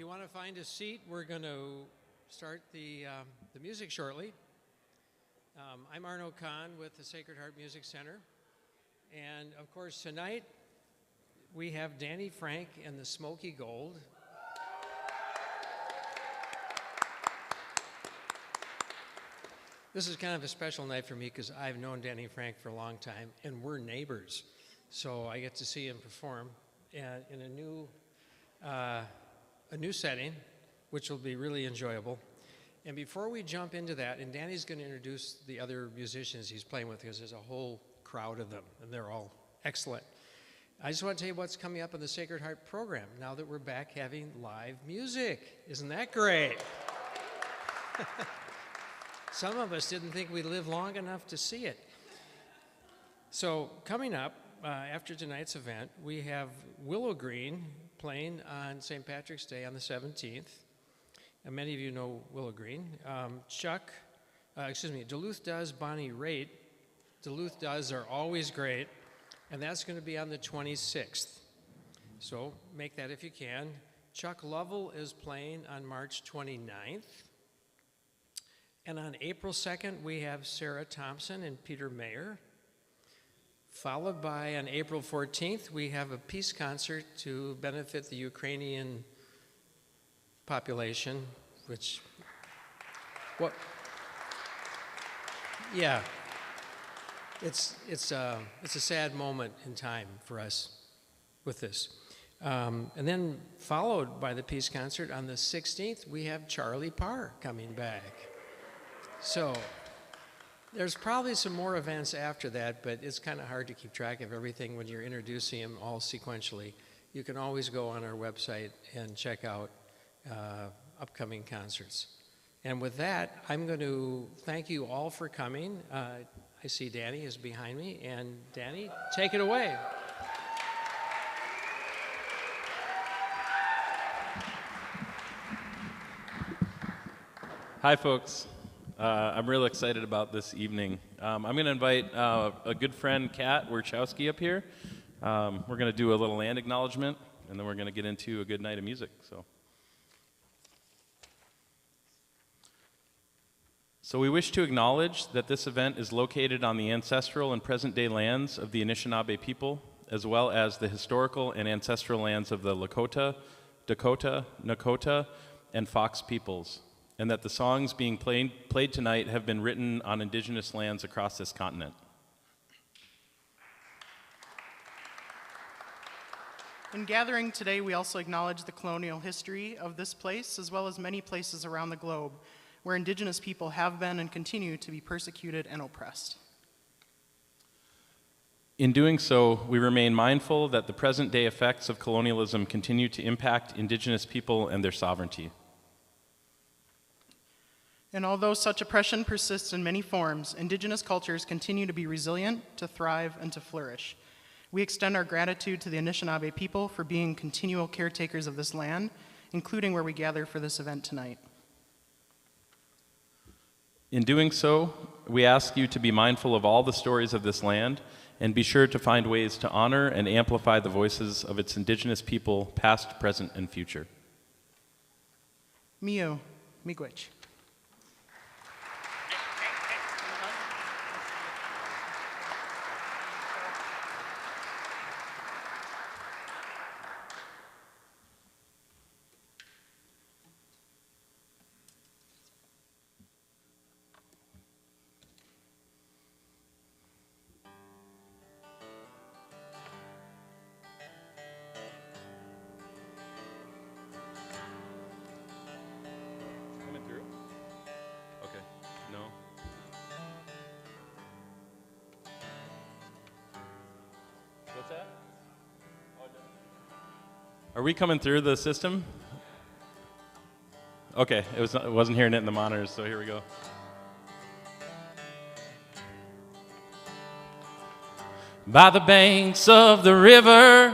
want to find a seat, we're going to start the music shortly. I'm Arno Kahn with the Sacred Heart Music Center. And of course, tonight we have Danny Frank and the Smoky Gold. This is kind of a special night for me because I've known Danny Frank for a long time and we're neighbors. So I get to see him perform in a new setting, which will be really enjoyable. And before we jump into that, and Danny's going to introduce the other musicians he's playing with because there's a whole crowd of them, and they're all excellent. I just want to tell you what's coming up in the Sacred Heart program now that we're back having live music. Isn't that great? Some of us didn't think we'd live long enough to see it. So coming up after tonight's event, we have Willow Green playing on St. Patrick's Day on the 17th. And many of you know Willow Green. Duluth Does Bonnie Raitt. Duluth Does are always great. And that's going to be on the 26th. So make that if you can. Chuck Lovell is playing on March 29th. And on April 2nd, we have Sarah Thompson and Peter Mayer. Followed by, on April 14th, we have a peace concert to benefit the Ukrainian population, which, what? Yeah, it's a sad moment in time for us with this. And then followed by the peace concert on the 16th, we have Charlie Parr coming back. So there's probably some more events after that, but it's kind of hard to keep track of everything when you're introducing them all sequentially. You can always go on our website and check out upcoming concerts. And with that, I'm going to thank you all for coming. I see Danny is behind me, and Danny, take it away. Hi, folks. I'm real excited about this evening. I'm going to invite a good friend, Kat Werchowski, up here. We're going to do a little land acknowledgement, and then we're going to get into a good night of music. So we wish to acknowledge that this event is located on the ancestral and present-day lands of the Anishinaabe people, as well as the historical and ancestral lands of the Lakota, Dakota, Nakota, and Fox peoples, and that the songs being played tonight have been written on indigenous lands across this continent. In gathering today, we also acknowledge the colonial history of this place, as well as many places around the globe where indigenous people have been and continue to be persecuted and oppressed. In doing so, we remain mindful that the present-day effects of colonialism continue to impact indigenous people and their sovereignty. And although such oppression persists in many forms, indigenous cultures continue to be resilient, to thrive, and to flourish. We extend our gratitude to the Anishinaabe people for being continual caretakers of this land, including where we gather for this event tonight. In doing so, we ask you to be mindful of all the stories of this land and be sure to find ways to honor and amplify the voices of its indigenous people, past, present, and future. Mio, miigwech. Are we coming through the system? Okay, it wasn't hearing it in the monitors, so here we go. By the banks of the river,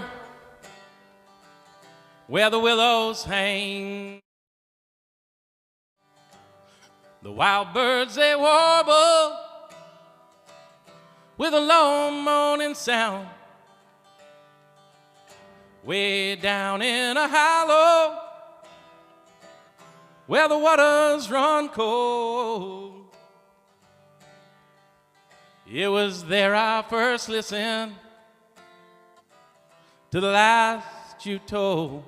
where the willows hang, the wild birds they warble with a low moaning sound. Way down in a hollow where the waters run cold. It was there I first listened to the last you told.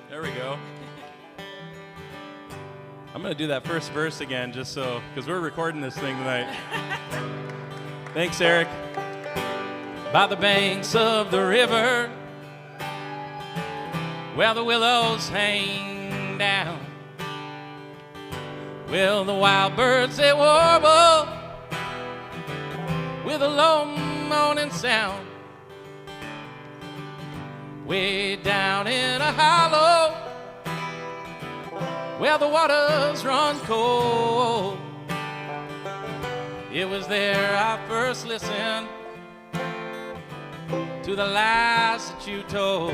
There we go. I'm going to do that first verse again just so, because we're recording this thing tonight. Thanks, Eric. By the banks of the river, where the willows hang down, well, the wild birds, they warble with a low moaning sound. Way down in a hollow where the waters run cold, it was there I first listened to the lies that you told.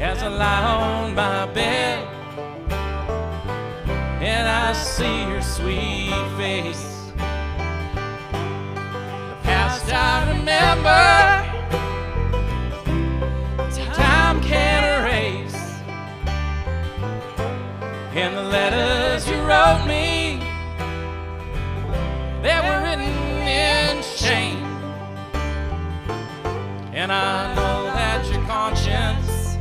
As I lie on my bed and I see your sweet face, I remember time can't erase, and the letters you wrote me, they were written in shame, and I know that your conscience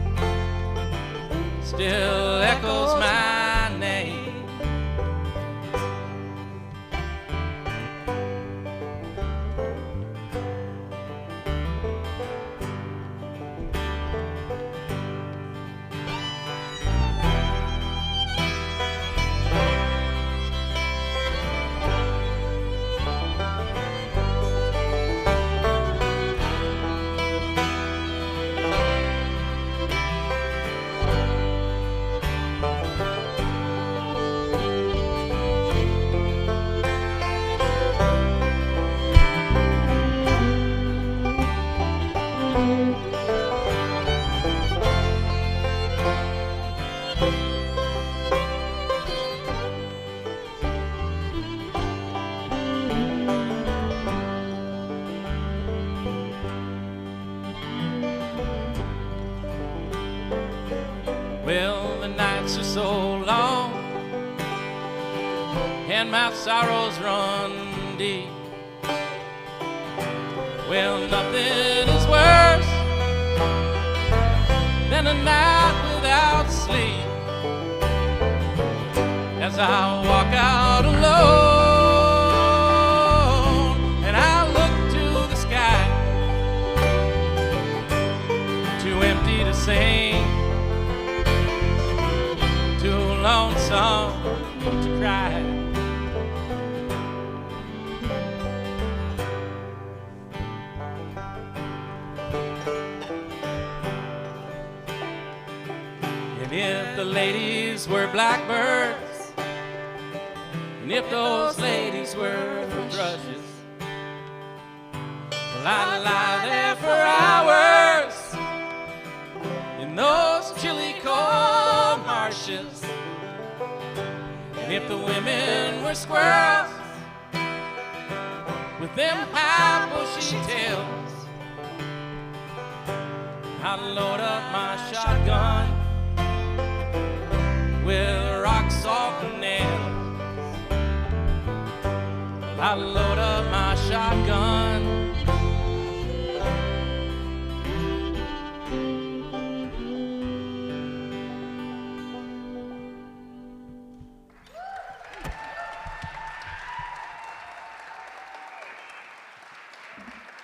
still echoes my name. Well, the nights are so long and my sorrows run deep. Well, nothing is worse than a night without sleep. As I walk out alone and I look to the sky, too empty to sing, too lonesome to cry. And if the ladies were blackbirds, and if those ladies were thrushes, well, I'd lie there for hours in those chilly cold marshes. And if the women were squirrels with them high bushy tails, I'd load up my shotgun with rock salt and nails. I'd load up my shotgun.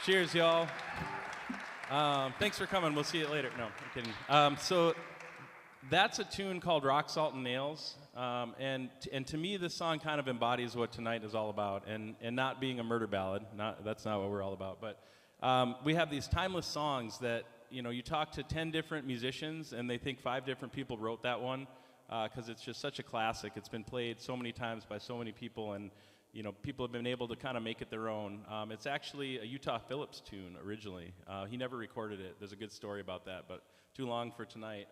Cheers, y'all. Thanks for coming. We'll see you later. No, I'm kidding. So that's a tune called Rock, Salt, and Nails. And to me, this song kind of embodies what tonight is all about, and not being a murder ballad. That's not what we're all about. But we have these timeless songs that, you talk to 10 different musicians, and they think 5 different people wrote that one. because it's just such a classic. It's been played so many times by so many people, and people have been able to kind of make it their own. It's actually a Utah Phillips tune originally. He never recorded it. There's a good story about that, but too long for tonight.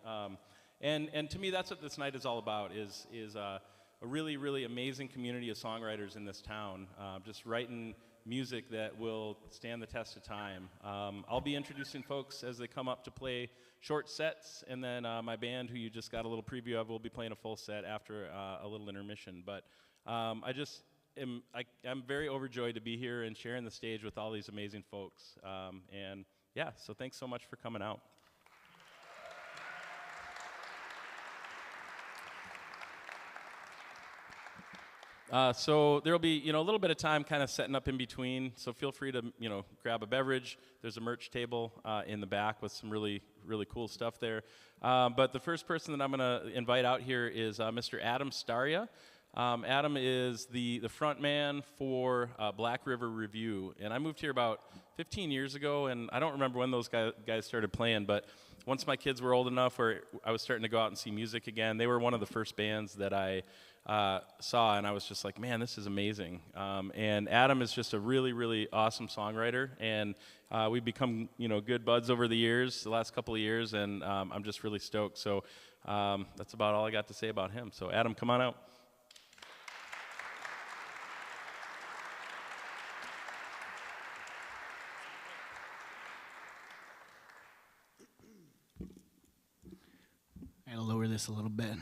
And to me, that's what this night is all about, is a really, really amazing community of songwriters in this town, just writing music that will stand the test of time. I'll be introducing folks as they come up to play short sets, and then my band, who you just got a little preview of, will be playing a full set after a little intermission. But I'm very overjoyed to be here and sharing the stage with all these amazing folks. And yeah, so thanks so much for coming out. So there will be, a little bit of time kind of setting up in between. So feel free to, grab a beverage. There's a merch table in the back with some really, really cool stuff there. But the first person that I'm going to invite out here is Mr. Adam Staria. Adam is the front man for Black River Review. And I moved here about 15 years ago, and I don't remember when those guys started playing, but once my kids were old enough where I was starting to go out and see music again, they were one of the first bands that I saw, and I was just like, man, this is amazing. And Adam is just a really, really awesome songwriter, and we've become, good buds over the years, the last couple of years, and I'm just really stoked. So that's about all I got to say about him. So Adam, come on out. I gotta lower this a little bit.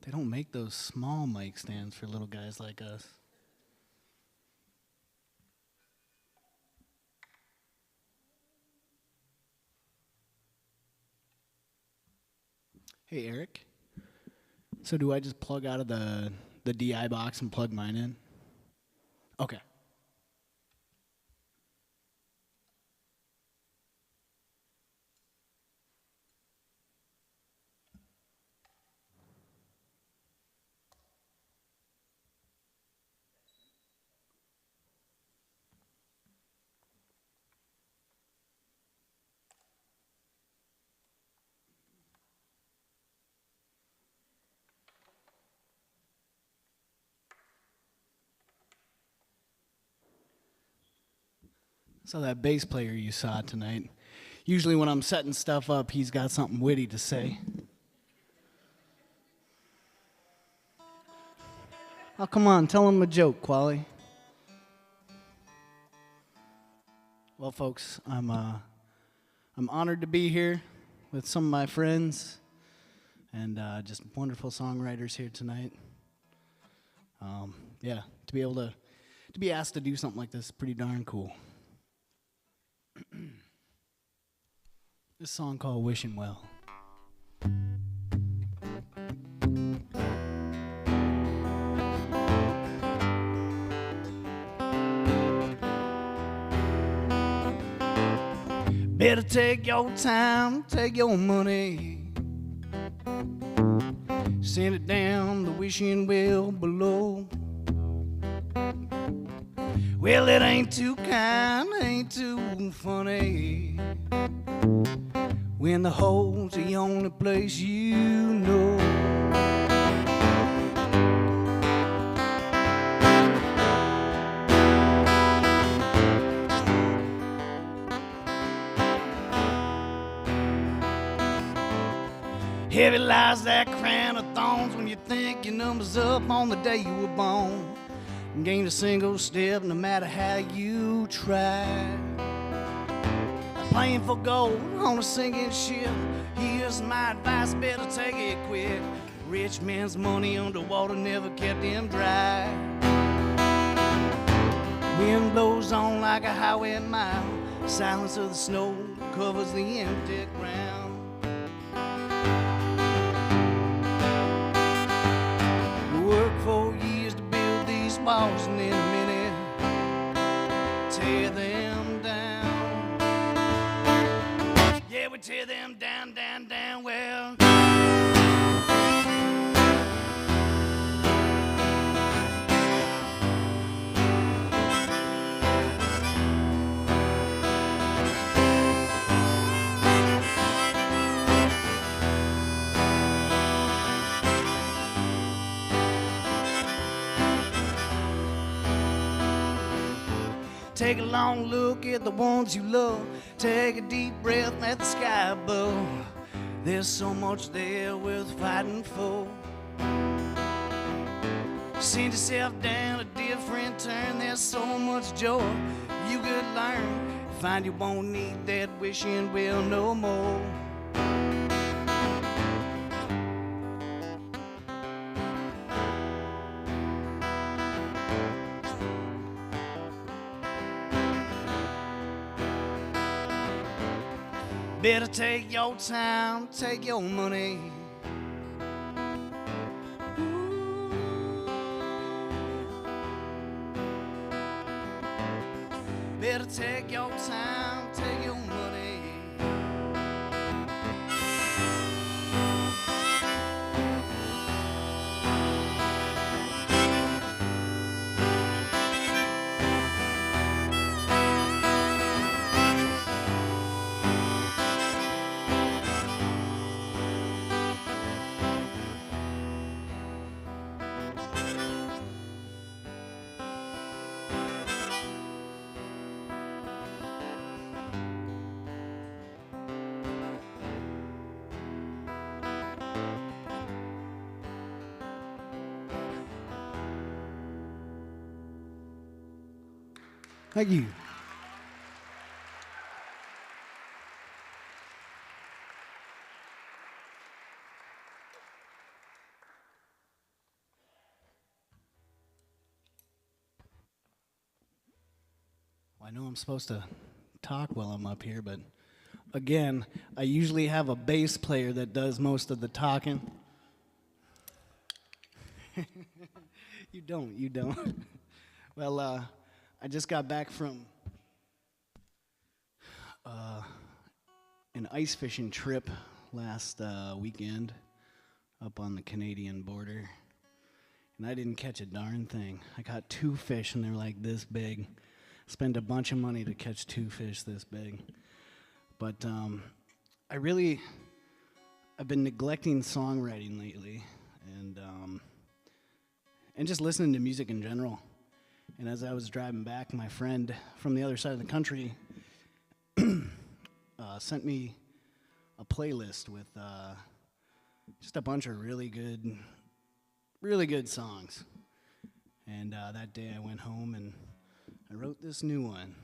They don't make those small mic stands for little guys like us. Hey, Eric. So do I just plug out of the DI box and plug mine in? Okay. So that bass player you saw tonight, usually when I'm setting stuff up, he's got something witty to say. Oh, come on, tell him a joke, Quali. Well, folks, I'm honored to be here with some of my friends and just wonderful songwriters here tonight. Yeah, to be able to be asked to do something like this is pretty darn cool. This song called Wishing Well. Better take your time, take your money, send it down the wishing well below. Well, it ain't too kind, ain't too funny when the hole's the only place you know. Heavy lies that crown of thorns when you think your number's up on the day you were born. Gain a single step no matter how you try. Playing for gold on a sinking ship. Here's my advice, better take it quick. Rich men's money underwater never kept him dry. Wind blows on like a highway mile. Silence of the snow covers the empty ground. Work for years to build these walls, and in a minute tear them down. Yeah, we tear them down, down, down. Well, Take a long look at the ones you love. Take a deep breath at the sky above. There's so much there worth fighting for. Send yourself down a different turn. There's so much joy you could learn. Find you won't need that wishing well no more. Better take your time, take your money. Better take your time, take your money. Thank you. Well, I know I'm supposed to talk while I'm up here, but again, I usually have a bass player that does most of the talking. You don't. Well, I just got back from an ice fishing trip last weekend up on the Canadian border, and I didn't catch a darn thing. I caught 2 fish, and they're like this big. Spent a bunch of money to catch 2 fish this big. But I've been neglecting songwriting lately, and just listening to music in general. And as I was driving back, my friend from the other side of the country sent me a playlist with just a bunch of really good songs. And that day I went home and I wrote this new one.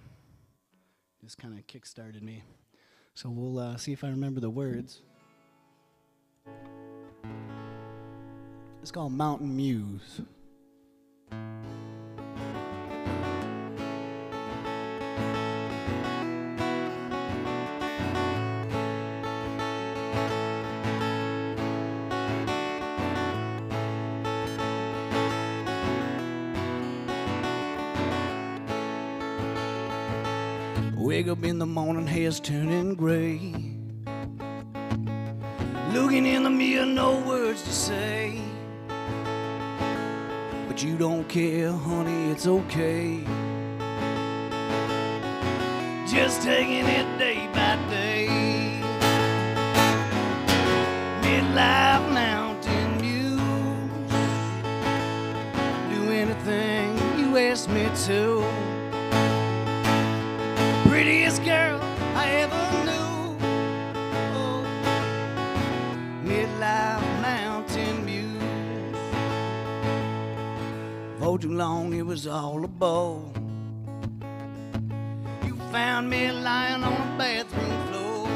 Just kind of kick-started me. So we'll see if I remember the words. It's called Mountain Muse. Wake up in the morning, hair's turning gray. Looking in the mirror, no words to say. But you don't care, honey, it's okay. Just taking it day by day. Midlife mountain muse. Do anything you ask me to. Prettiest girl I ever knew. Oh, midlife mountain muse. For too long it was all a bore. You found me lying on a bathroom floor.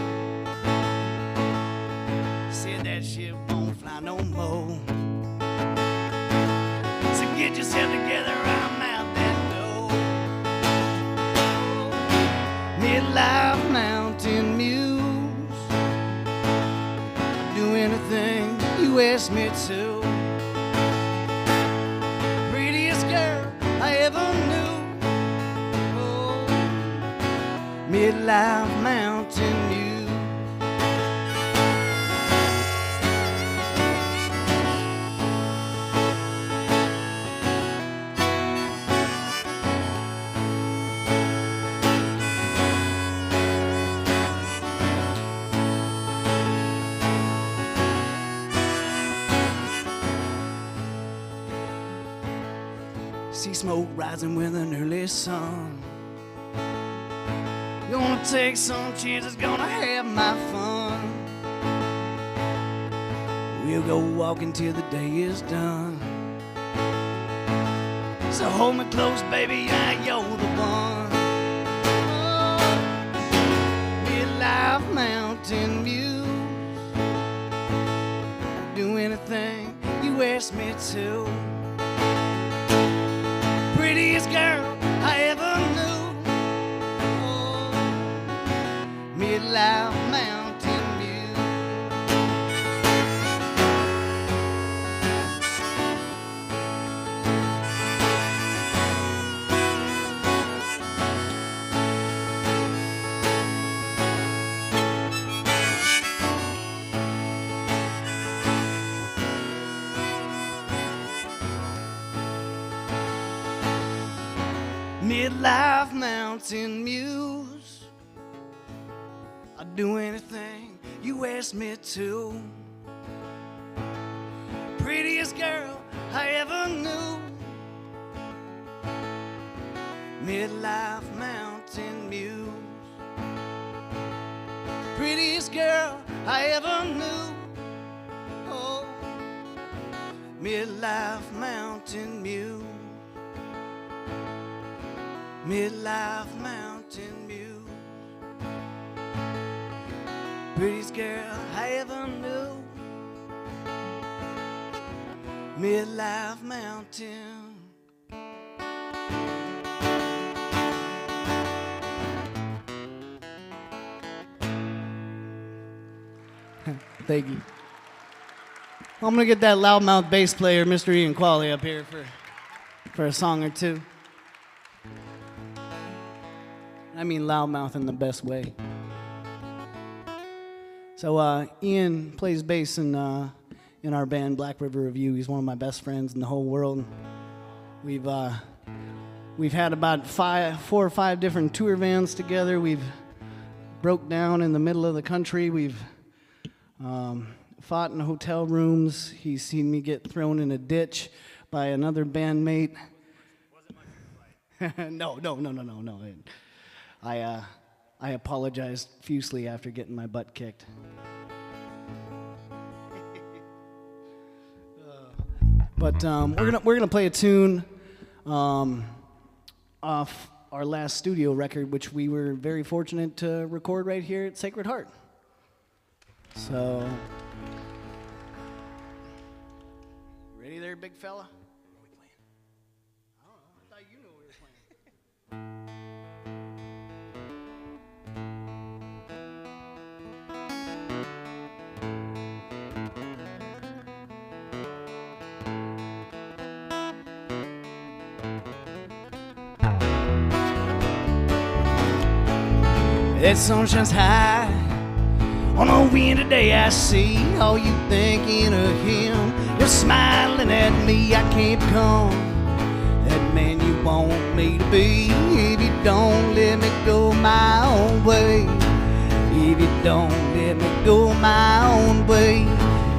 Said that shit won't fly no more. So get yourself together, I'm out that door. Midlife mountain muse. I'd do anything you ask me to. Prettiest girl I ever knew. Oh, midlife mountain muse. See smoke rising with an early sun. Gonna take some chances, gonna have my fun. We'll go walking till the day is done. So hold me close, baby, yeah, you're the one. Midlife Mountain Muse. Do anything you ask me to. Prettiest girl I ever knew. Oh, Midlife Mountain Muse. Midlife Mountain Muse. I'd do anything you ask me to. Prettiest girl I ever knew. Midlife Mountain Muse. Prettiest girl I ever knew. Oh, Midlife Mountain Muse. Midlife Mountain Muse. Prettiest girl I ever knew. Midlife Mountain. Thank you. I'm gonna get that loudmouth bass player, Mr. Ian Qualley, up here for a song or two. I mean loudmouth in the best way. So Ian plays bass in our band Black River Review. He's one of my best friends in the whole world. We've had about 4 or 5 different tour vans together. We've broke down in the middle of the country. We've fought in hotel rooms. He's seen me get thrown in a ditch by another bandmate. No. I apologized profusely after getting my butt kicked. But we're gonna play a tune off our last studio record, which we were very fortunate to record right here at Sacred Heart. So, ready there, big fella? What are we playing? I don't know. I thought you knew what we were playing. That sun shines high on a windy day. I see all you thinking of him. You're smiling at me, I can't become that man you want me to be. If you don't let me go my own way, if you don't let me go my own way.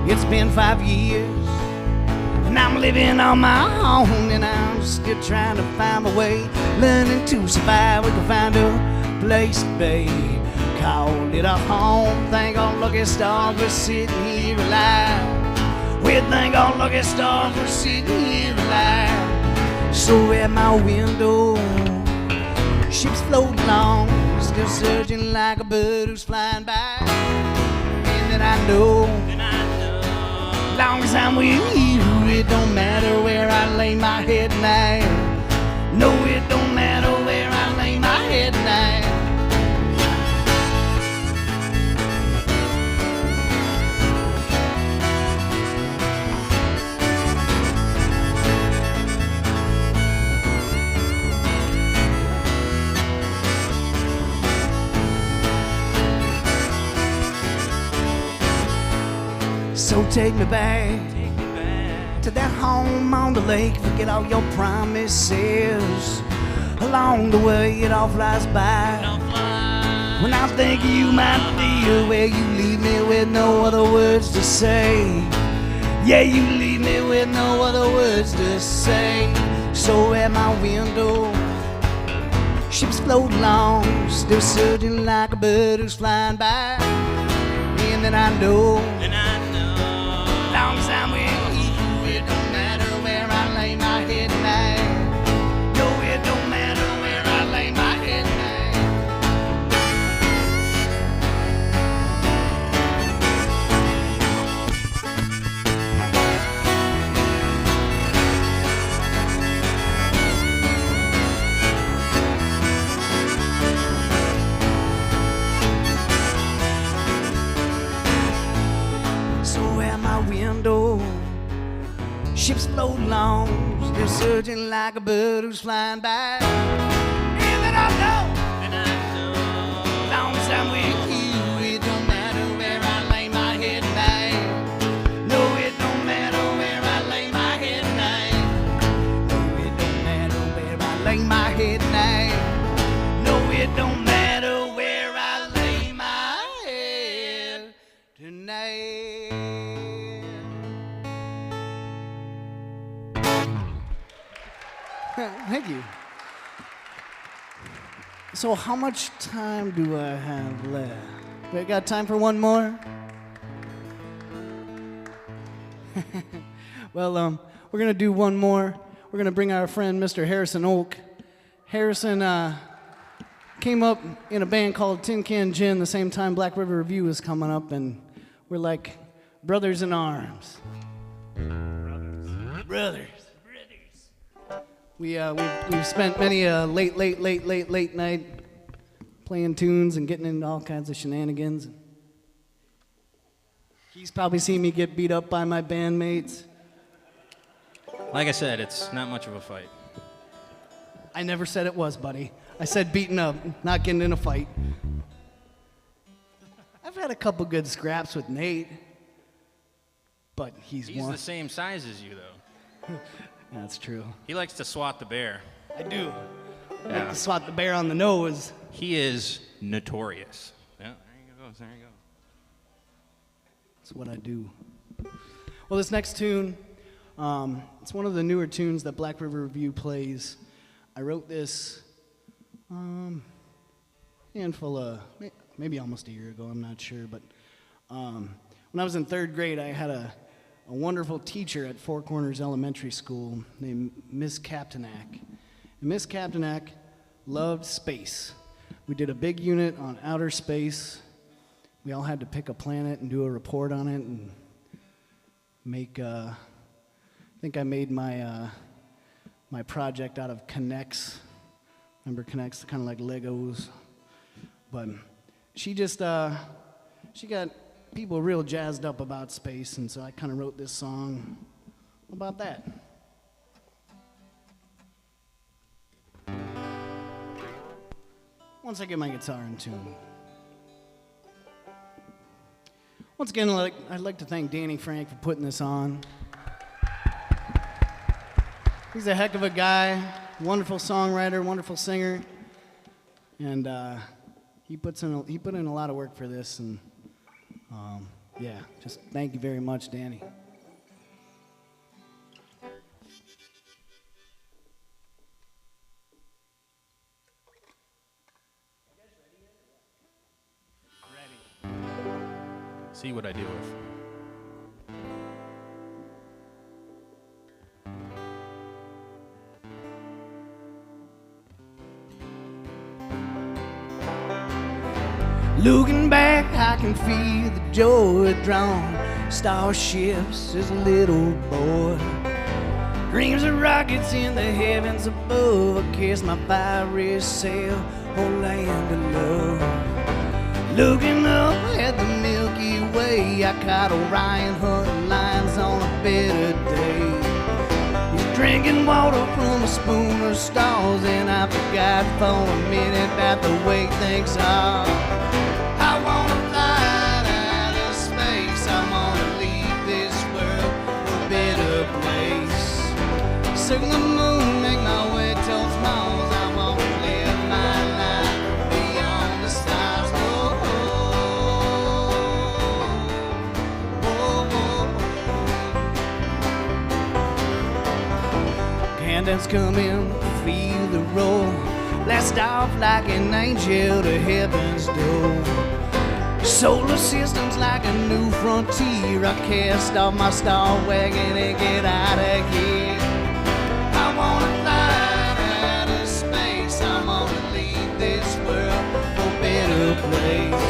It's been 5 years and I'm living on my own, and I'm still trying to find my way, learning to survive. We can find a place, babe, call it a home. Thank our lucky stars we're sitting here alive. We thank our lucky stars we're sitting here alive. So at my window, ships float along, still surging like a bird who's flying by. And then I know, long as I'm with you, it don't matter where I lay my head now. No, it don't matter where I lay my head now. So take me back to that home on the lake. Forget all your promises. Along the way it all flies by. When I think of you, my dear, where you leave me with no other words to say. Yeah, you leave me with no other words to say. So at my window, Ships float along, still surging like a bird who's flying by. And then I know, long as I'm with you, it don't matter where I lay my head tonight. No, it don't matter where I lay my head tonight. Window, ships float along, still surging like a bird who's flying by. And then I know, long as I'm with you, it don't matter where I lay my head tonight. No, it don't matter where I lay my head tonight. No, it don't matter where I lay my head tonight. No, it don't matter where I lay my head tonight. Thank you. So how much time do I have left? We got time for one more? Well, we're going to do one more. We're going to bring our friend Mr. Harrison Oak. Harrison came up in a band called Tin Can Gin the same time Black River Review was coming up, and we're like brothers in arms. Brothers. We've spent many a late night playing tunes and getting into all kinds of shenanigans. He's probably seen me get beat up by my bandmates. Like I said, it's not much of a fight. I never said it was, buddy. I said beating up, not getting in a fight. I've had a couple good scraps with Nate, but he's the same size as you, though. That's true. He likes to swat the bear. I do. I like to swat the bear on the nose. He is notorious. Yeah, there you go. There you go. That's what I do. Well, this next tune, it's one of the newer tunes that Black River Review plays. I wrote this handful of, maybe almost a year ago, I'm not sure, but when I was in third grade, I had a wonderful teacher at Four Corners Elementary School named Miss Captainak. And Miss Captainak loved space. We did a big unit on outer space. We all had to pick a planet and do a report on it and make, I think I made my my project out of Connects. Remember Connects, kind of like Legos. But she just, she got people real jazzed up about space, and so I kind of wrote this song about that. Once I get my guitar in tune. Once again, I'd like to thank Danny Frank for putting this on. He's a heck of a guy, wonderful songwriter, wonderful singer, and he put in a lot of work for this, and yeah, just thank you very much, Danny. See what I deal with. Looking back, I can feel the joy drawn starships as a little boy. Dreams of rockets in the heavens above. I cast my fiery sail on land of love. Looking up at the Milky Way, I caught Orion hunting lions on a better day. He's drinking water from a spoon of stars, and I forgot for a minute about the way things are. I wanna fly out of space. I wanna leave this world a better place. Circle the moon, make my way towards Mars. I wanna live my life beyond the stars. Oh, oh, oh, oh. Cannons come in, feel the roar. blast off like an angel to heaven's door. Solar system's like a new frontier. I cast off my star wagon and get out of here. I wanna fly out of space. I'm gonna leave this world for a better place.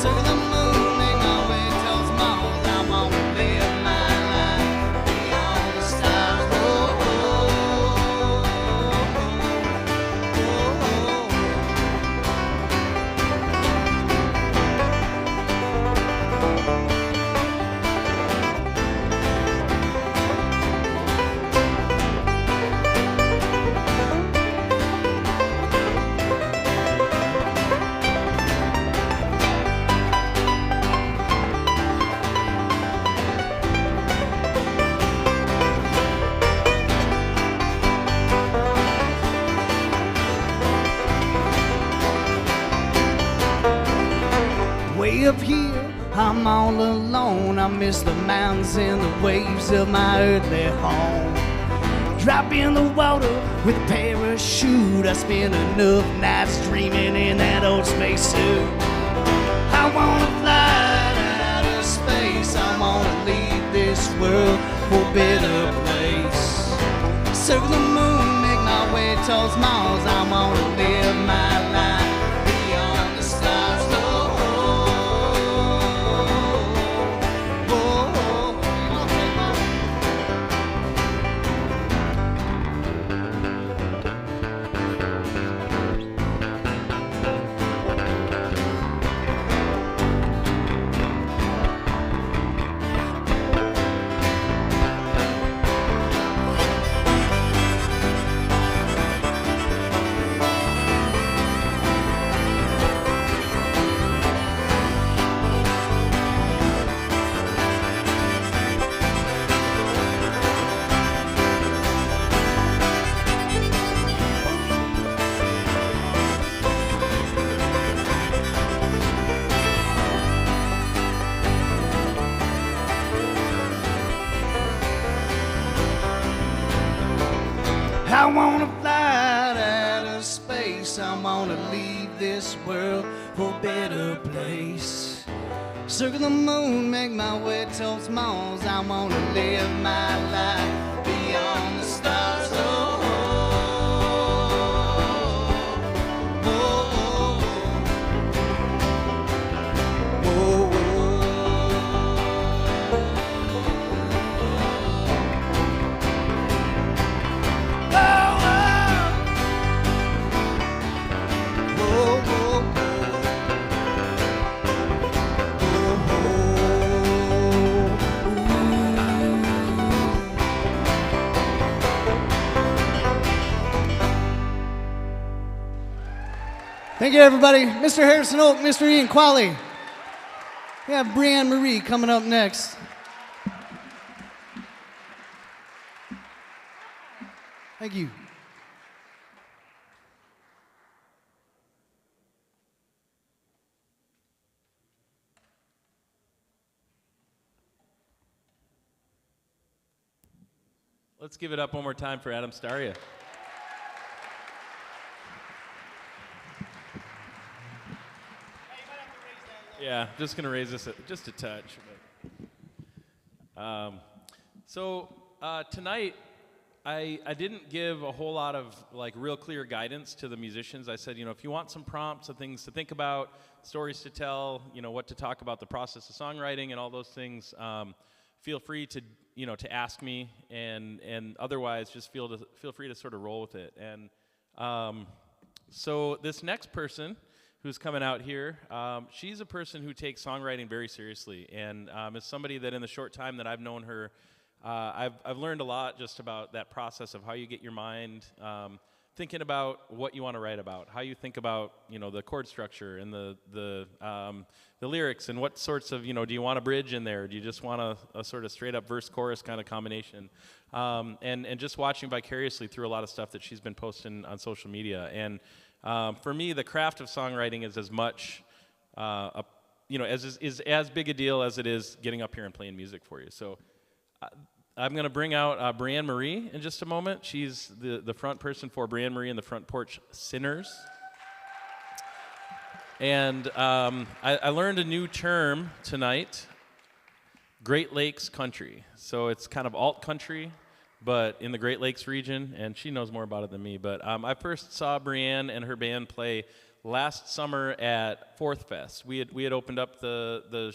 So the moon make my way towards Mars. I'm gonna live my life beyond the stars. Oh, oh, way up here, I'm all alone. I miss the mountains and the waves of my earthly home. Drop in the water with a parachute. I spend enough nights dreaming in that old spacesuit. I wanna fly out of space. I wanna leave this world for a better place. Circle the moon, make my way towards Mars. I wanna live my life beyond the stars. Oh, oh, oh, I wanna fly out of space. I wanna leave this world for a better place. Circle the moon, make my way towards Mars. I wanna live my life beyond the stars. Oh, oh, oh, oh, oh, oh. Thank you, everybody. Mr. Harrison Oak, Mr. Ian Qualley. We have Brianne Marie coming up next. Thank you. Let's give it up one more time for Adam Staria. Yeah, just gonna raise this just a touch. Tonight, I didn't give a whole lot of like real clear guidance to the musicians. I said, if you want some prompts of things to think about, stories to tell, what to talk about, the process of songwriting and all those things, feel free to to ask me, and otherwise just feel free to sort of roll with it. And so this next person who's coming out here, she's a person who takes songwriting very seriously, and is somebody that in the short time that I've known her, I've learned a lot just about that process of how you get your mind thinking about what you want to write about, how you think about the chord structure and the lyrics, and what sorts of do you want a bridge in there? Do you just want a sort of straight up verse chorus kind of combination? And just watching vicariously through a lot of stuff that she's been posting on social media. And for me, the craft of songwriting is as much is as big a deal as it is getting up here and playing music for you. So I'm going to bring out Brianne Marie in just a moment. She's the front person for Brianne Marie and the Front Porch Sinners. And I learned a new term tonight, Great Lakes Country. So it's kind of alt country, but in the Great Lakes region, and she knows more about it than me. But I first saw Brianne and her band play last summer at Fourth Fest. We had opened up the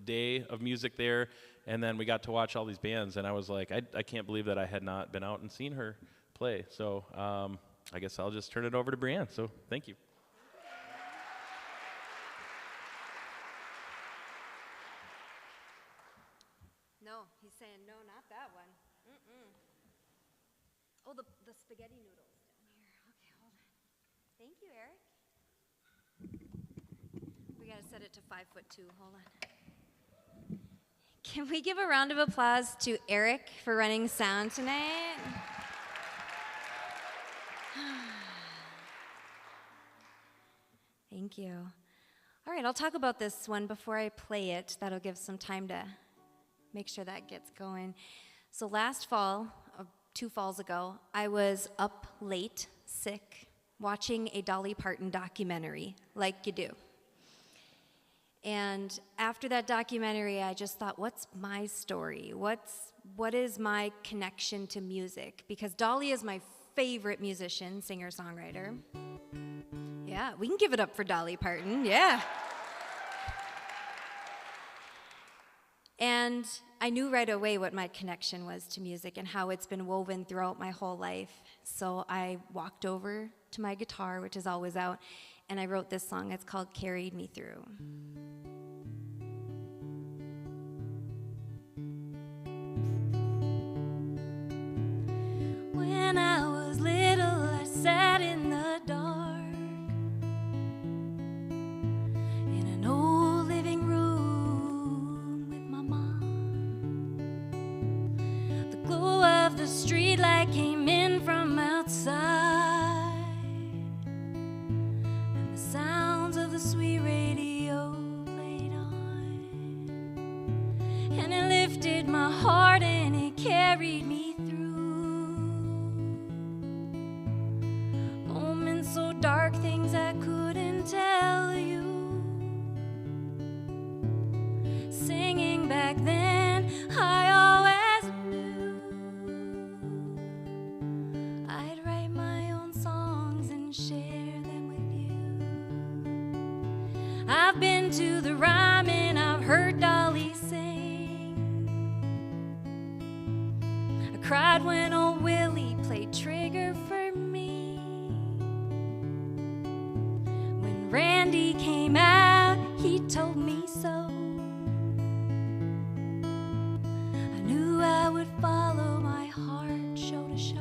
day of music there, and then we got to watch all these bands, and I was like, I can't believe that I had not been out and seen her play. So I guess I'll just turn it over to Brianne. So thank you. No, he's saying no, not that one. Oh, the spaghetti noodles down here. Okay, hold on. Thank you, Eric. We gotta set it to 5'2". Hold on. Can we give a round of applause to Eric for running sound tonight? Thank you. All right, I'll talk about this one before I play it. That'll give some time to make sure that gets going. So last fall, 2 falls ago, I was up late, sick, watching a Dolly Parton documentary, like you do. And after that documentary, I just thought, what's my story? What is my connection to music? Because Dolly is my favorite musician, singer-songwriter. Yeah, we can give it up for Dolly Parton, yeah. And I knew right away what my connection was to music and how it's been woven throughout my whole life. So I walked over to my guitar, which is always out, and I wrote this song. It's called Carried Me Through. When I was little, I sat in the dark in an old living room with my mom. The glow of the street light came in from outside, and the sounds of the sweet radio played on, and it lifted my heart and it carried me through moments so dark, things I couldn't tell you. Singing back then, I always knew I'd write my own songs and share them with you. I've been to the rhyme and I've heard Dolly sing. I cried when old Willie played trigger for me. When Randy came out, he told me so. I knew I would follow my heart show to show.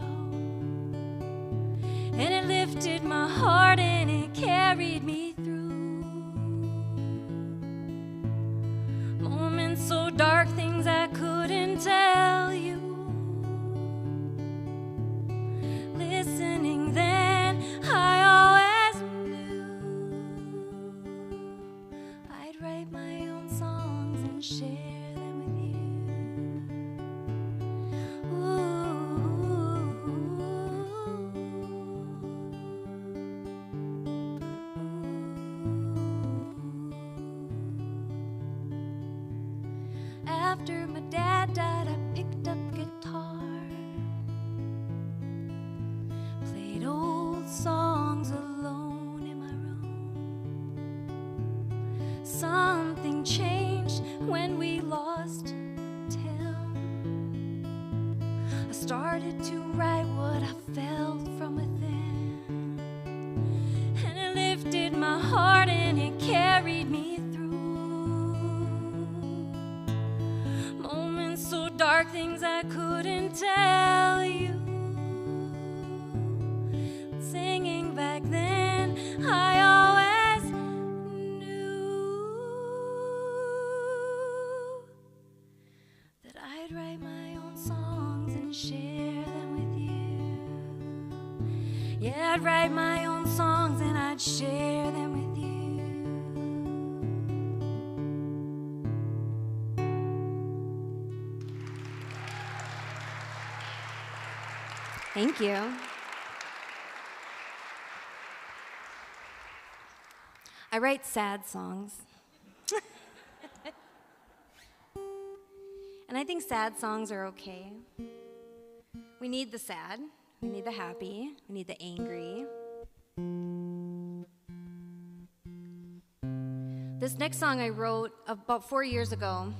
And it lifted my heart and it carried me through moments so dark, things I couldn't tell you. Listening then, I always knew I'd write my own songs and share them with you. After my dad died, I picked up guitar, played old songs alone in my room. Something changed when we lost Tim. I started to write what I felt from within, and it lifted my heart and it carried me through moments so dark, things I couldn't tell you. Singing back then, I always knew that I'd write my own songs and share them with you. Yeah, I'd write my own songs and I'd share them with you. Thank you. I write sad songs. And I think sad songs are okay. We need the sad, we need the happy, we need the angry. This next song I wrote about 4 years ago.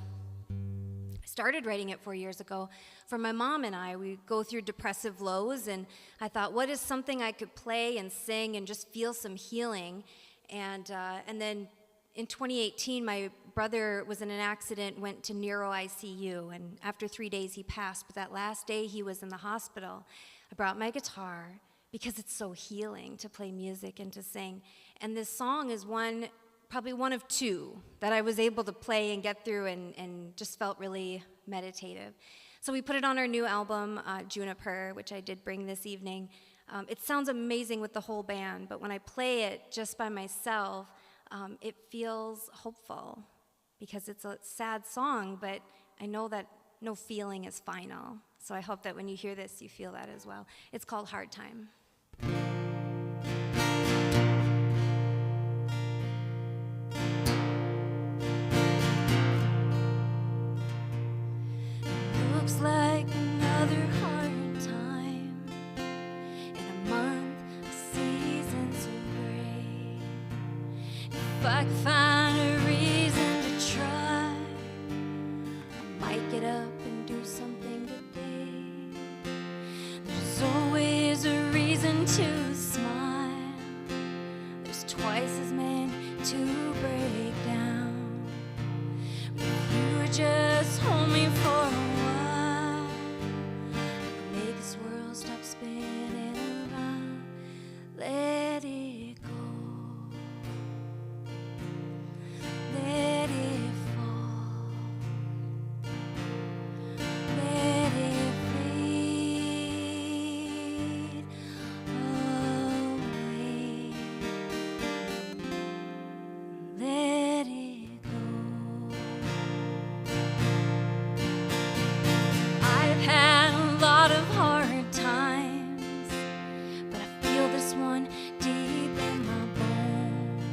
I started writing it 4 years ago. For my mom and I, we go through depressive lows, and I thought, what is something I could play and sing and just feel some healing? And then in 2018, my brother was in an accident, went to neuro ICU, and after 3 days he passed. But that last day he was in the hospital, I brought my guitar because it's so healing to play music and to sing. And this song is probably one of two that I was able to play and get through and just felt really meditative. So we put it on our new album, Juniper, which I did bring this evening. It sounds amazing with the whole band, but when I play it just by myself, it feels hopeful because it's a sad song, but I know that no feeling is final. So I hope that when you hear this, you feel that as well. It's called Hard Time. Looks like another hard time in a month, a season so gray. If I could find a reason to try, I might get up and do something today. There's always a reason to smile. There's twice as many to break down. But if you would just hold me for a while, I could make this world stop spinning around. Let it go. Let it fall. Let it fade away. Let it go. I've had a lot of hard times, but I feel this one deep in my bones.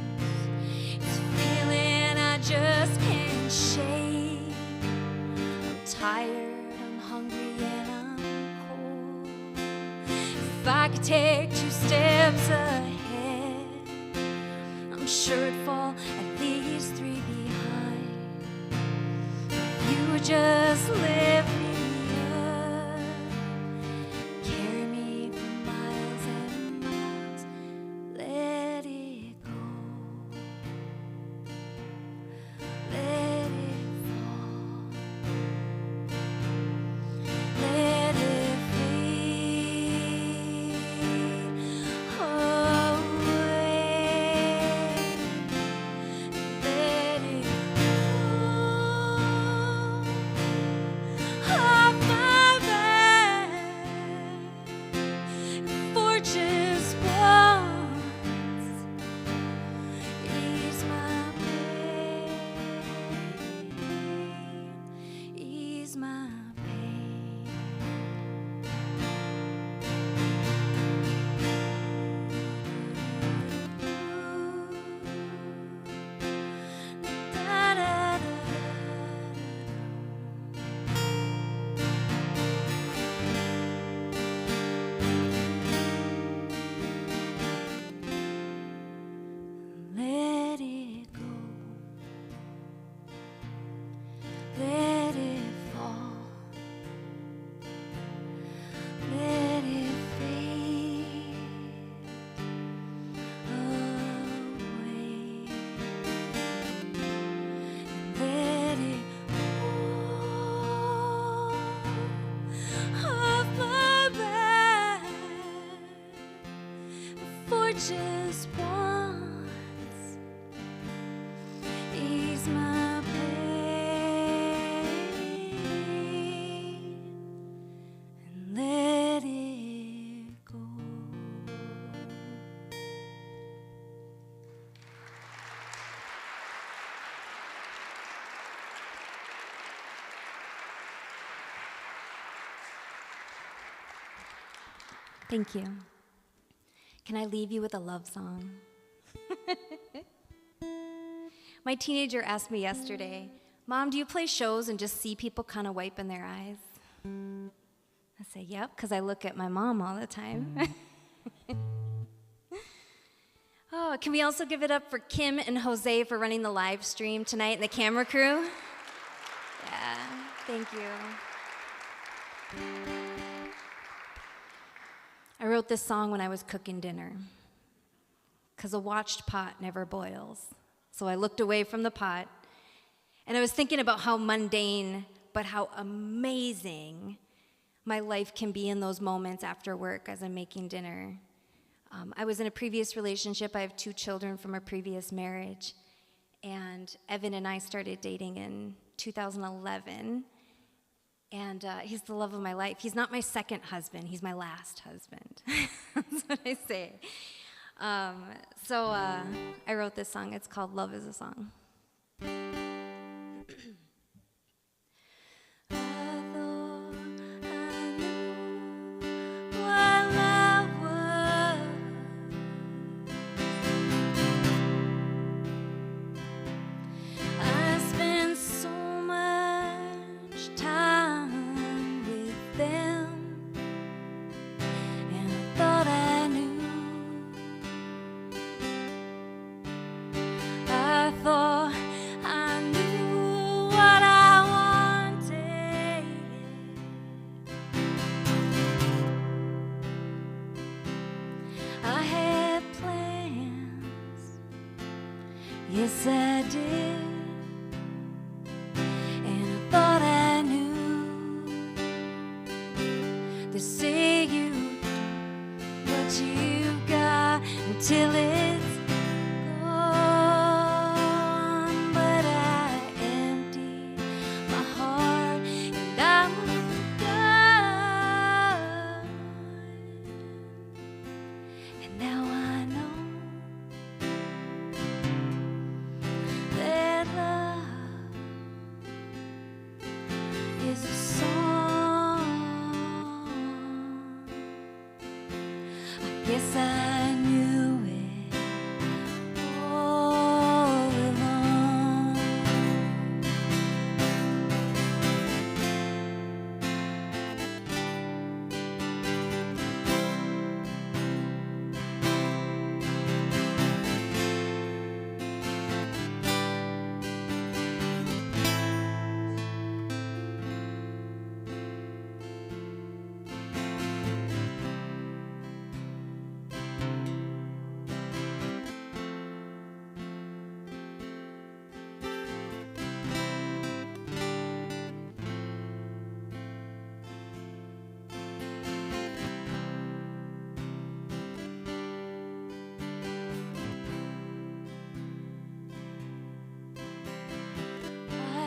It's a feeling I just can't shake. I'm tired, I'm hungry, and I'm cold. If I could take 2 steps ahead, I'm sure it'd fall at least 3 behind. If you would just lift me up, carry me for miles and miles. Let it go. Let it fall. Let it fade away. Let it go off my back for just once. Ease my pain. Ease my pain. Da, da, da, da. Let it go. Let it fall. Let it fade away. Let it fall off my back for just once. Ease my pain and let it go. Thank you. Can I leave you with a love song? My teenager asked me yesterday, Mom, do you play shows and just see people kind of wiping their eyes? I say, yep, because I look at my mom all the time. Oh, can we also give it up for Kim and Jose for running the live stream tonight and the camera crew? Yeah, thank you. I wrote this song when I was cooking dinner, because a watched pot never boils. So I looked away from the pot, and I was thinking about how mundane, but how amazing my life can be in those moments after work as I'm making dinner. I was in a previous relationship. I have 2 children from a previous marriage, and Evan and I started dating in 2011, and he's the love of my life. He's not my second husband. He's my last husband. That's what I say. So I wrote this song. It's called Love is a Song. Yes, I did, and I thought I knew. They say you do what you got until it's gone, but I emptied my heart and I was done, and now I know that love is a song. I guess I knew it all along.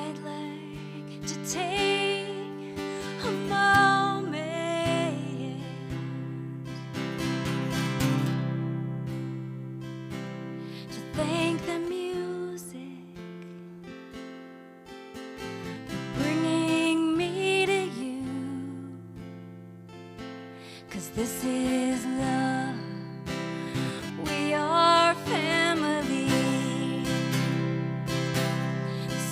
I'd like to take a moment to thank the music for bringing me to you, 'cause this is love. We are family.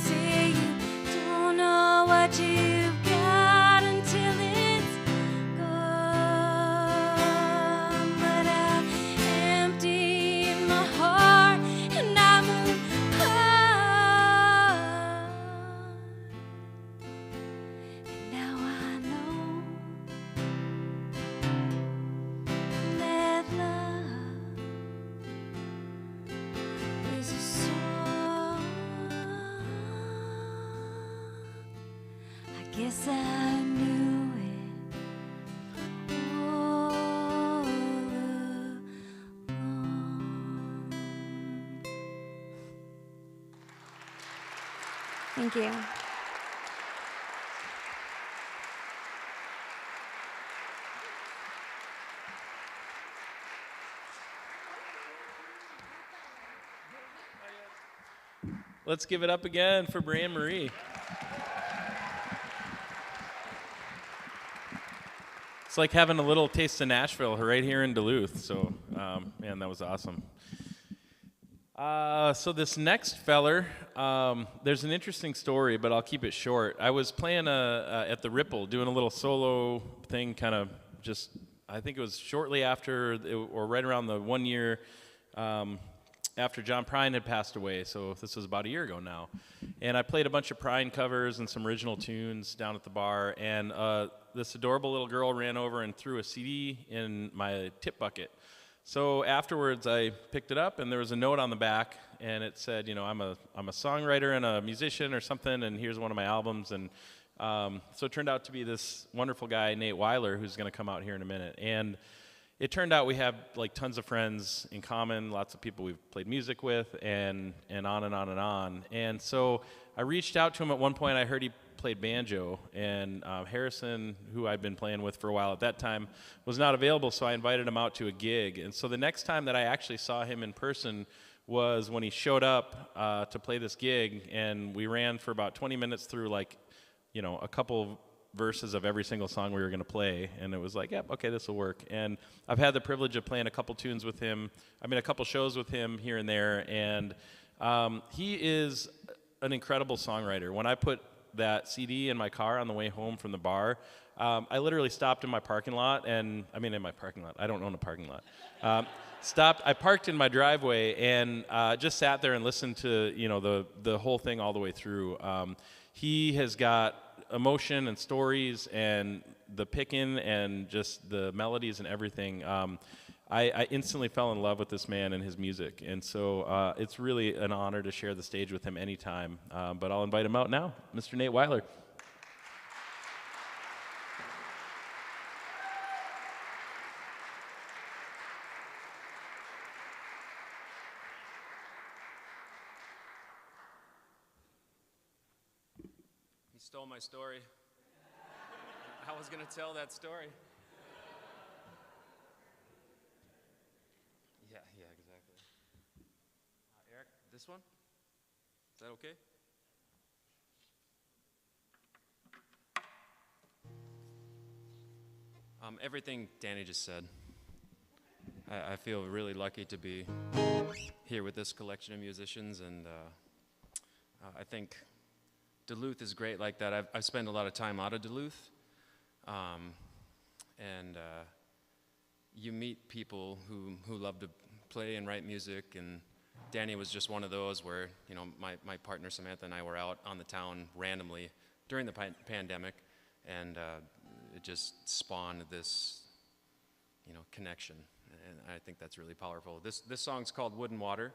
Say you don't know what you've got until it's gone, but I emptied my heart and I moved on, and now I know that love is a song. I guess I knew it all along. Thank you. Let's give it up again for Brianne Marie. It's like having a little taste of Nashville right here in Duluth. So, man, that was awesome. So this next feller, there's an interesting story, but I'll keep it short. I was playing at the Ripple, doing a little solo thing, kind of just, I think it was shortly after, or right around the 1 year after John Prine had passed away, so this was about a year ago now. And I played a bunch of Prine covers and some original tunes down at the bar, and this adorable little girl ran over and threw a CD in my tip bucket. So afterwards, I picked it up, and there was a note on the back, and it said, you know, I'm a songwriter and a musician or something, and here's one of my albums. And so it turned out to be this wonderful guy, Nate Weiler, who's going to come out here in a minute. And it turned out we have like tons of friends in common, lots of people we've played music with, and on and on and on. And so I reached out to him at one point. I heard he played banjo, and Harrison, who I'd been playing with for a while at that time, was not available, so I invited him out to a gig. And so the next time that I actually saw him in person was when he showed up to play this gig, and we ran for about 20 minutes through, like, you know, a couple verses of every single song we were going to play, and it was like, yep, okay, this will work. And I've had the privilege of playing a couple tunes with him, a couple shows with him here and there, and he is an incredible songwriter. When I put that CD in my car on the way home from the bar, I literally stopped in my parking lot, and in my parking lot, I don't own a parking lot. I parked in my driveway and just sat there and listened to, you know, the whole thing all the way through. He has got emotion and stories and the picking and just the melodies and everything. I instantly fell in love with this man and his music, and so it's really an honor to share the stage with him anytime. But I'll invite him out now, Mr. Nate Weiler. He stole my story. I was going to tell that story. Yeah, exactly. Eric, this one? Is that okay? Everything Danny just said. I feel really lucky to be here with this collection of musicians, and I think Duluth is great like that. I've spent a lot of time out of Duluth, and you meet people who love to play and write music, and Danny was just one of those where, you know, my partner Samantha and I were out on the town randomly during the pandemic, and it just spawned this, you know, connection, and I think that's really powerful. This song's called Wood and Water,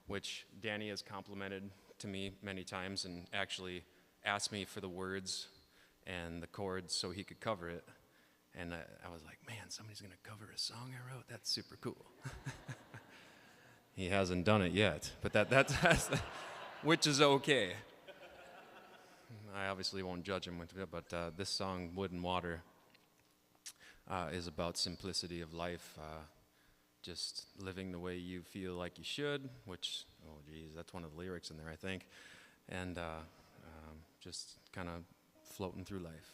which Danny has complimented to me many times and actually asked me for the words and the chords so he could cover it. And I was like, man, somebody's going to cover a song I wrote? That's super cool. He hasn't done it yet, but that's which is okay. I obviously won't judge him with it, but this song, Wood and Water, is about simplicity of life, just living the way you feel like you should, which, oh geez, that's one of the lyrics in there, I think, and just kind of floating through life.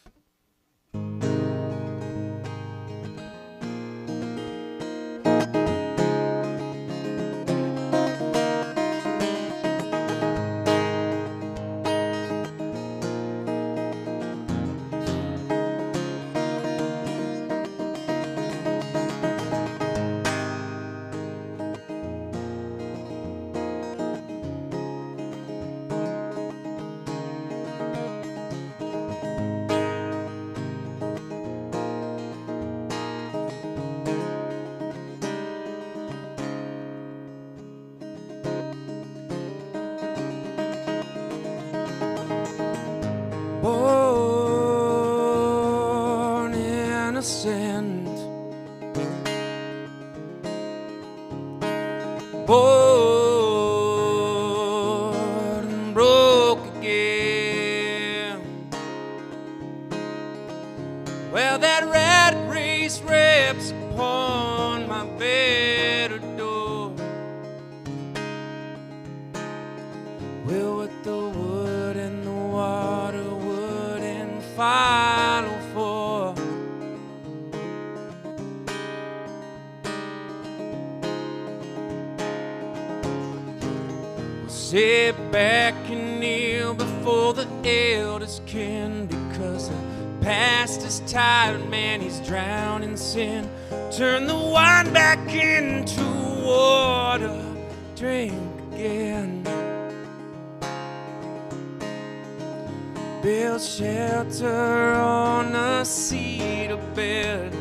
Born innocent, born and broke again. Well, that rat race wraps upon my bed or door. Well, with the wood and the water wouldn't follow for. Sit back and kneel before the elders kin, because the past is tired, man, he's drowned in sin. Turn the wine back into water, drink again. Build shelter on a cedar bed,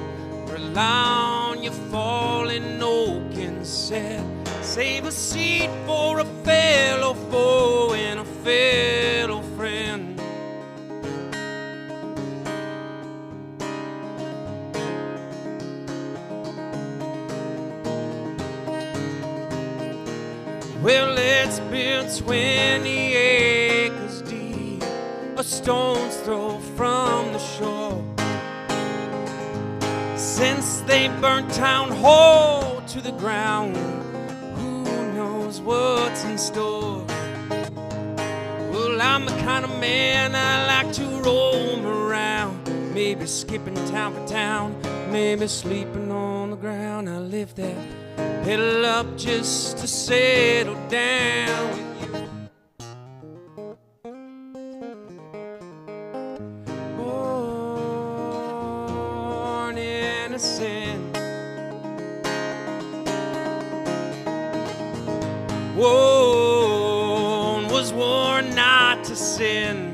rely on your fallen oak and set. Save a seat for a fellow foe and a fellow friend. Well, it's been 20 acres deep, a stone's throw from the shore, since they burnt town hall to the ground. Who knows what's in store? Well, I'm the kind of man I like to roam around, maybe skipping town for town, maybe sleeping on the ground. I live there, pedal up just to settle down with you. Born innocent, one was warned not to sin.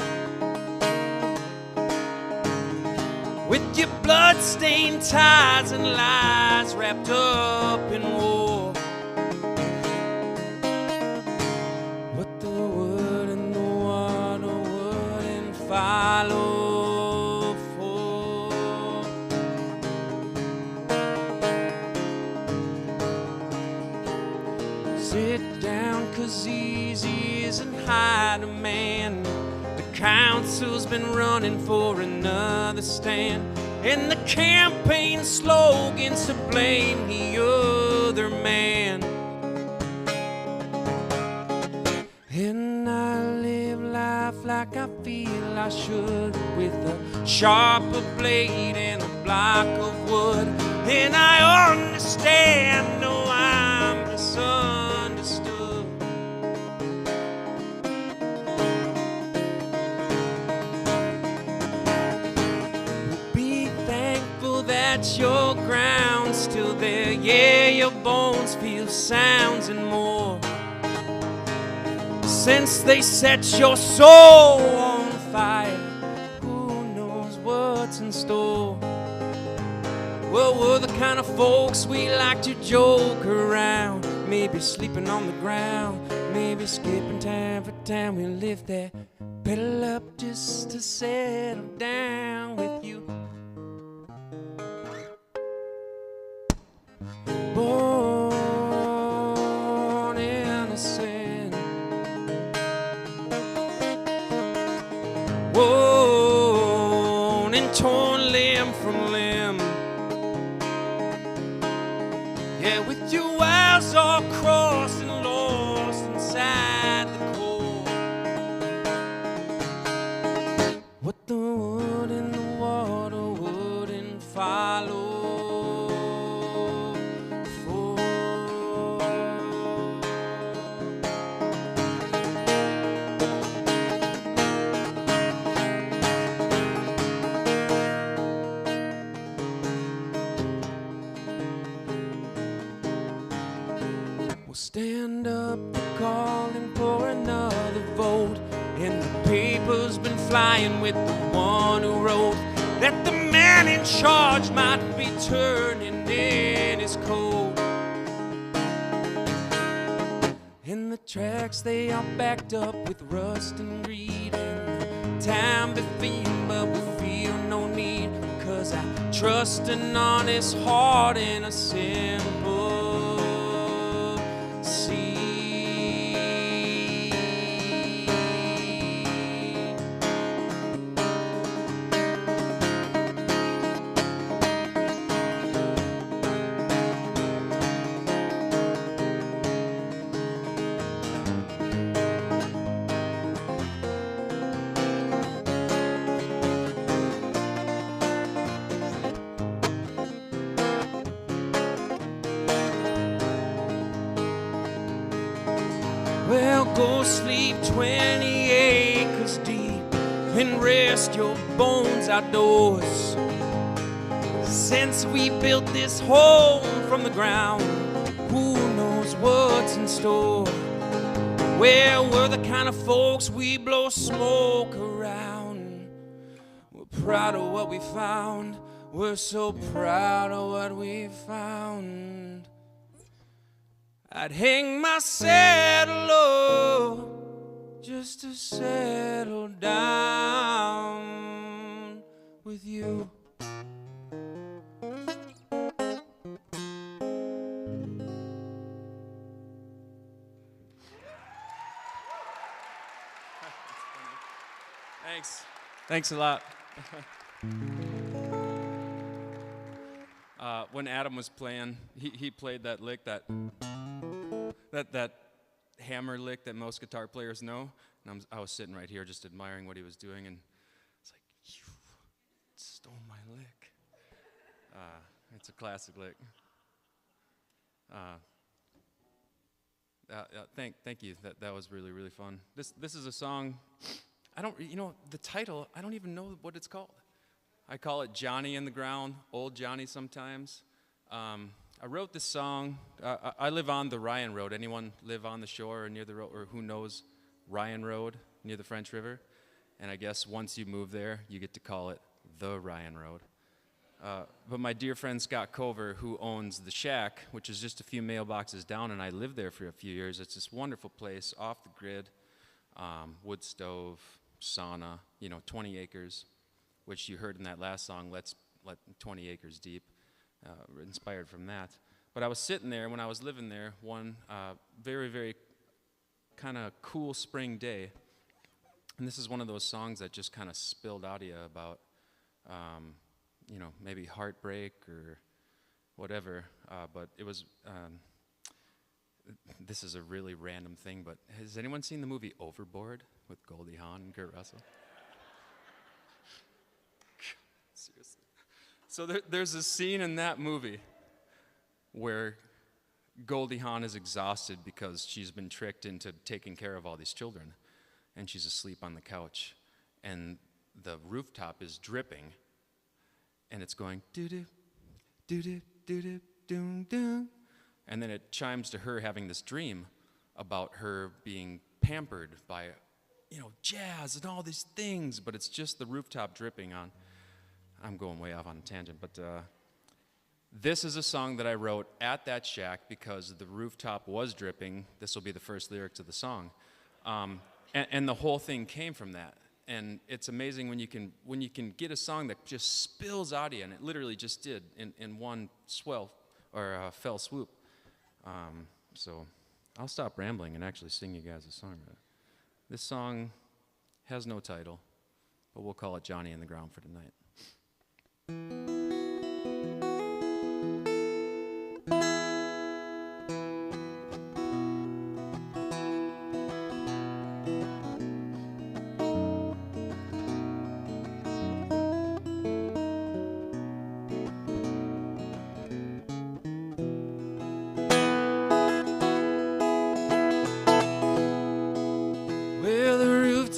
With your blood-stained ties and lies wrapped up in war, what the wood and the water wouldn't follow for. Sit down, 'cause easy isn't high demand. The council's been running for another stand, and the campaign slogan's to blame the other man. And I live life like I feel I should, with a sharper blade and a block of wood. And I understand, no, I'm misunderstood. Be thankful that your ground's still there. Yeah, your bones feel sounds and more, since they set your soul on fire. Who knows what's in store? Well, we're the kind of folks we like to joke around, maybe sleeping on the ground, maybe skipping town for town. We live there, pedal up just to settle down with you. Born innocent, whoa, and torn limb from limb. Yeah, with your wires all crossed and lost inside the core. What the wood and the water wouldn't follow for. We'll stand up to calling for another vote, and the paper's been flying with the one who wrote that the man in charge might be turning in his coat. And the tracks, they are backed up with rust and greed, and the time be fiend, but we feel no need, 'cause I trust an honest heart in a simple seed. Go sleep 20 acres deep and rest your bones outdoors. Since we built this home from the ground, who knows what's in store? Well, we're the kind of folks we blow smoke around. We're proud of what we found. We're so proud of what we found. I'd hang my saddle low just to settle down with you. Thanks. Thanks a lot. When Adam was playing, he played that lick, that hammer lick that most guitar players know. And I was sitting right here just admiring what he was doing, and it's like, you stole my lick. It's a classic lick. Thank you. That was really, really fun. This is a song. The title, I don't even know what it's called. I call it Johnny in the Ground, Old Johnny sometimes. I wrote this song. I live on the Ryan Road. Anyone live on the shore or near the road, or who knows Ryan Road near the French River? And I guess once you move there, you get to call it the Ryan Road. But my dear friend Scott Cover, who owns The Shack, which is just a few mailboxes down, and I lived there for a few years. It's this wonderful place, off the grid, wood stove, sauna, 20 acres, which you heard in that last song, Let 20 Acres Deep, inspired from that. But I was sitting there when I was living there one very, very kind of cool spring day, and this is one of those songs that just kind of spilled out of you about, maybe heartbreak or whatever, but it was, this is a really random thing, but has anyone seen the movie Overboard with Goldie Hawn and Kurt Russell? Seriously. So there's a scene in that movie where Goldie Hawn is exhausted because she's been tricked into taking care of all these children, and she's asleep on the couch, and the rooftop is dripping, and it's going doo-doo, doo-doo, doo-doo, doom, doom. And then it chimes to her having this dream about her being pampered by, jazz and all these things, but it's just the rooftop dripping on. I'm going way off on a tangent, but this is a song that I wrote at that shack because the rooftop was dripping. This will be the first lyric to the song. And the whole thing came from that. And it's amazing when you can get a song that just spills out of you, and it literally just did in one fell swoop. So I'll stop rambling and actually sing you guys a song. This song has no title, but we'll call it Johnny in the Ground for tonight.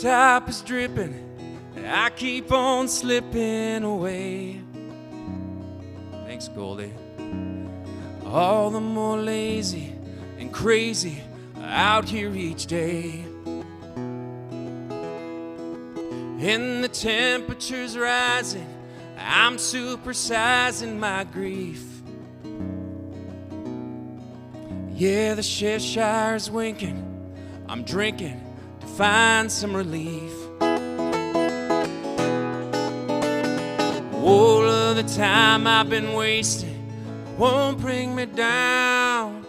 Top is dripping, and I keep on slipping away. Thanks, Goldie. All the more lazy and crazy out here each day. And the temperature's rising, I'm supersizing my grief. Yeah, the Cheshire's winking, I'm drinking to find some relief. All of the time I've been wasting won't bring me down.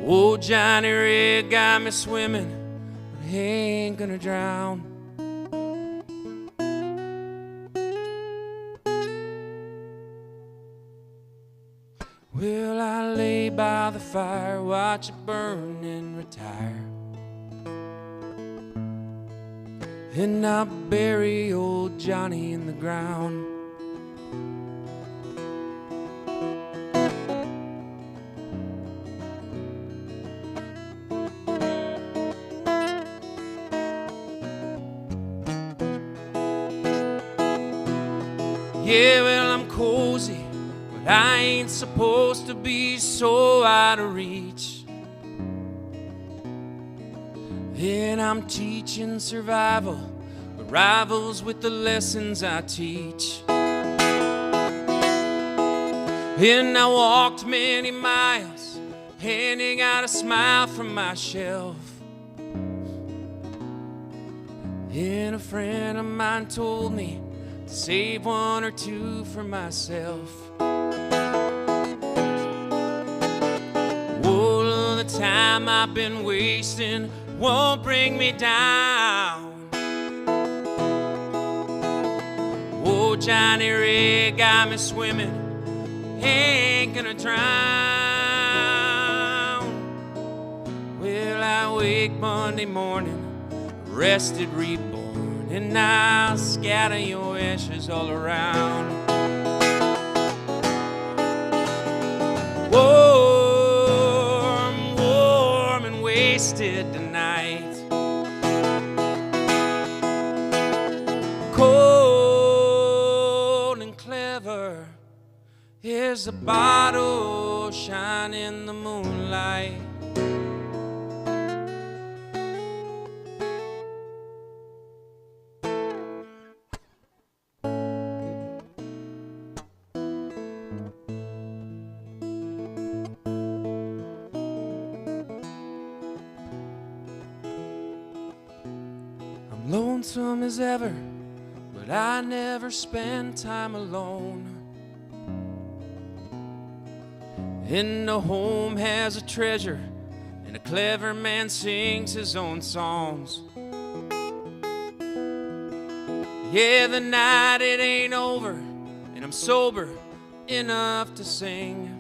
Old Johnny Red got me swimming, but he ain't gonna drown. Well, I lay by the fire, watch it burn and retire. And I bury old Johnny in the ground. Yeah, well, I'm cozy, but I ain't supposed to be so out of reach. And I'm teaching survival, but rivals with the lessons I teach. And I walked many miles, handing out a smile from my shelf. And a friend of mine told me to save one or two for myself. All of the time I've been wasting won't bring me down. Oh, Johnny Ray got me swimming, ain't gonna drown. Well, I wake Monday morning, rested, reborn, and I'll scatter your ashes all around. Warm, warm and wasted tonight. Cold and clever is a bottle shining in the moonlight. I'm lonesome as ever, but I never spend time alone. And the home has a treasure, and a clever man sings his own songs. Yeah, the night it ain't over, and I'm sober enough to sing.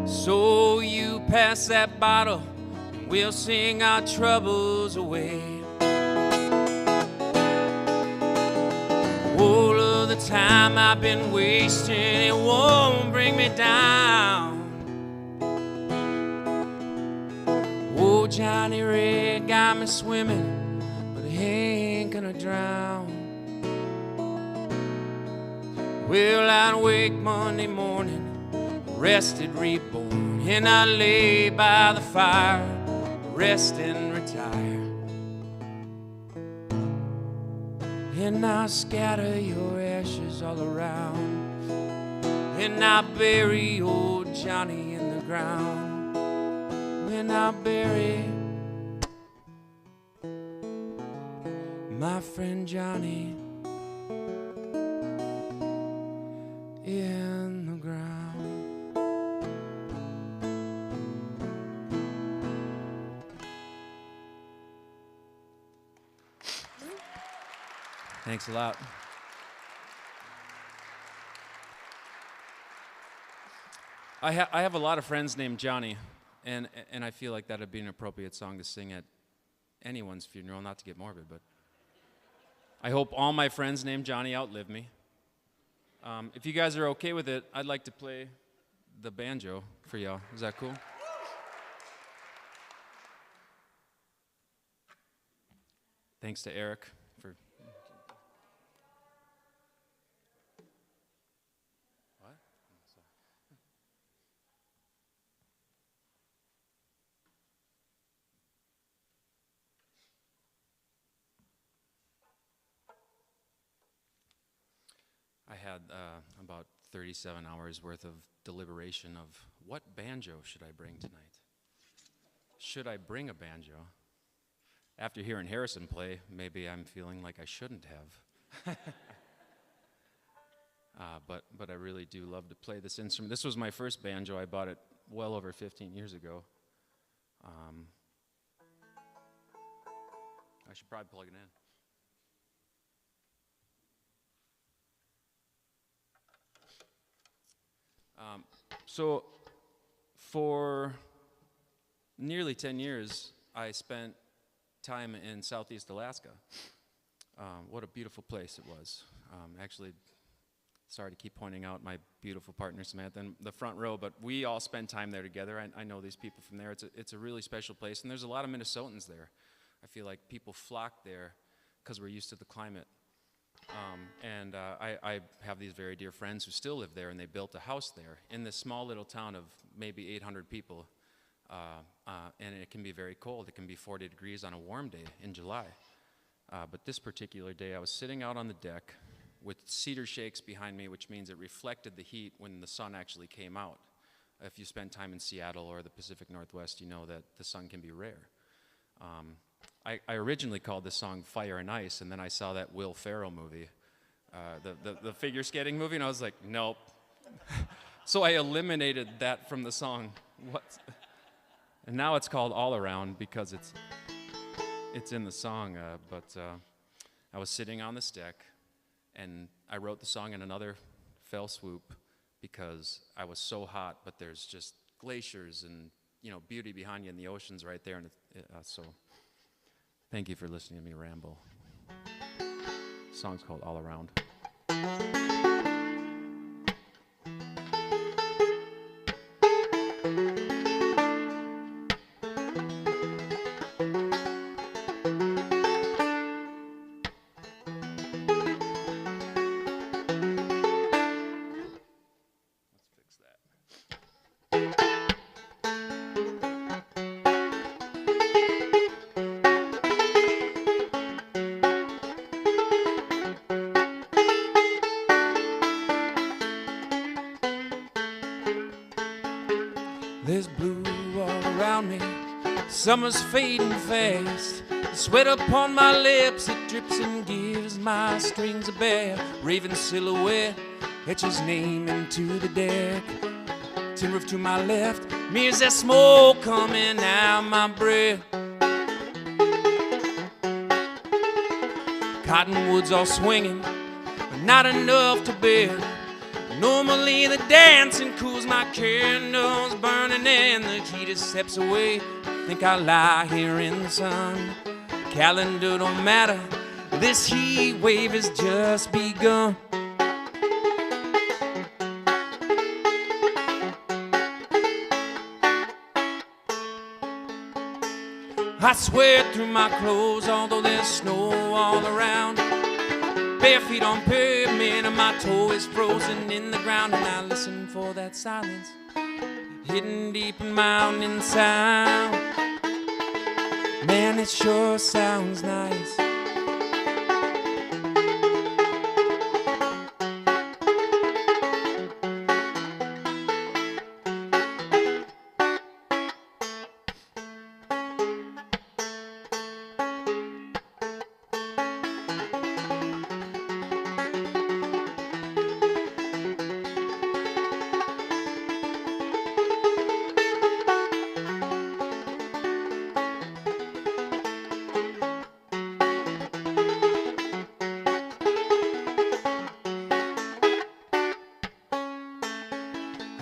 So you pass that bottle, and we'll sing our troubles away. All of the time I've been wasting, it won't bring me down. Oh, Johnny Ray got me swimming, but he ain't gonna drown. Well, I'd wake Monday morning, rested, reborn, and I lay by the fire, rest and retire. And I'll scatter your ashes all around, and I'll bury old Johnny in the ground. And I'll bury my friend Johnny in the ground. Thanks a lot. I have a lot of friends named Johnny, and I feel like that would be an appropriate song to sing at anyone's funeral, not to get morbid, but I hope all my friends named Johnny outlive me. If you guys are okay with it, I'd like to play the banjo for y'all. Is that cool? Thanks to Eric for... What? I had about 37 hours worth of deliberation of what banjo should I bring tonight? Should I bring a banjo? After hearing Harrison play, maybe I'm feeling like I shouldn't have. But I really do love to play this instrument. This was my first banjo. I bought it well over 15 years ago. I should probably plug it in. So for nearly 10 years, I spent time in Southeast Alaska. What a beautiful place it was. Actually, sorry to keep pointing out my beautiful partner Samantha in the front row, but we all spend time there together. I know these people from there. It's a really special place, and there's a lot of Minnesotans there. I feel like people flock there because we're used to the climate. I have these very dear friends who still live there, and they built a house there in this small little town of maybe 800 people. And it can be very cold. It can be 40 degrees on a warm day in July. But this particular day, I was sitting out on the deck with cedar shakes behind me, which means it reflected the heat when the sun actually came out. If you spend time in Seattle or the Pacific Northwest, you know that the sun can be rare. I originally called this song Fire and Ice, and then I saw that Will Ferrell movie, the figure skating movie, and I was like, nope. So I eliminated that from the song. And now it's called All Around because it's in the song. But I was sitting on this deck, and I wrote the song in another fell swoop because I was so hot, but there's just glaciers and beauty behind you, and the ocean's right there. And so thank you for listening to me ramble. The song's called All Around. There's blue all around me, summer's fading fast. The sweat upon my lips, it drips and gives my strings a bare. Raven silhouette etches name into the deck. Tin roof to my left, mirrors that smoke coming out my breath. Cottonwoods all swinging, but not enough to bear. Normally the dancing cools my candles burning and the heat steps away. Think I lie here in the sun. Calendar don't matter, this heat wave has just begun. I sweat through my clothes although there's snow all around. Bare feet on pavement and my toe is frozen in the ground. And I listen for that silence hidden deep in mountain sound. Man, it sure sounds nice.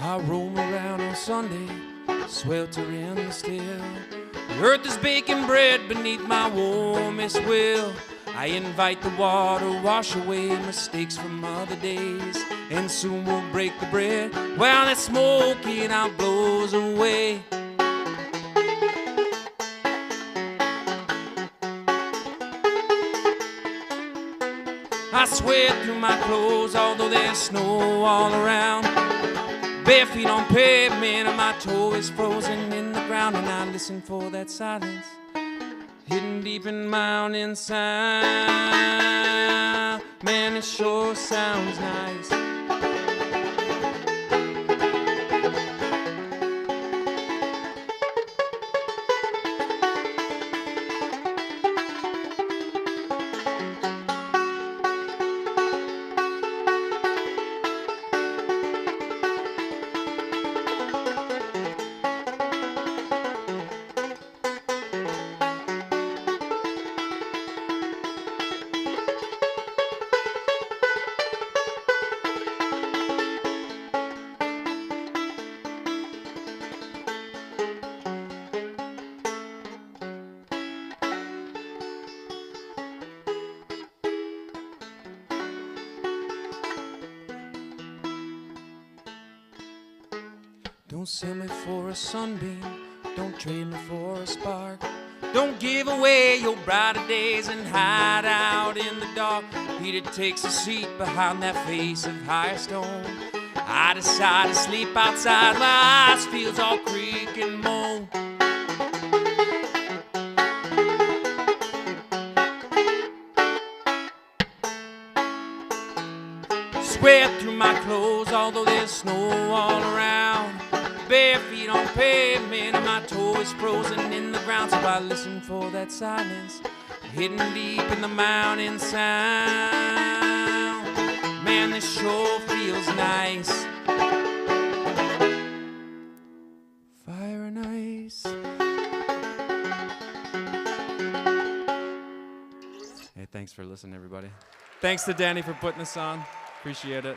I roam around on Sunday, sweltering still. The earth is baking bread beneath my warmest will. I invite the water, wash away mistakes from other days. And soon we'll break the bread while that smoking out blows away. I sweat through my clothes although there's snow all around. Bare feet on pavement and my toe is frozen in the ground. And I listen for that silence hidden deep in mountain sound. Man, it sure sounds nice. Don't sell me for a sunbeam, don't trade me for a spark. Don't give away your brighter days and hide out in the dark. Peter takes a seat behind that face of higher stone. I decide to sleep outside, my eyes feels all creak and moan. Sweat through my clothes, although there's snow all around. Bare feet on pavement and my toe is frozen in the ground. So I listen for that silence hidden deep in the mountain sound. Man, this sure feels nice. Fire and ice. Hey, thanks for listening, everybody. Thanks to Danny for putting this on. Appreciate it.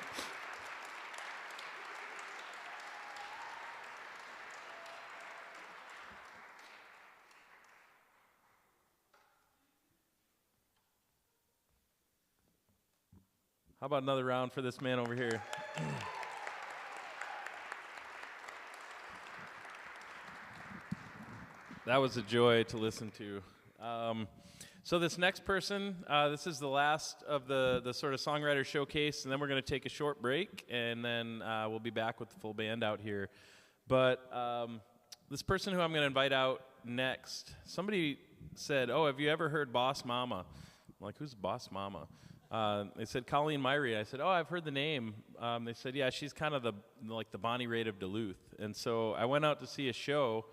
How about another round for this man over here? That was a joy to listen to. So this next person, this is the last of the sort of songwriter showcase, and then we're going to take a short break, and then we'll be back with the full band out here. But this person who I'm going to invite out next, somebody said, "Oh, have you ever heard Boss Mama?" I'm like, "Who's Boss Mama?" They said Colleen Myrie. I said, "Oh, I've heard the name." They said, "Yeah, she's kind of the Bonnie Raitt of Duluth." And so I went out to see a show,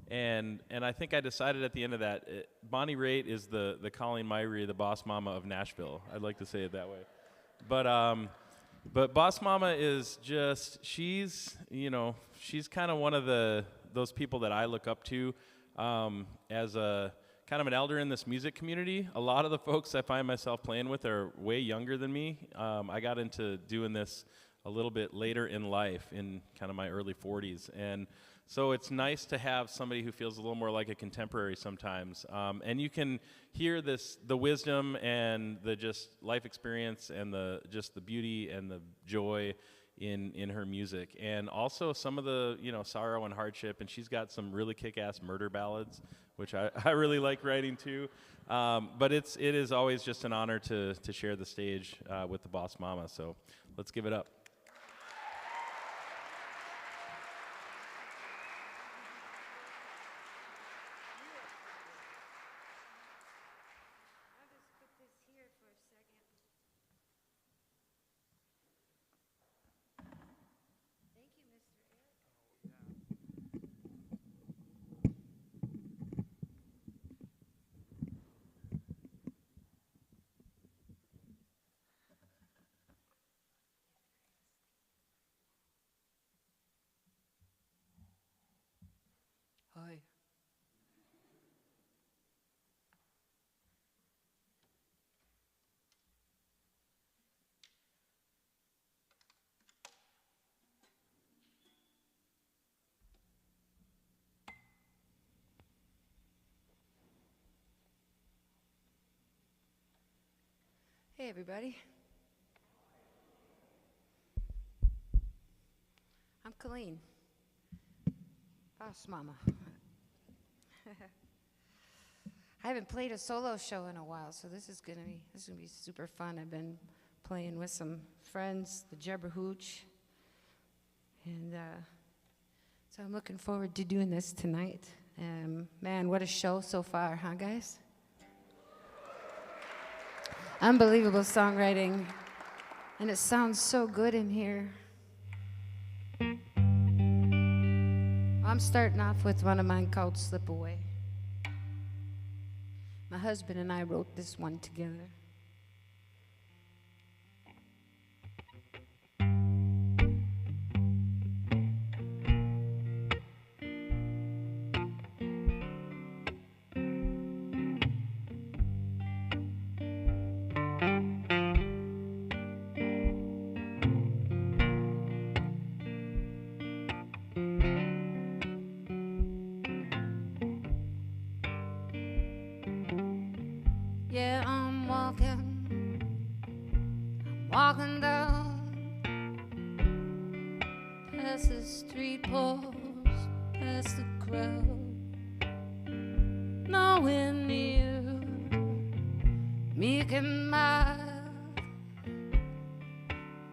and I think I decided at the end of that, Bonnie Raitt is the Colleen Myrie, the Boss Mama of Nashville. I'd like to say it that way. But Boss Mama is just, she's kind of one of those people that I look up to as a kind of an elder in this music community. A lot of the folks I find myself playing with are way younger than me. I got into doing this a little bit later in life, in kind of my early 40s. And so it's nice to have somebody who feels a little more like a contemporary sometimes. And you can hear the wisdom and the just life experience and the beauty and the joy in her music. And also some of the, sorrow and hardship. And she's got some really kick-ass murder ballads, which I really like writing too. But it is always just an honor to share the stage with the Boss Mama. So let's give it up. Hi. Hey, everybody. I'm Colleen. Boss Mama. I haven't played a solo show in a while, so this is gonna be super fun. I've been playing with some friends, the Jebber Hooch, and so I'm looking forward to doing this tonight. Man, what a show so far, huh, guys? Unbelievable songwriting, and it sounds so good in here. I'm starting off with one of mine called Slip Away. My husband and I wrote this one together. Yeah, I'm walking down past the street post, past the crowd. nowhere near, meek and mild.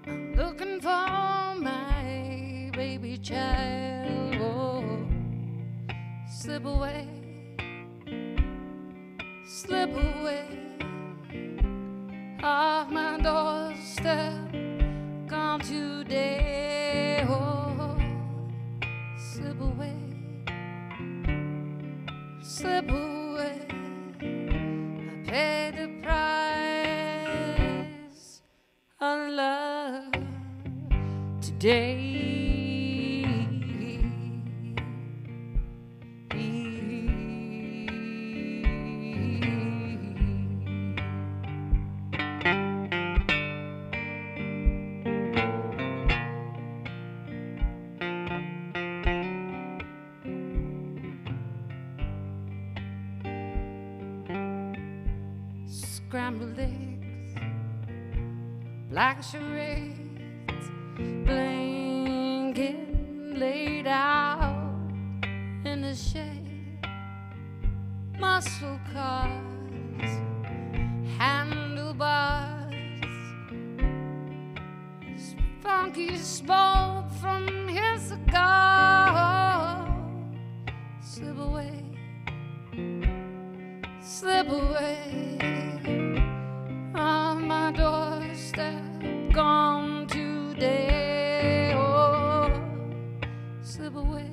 I'm looking for my baby child. Oh, slip away, slip away off my doorstep, gone today. Oh, slip away, slip away. I paid the price of love today. Scrambled eggs, black charades, blanket laid out in the shade, muscle cars, handlebars, funky smoke from his cigar. Slip away, slip away on my doorstep, gone today. Oh, slip away,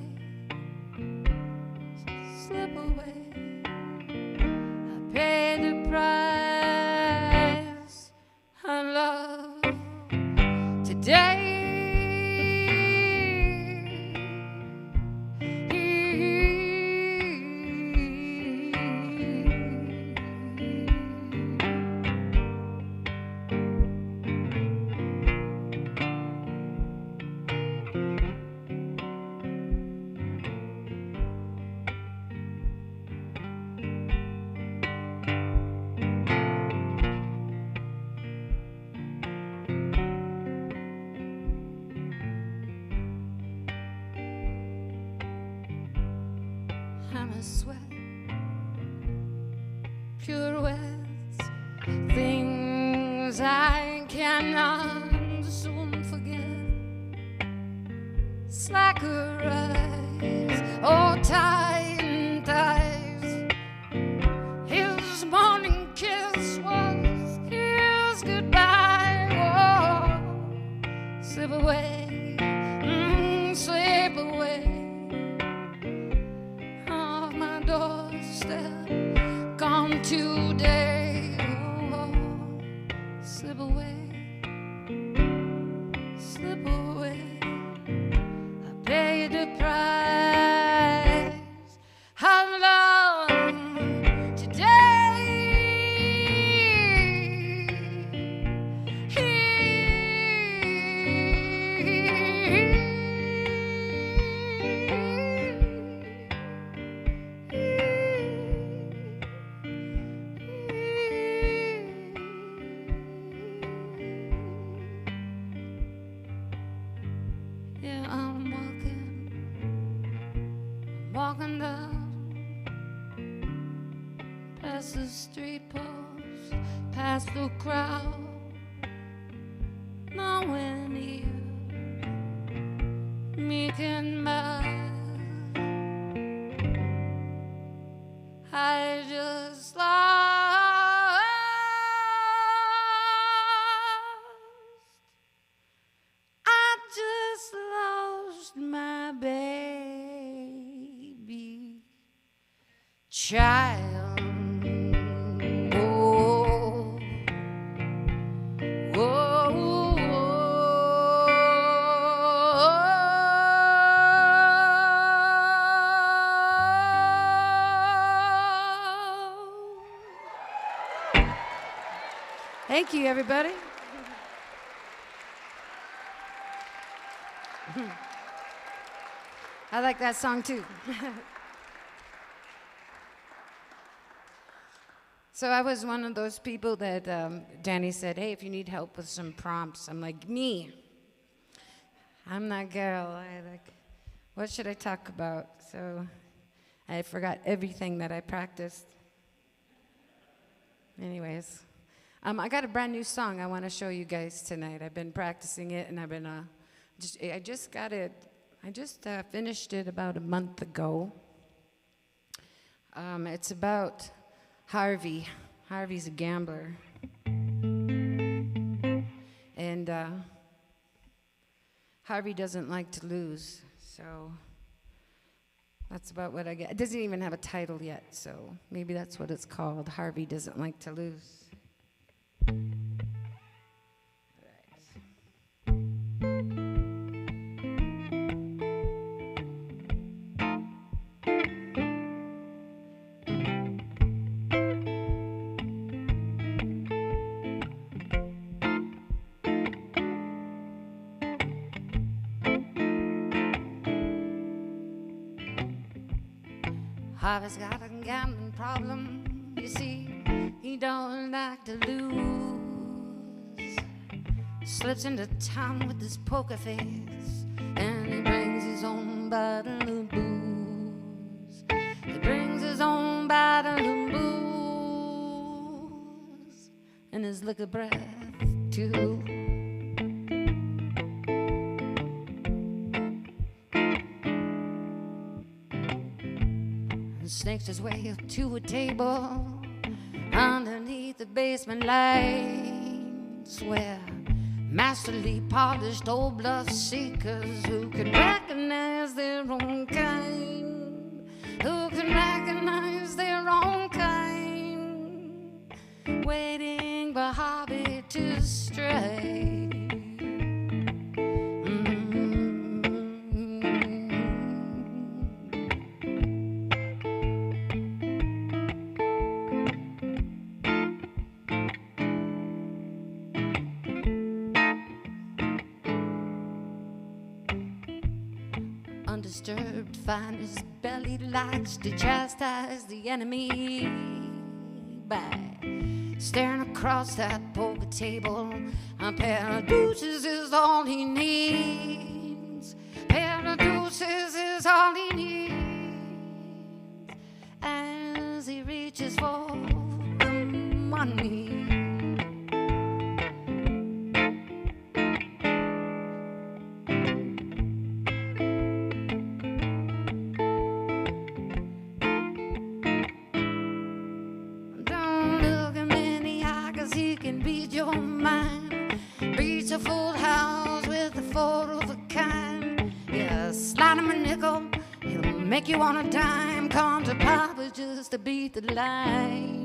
slip away. I paid the price of love today. I'm a sweat, pirouettes, things I cannot soon forget. Slacker eyes, oh tight thighs. His morning kiss was his goodbye. Oh, slip away, slip away off my doorstep, gone today. Oh, slip away, slip away. I paid the price of love Yeah, I'm walking down past the street post, past the crowd, nowhere near, meek and mild. I just lost my baby child. Oh, oh, Thank you, everybody. I like that song too. So I was one of those people that Danny said, hey, if you need help with some prompts, I'm like, me. I'm that girl. What should I talk about? So I forgot everything that I practiced. Anyways, I got a brand new song I want to show you guys tonight. I've been practicing it, and I just got it. I just finished it about a month ago. It's about Harvey. Harvey's a gambler. And Harvey doesn't like to lose, so that's about what I get. It doesn't even have a title yet, so maybe that's what it's called. Harvey doesn't like to lose. Harvey's got a gambling problem, you see, he don't like to lose. Slips into town with his poker face, and he brings his own bottle of booze. He brings his own bottle of booze, and his liquor breath too. Snakes his way up to a table underneath the basement lights, where masterly polished old bluff seekers who can recognize their own kind, who can recognize their own kind, waiting for Harvey to strike. Undisturbed, find his belly likes to chastise the enemy by staring across that poker table. A pair of deuces is all he needs. A pair of deuces is all he needs. As he reaches for the money. A full house with a four of a kind. Yeah, slide him a nickel, he'll make you want a dime. Come to Papa just to beat the line.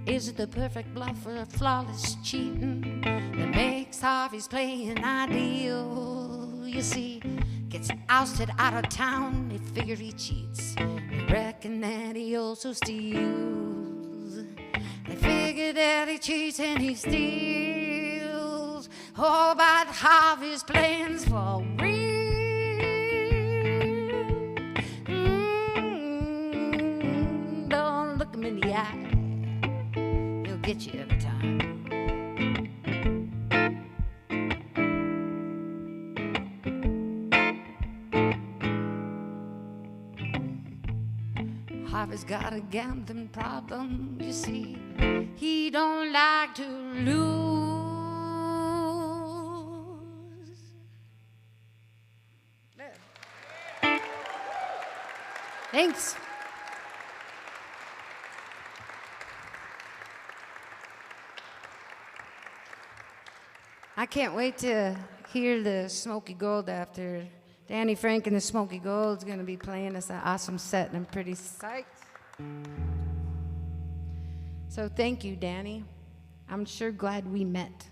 Is it the perfect bluff or flawless cheating that makes Harvey's playing ideal? You see, gets ousted out of town, they figure he cheats. They reckon that he also steals. They figure that he cheats and he steals. Oh, but Harvey's playing's for real. Don't look him in the eye, he'll get you every time. Harvey's got a gambling problem, you see. He don't like to lose. Thanks. I can't wait to hear the Smoky Gold after. Danny Frank and the Smoky Gold's going to be playing us an awesome set, and I'm pretty psyched. So thank you, Danny. I'm sure glad we met.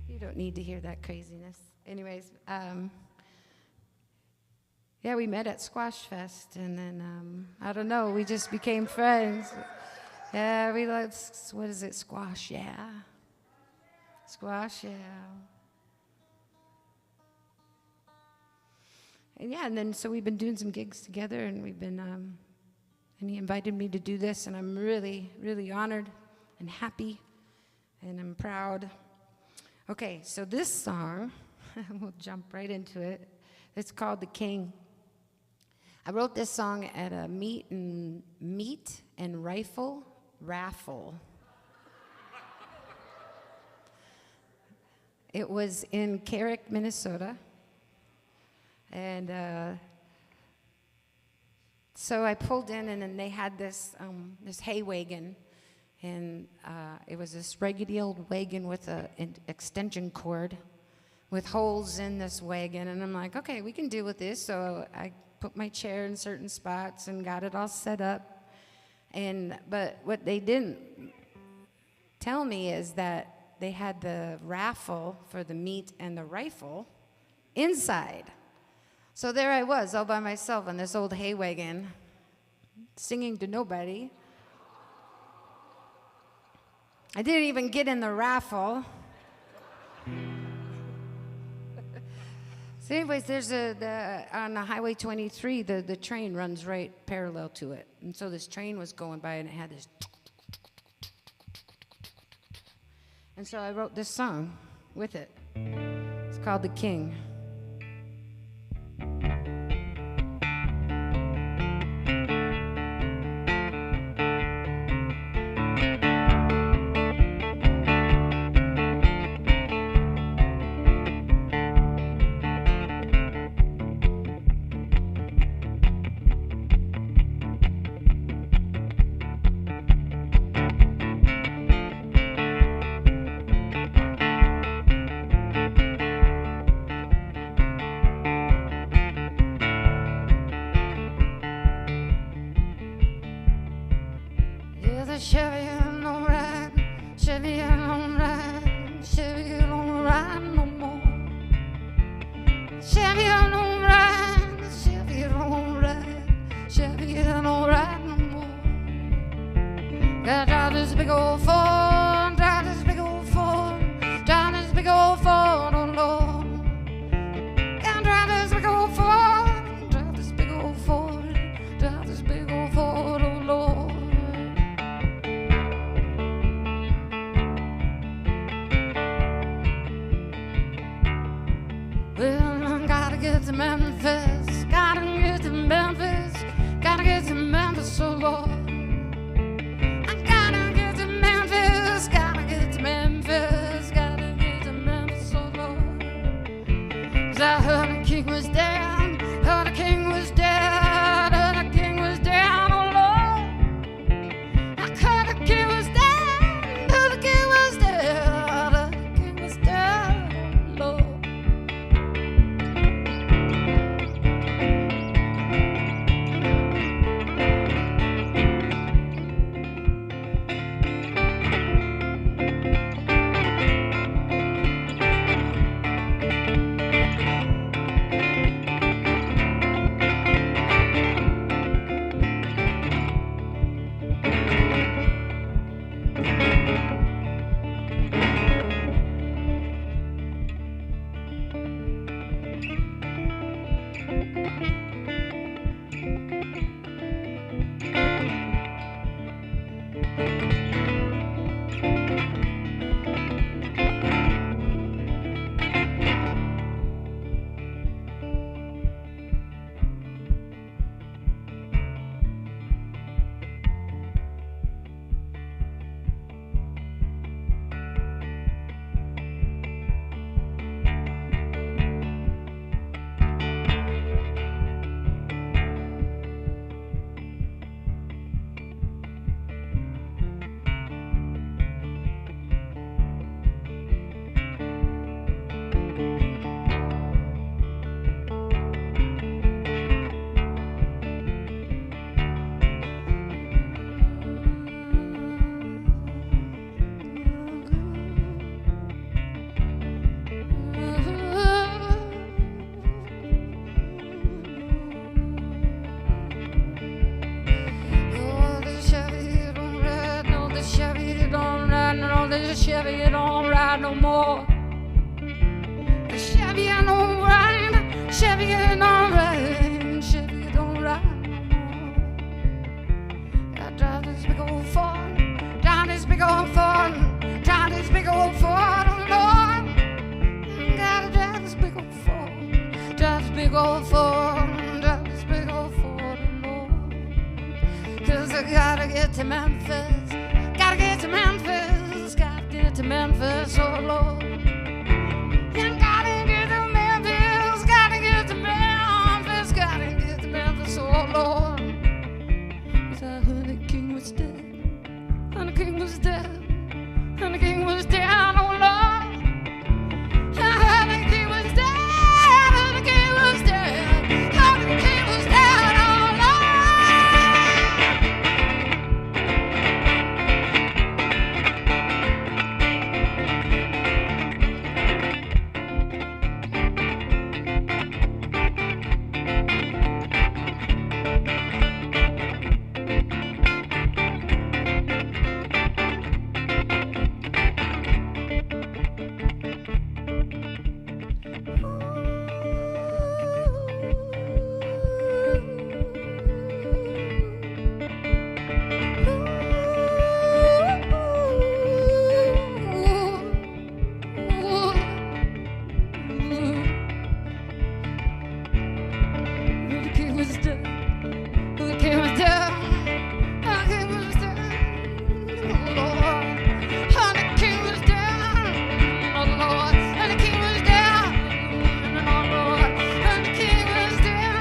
You don't need to hear that craziness. Anyways, yeah, we met at Squash Fest, and then, I don't know, we just became friends. Yeah, we love, what is it, squash, yeah. Squash, yeah. And yeah, and then so we've been doing some gigs together, and we've been, and he invited me to do this, and I'm really, really honored and happy, and I'm proud. Okay, so this song, we'll jump right into it. It's called The King. I wrote this song at a meat and rifle raffle. It was in Carrick, Minnesota. And so I pulled in, and then they had this hay wagon. And it was this raggedy old wagon with an extension cord with holes in this wagon. And I'm like, okay, we can deal with this. So I put my chair in certain spots and got it all set up. But what they didn't tell me is that they had the raffle for the meat and the rifle inside. So there I was, all by myself on this old hay wagon, singing to nobody. I didn't even get in the raffle. So anyways, there's on the Highway 23, the train runs right parallel to it. And so this train was going by, and it had this. And so I wrote this song with it. It's called The King. Chevy don't ride, Chevy don't ride, Chevy don't ride no more. Chevy don't ride, Chevy don't ride, Chevy don't ride no more. Gotta drive this big old Ford, drive this big old Ford, drive this big old Ford, oh Lord. Gotta drive this big old Ford, drive this big old Ford, drive this big old Ford, oh Lord. Well, I gotta get to Memphis, gotta get to Memphis, gotta get to Memphis, oh Lord. I gotta get to Memphis, gotta get to Memphis, gotta get to Memphis, oh Lord. 'Cause I heard the king was dead, heard the king was dead, heard the king was dead, oh Lord. I heard the king was dead, heard the king was dead, heard the king was dead, oh Lord. The Chevy don't ride no more. The Chevy don't ride, Chevy don't ride, Chevy don't ride no more. I drive this big old Ford, drive this big old Ford, drive this big old Ford, oh Lord. big old Ford, drive this big old Ford, Lord. 'Cause I gotta get to Memphis, gotta get to Memphis, gotta get to Memphis, oh Lord. And gotta get to Memphis, gotta get to Memphis, gotta get to Memphis, oh Lord. 'Cause I heard the king was dead, and the king was dead, and the king was dead, oh Lord. And the king was dead, and the king was dead, and the king was dead, oh Lord. The king was dead, the king was dead, the king was dead, oh Lord. And the king was dead, oh Lord. And the king was dead, oh Lord. And the king was dead,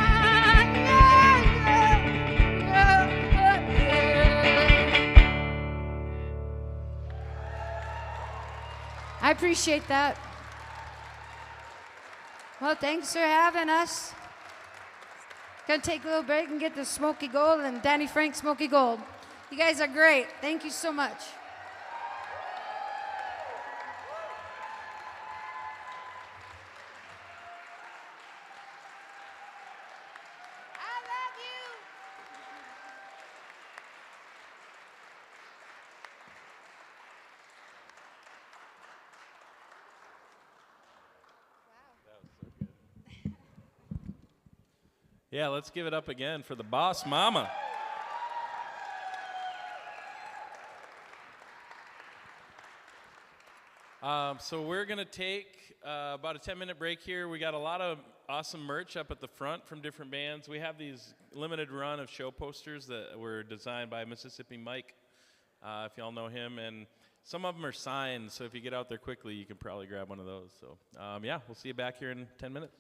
I appreciate that. Well, thanks for having us. Gonna take a little break and get the Smoky Gold and Danny Frank Smoky Gold. You guys are great. Thank you so much. I love you. Yeah, let's give it up again for the boss mama. So we're going to take about a 10-minute break here. We got a lot of awesome merch up at the front from different bands. We have these limited run of show posters that were designed by Mississippi Mike, if y'all know him. And some of them are signed, so if you get out there quickly, you can probably grab one of those. So, yeah, we'll see you back here in 10 minutes.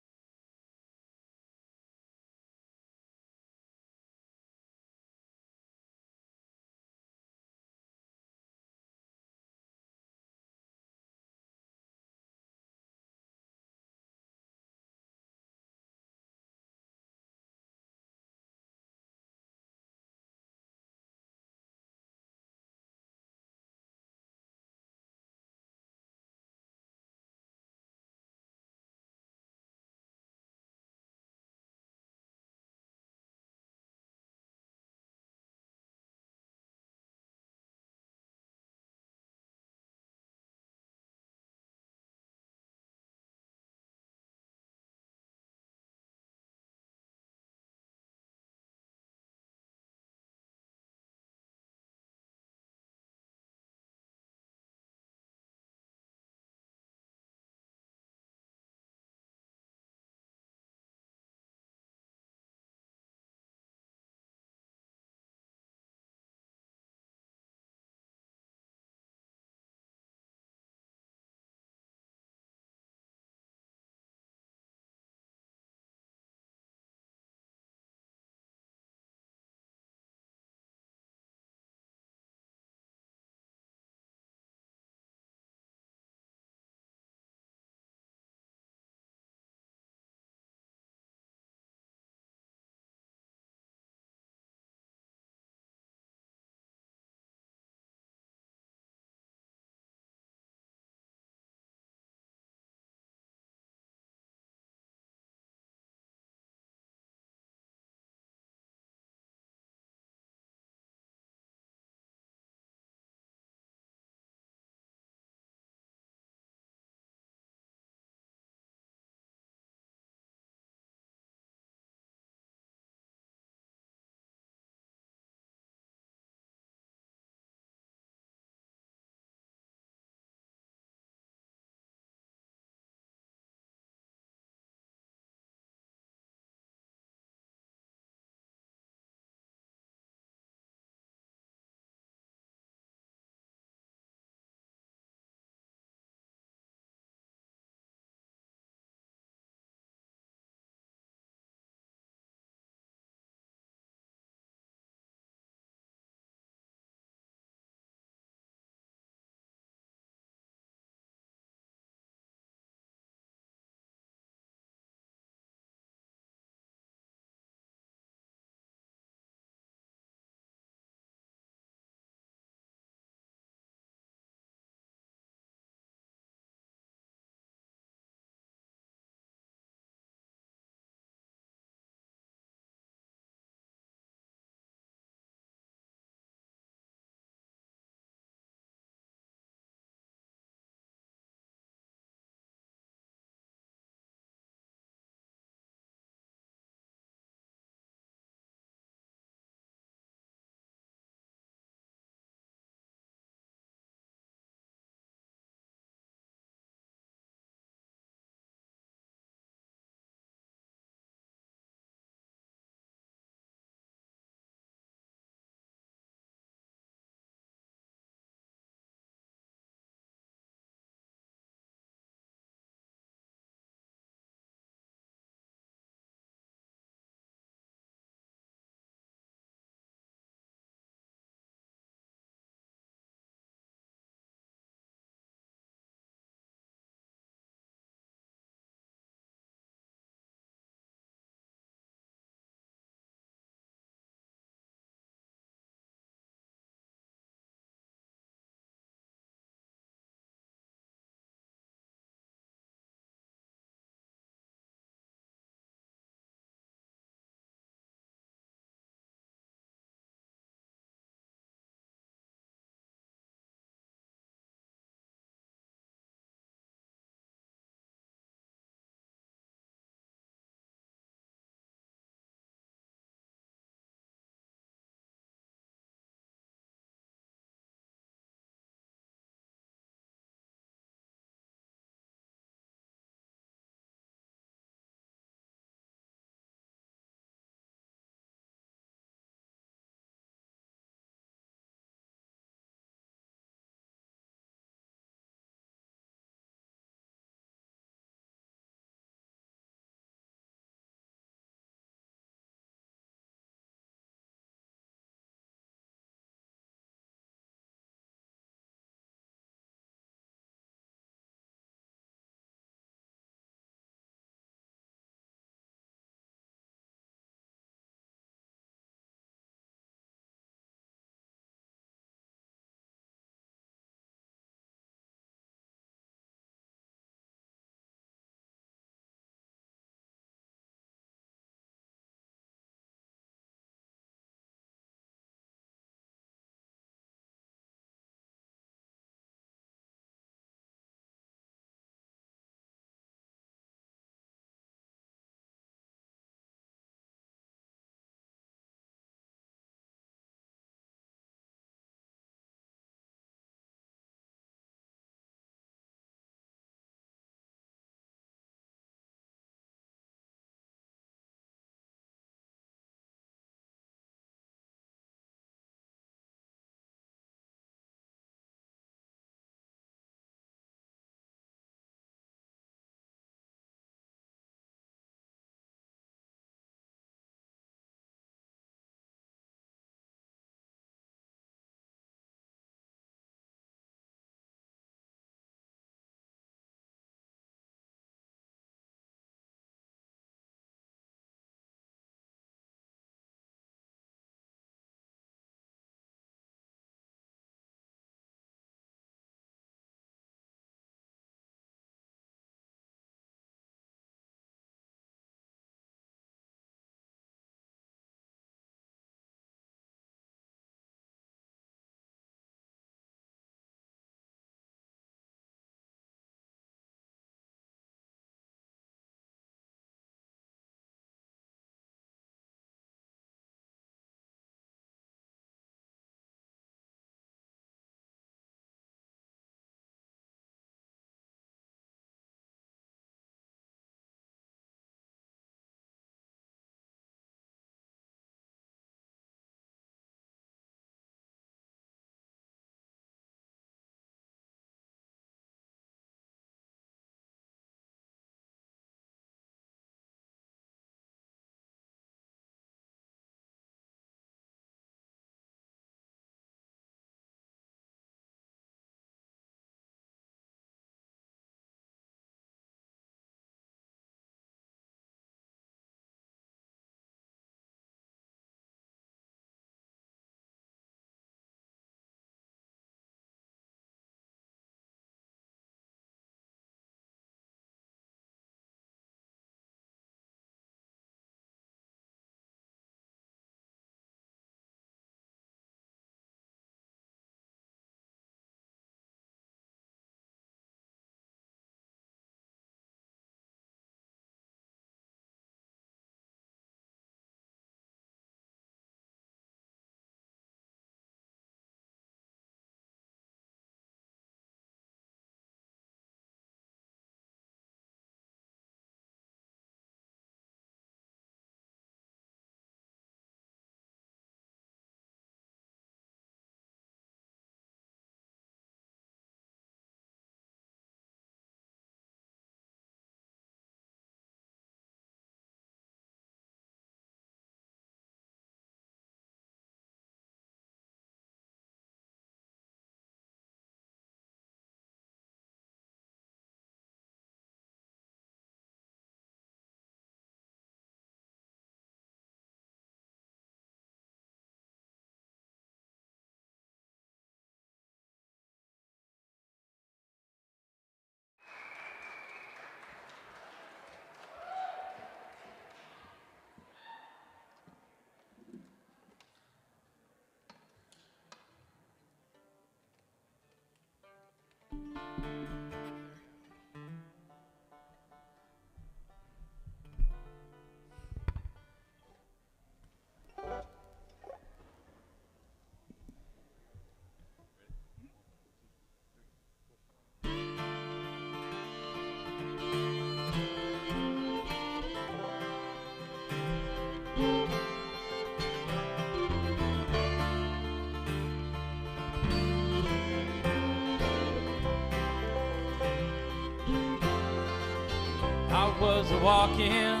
love was a walking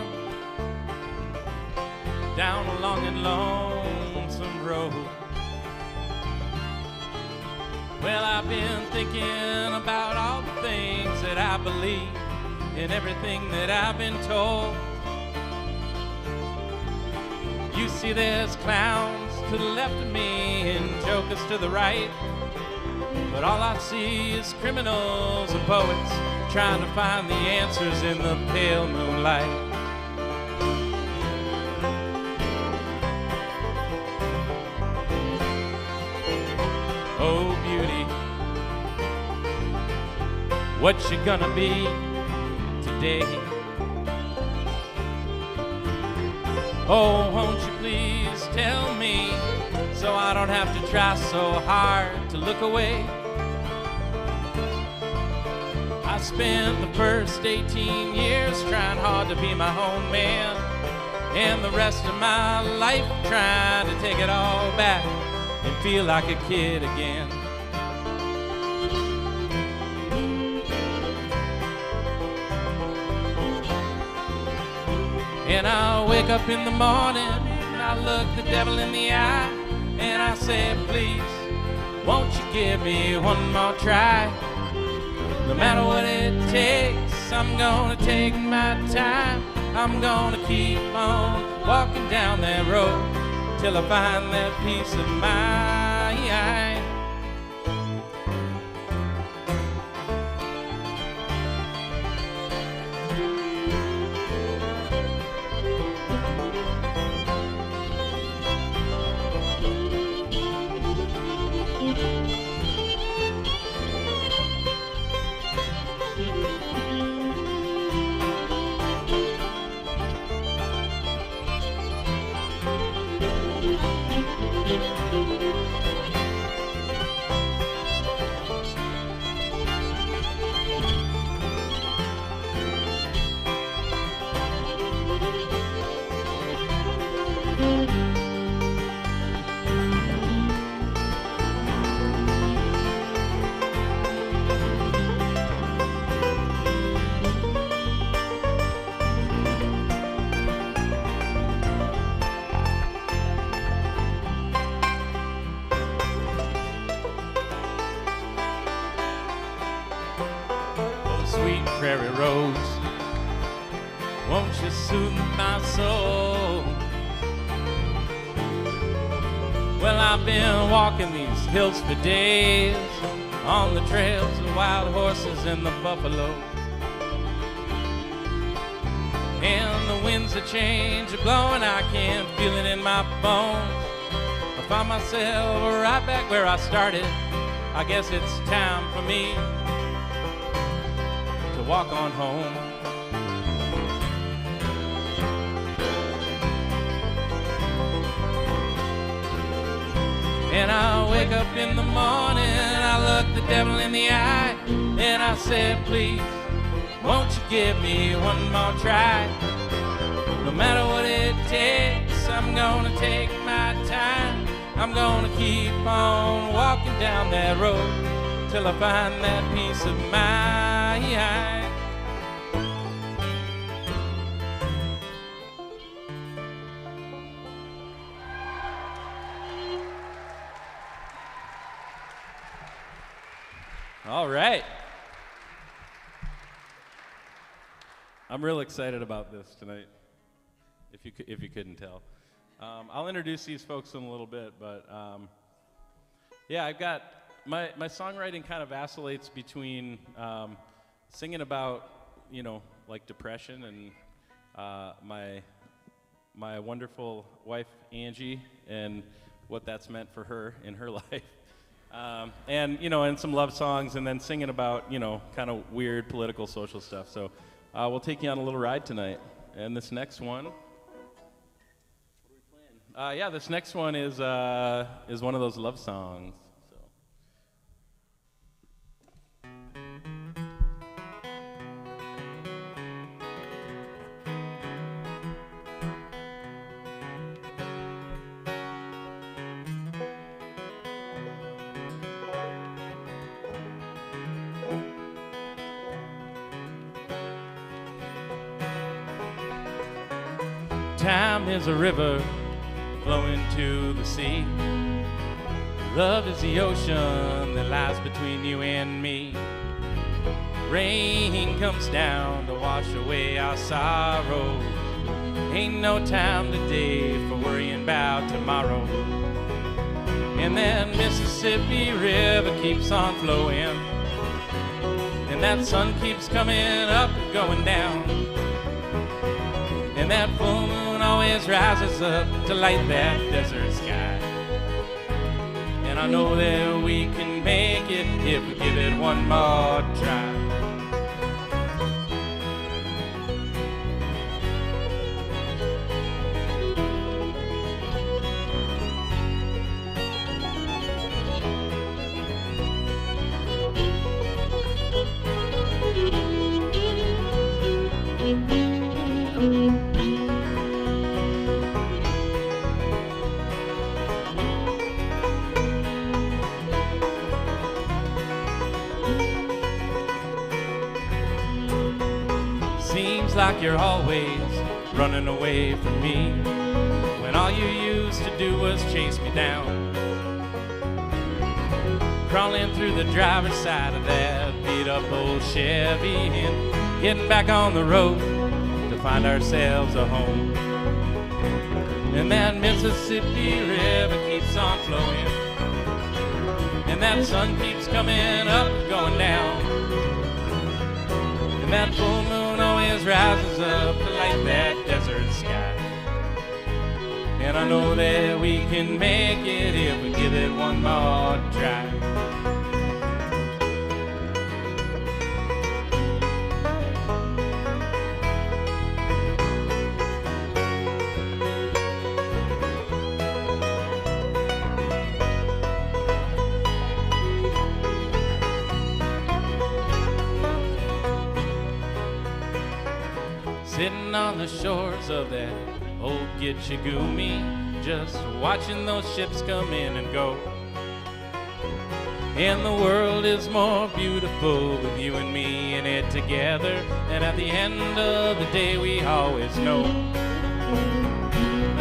down a long and lonesome road. Well, I've been thinking about all the things that I believe and everything that I've been told. You see, there's clowns to the left of me and jokers to the right, but all I see is criminals and poets trying to find the answers in the pale moonlight. Oh, beauty, what you gonna be today? Oh, won't you please tell me, so I don't have to try so hard to look away. I spent the first 18 years trying hard to be my own man, and the rest of my life trying to take it all back and feel like a kid again. And I wake up in the morning and I look the devil in the eye and I say, please, won't you give me one more try? No matter what it takes, I'm gonna take my time. I'm gonna keep on walking down that road till I find that peace of mind. Prairie rose, won't you soothe my soul? Well, I've been walking these hills for days, on the trails of wild horses and the buffalo. And the winds of change are blowing, I can feel it in my bones. I find myself right back where I started. I guess it's time for me walk on home. And I wake up in the morning, I look the devil in the eye, and I said, please, won't you give me one more try? No matter what it takes, I'm gonna take my time. I'm gonna keep on walking down that road till I find that peace of mind. All right. I'm real excited about this tonight, if you couldn't tell. I'll introduce these folks in a little bit, but yeah, I've got my songwriting kind of vacillates between singing about, you know, like depression and my wonderful wife Angie and what that's meant for her in her life. And, you know, and some love songs, and then singing about, you know, kind of weird political, social stuff. So we'll take you on a little ride tonight. And this next one, what are we playing? Yeah, this next one is one of those love songs. time is a river flowing to the sea. Love is the ocean that lies between you and me. Rain comes down to wash away our sorrows. Ain't no time today for worrying about tomorrow. And that Mississippi River keeps on flowing, and that sun keeps coming up and going down, and that full moon always rises up to light that desert sky. And I know that we can make it if we give it one more try. Like you're always running away from me, when all you used to do was chase me down. Crawling through the driver's side of that beat up old Chevy and getting back on the road to find ourselves a home. And that Mississippi River keeps on flowing, and that sun keeps coming up and going down, and that full moon always rises up to light that desert sky. And I know that we can make it if we give it one more try. Sitting on the shores of that old Gitchagumi, just watching those ships come in and go. And the world is more beautiful with you and me in it together, and at the end of the day we always know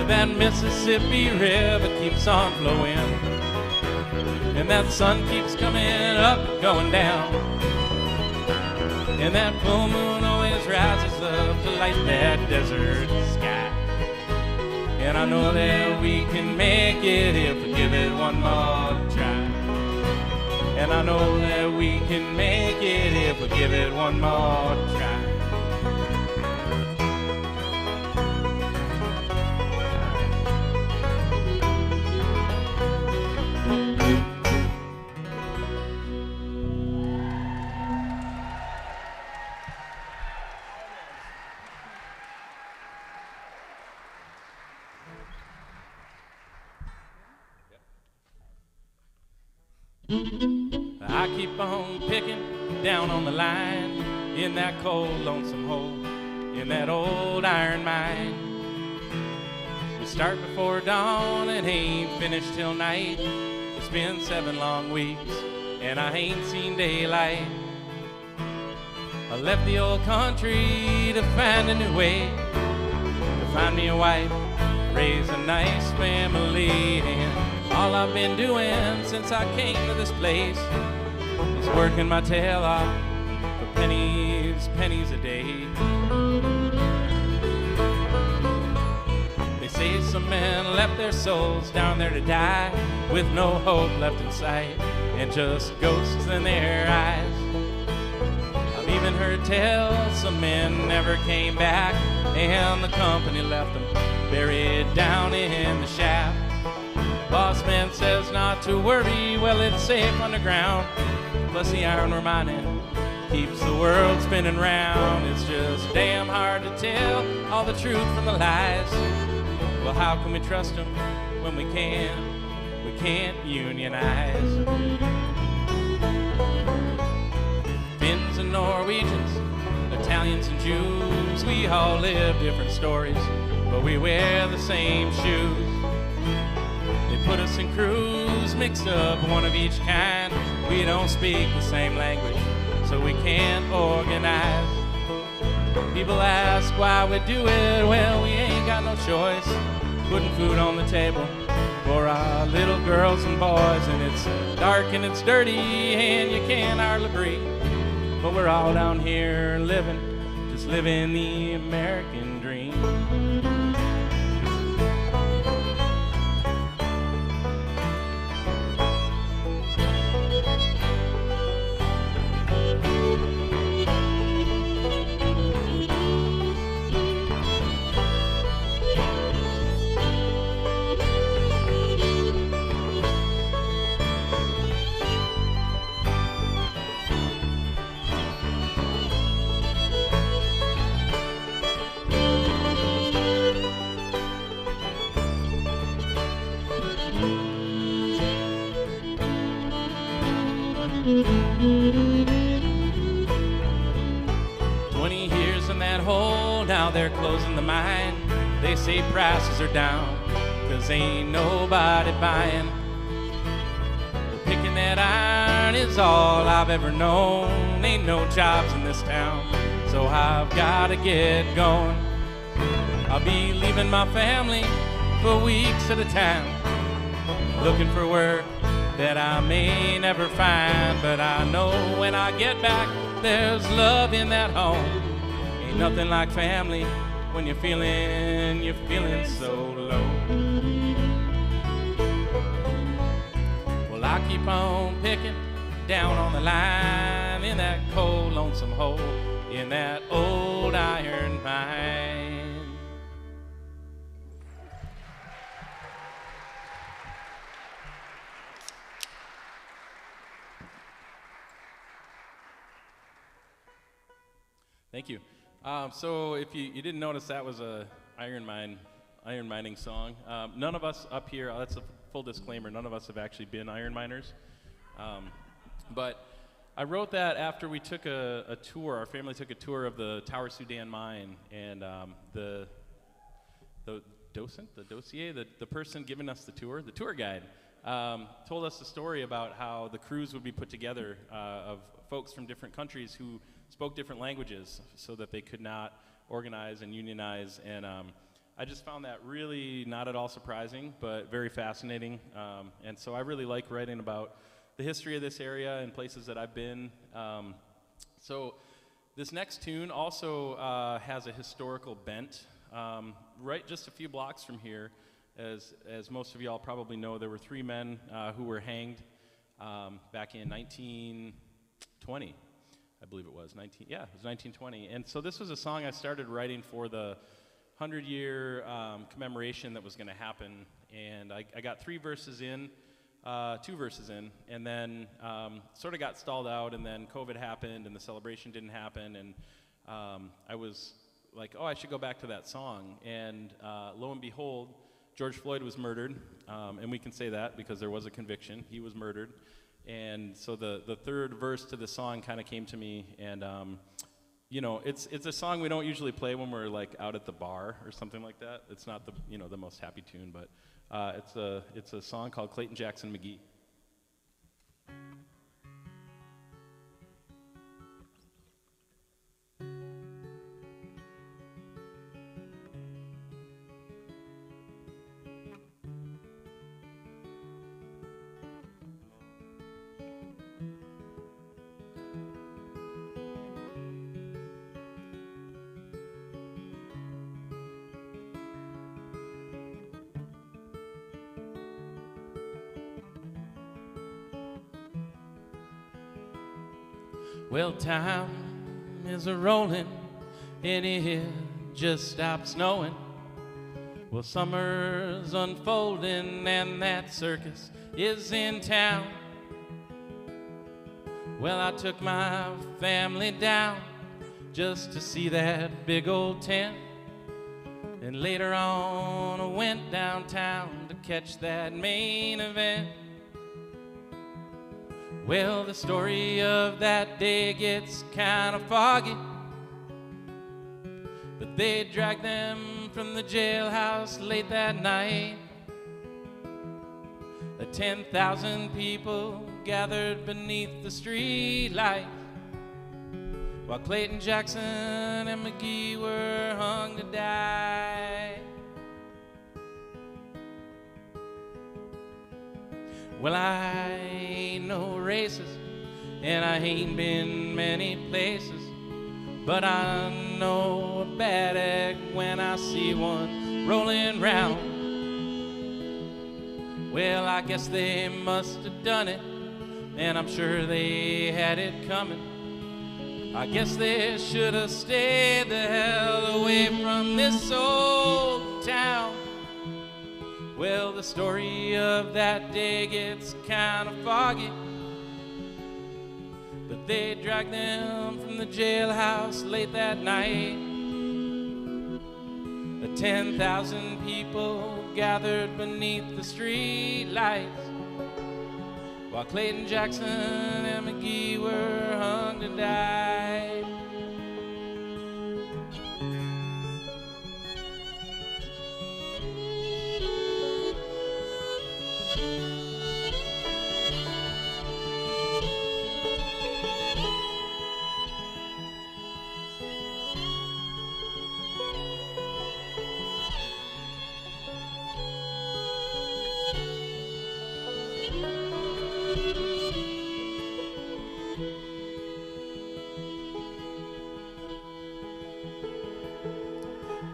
that Mississippi River keeps on flowing, and that sun keeps coming up and going down, and that full moon always rises up to light that desert sky. And I know that we can make it if we give it one more try. And I know that we can make it if we give it one more try. I keep on picking down on the line in that cold, lonesome hole in that old iron mine. We start before dawn and ain't finished till night. It's been 7 long weeks and I ain't seen daylight. I left the old country to find a new way, to find me a wife, raise a nice family, and all I've been doing since I came to this place is working my tail off for pennies, pennies a day. They say some men left their souls down there to die with no hope left in sight and just ghosts in their eyes. I've even heard tell some men never came back and the company left them buried down in the shaft. Boss man says not to worry, well it's safe underground. Plus the iron we're mining keeps the world spinning round. It's just damn hard to tell all the truth from the lies. Well, how can we trust them when we can't unionize? Finns and Norwegians, Italians and Jews, we all live different stories, but we wear the same shoes. They put us in crews, mixed up one of each kind. We don't speak the same language, so we can't organize. People ask why we do it. Well, we ain't got no choice. Putting food on the table for our little girls and boys. And it's dark and it's dirty and you can't hardly breathe. But we're all down here living, just living the American dream. They're closing the mine. They say prices are down, 'cause ain't nobody buying. Well, picking that iron is all I've ever known. Ain't no jobs in this town, so I've gotta get going. I'll be leaving my family for weeks at a time, looking for work that I may never find. But I know when I get back, there's love in that home. Nothing like family when you're feeling so low. Well, I keep on picking down on the line in that cold, lonesome hole in that old iron mine. Thank you. So if you didn't notice, that was a iron mining song. None of us up here, that's a full disclaimer, none of us have actually been iron miners. But I wrote that after we took a tour. Our family took a tour of the Tower Sudan mine, and the person giving us the tour guide, told us a story about how the crews would be put together of folks from different countries who spoke different languages so that they could not organize and unionize. And I just found that really not at all surprising, but very fascinating. And so I really like writing about the history of this area and places that I've been. So this next tune also has a historical bent. Right just a few blocks from here, as most of y'all probably know, there were 3 men who were hanged back in 1920. I believe it was 1920. And so this was a song I started writing for the 100-year commemoration that was going to happen. And I got 2 verses in, and then sort of got stalled out, and then COVID happened, and the celebration didn't happen, and I was like, oh, I should go back to that song. And lo and behold, George Floyd was murdered, and we can say that because there was a conviction. He was murdered. And so the third verse to the song kind of came to me, and you know, it's a song we don't usually play when we're like out at the bar or something like that. It's not the most happy tune, but it's a song called Clayton Jackson McGee. Well, time is a-rolling, and it just stopped snowing. Well, summer's unfolding, and that circus is in town. Well, I took my family down just to see that big old tent. And later on, I went downtown to catch that main event. Well, the story of that day gets kind of foggy, but they dragged them from the jailhouse late that night. The 10,000 people gathered beneath the street light. while Clayton Jackson and McGee were hung to die. Well, I ain't no racist, and I ain't been many places, but I know a bad egg when I see one rolling round. Well, I guess they must have done it, and I'm sure they had it coming. I guess they should have stayed the hell away from this old town. Well, the story of that day gets kind of foggy, but they dragged them from the jailhouse late that night. 10,000 people gathered beneath the street lights, while Clayton Jackson and McGee were hung to die.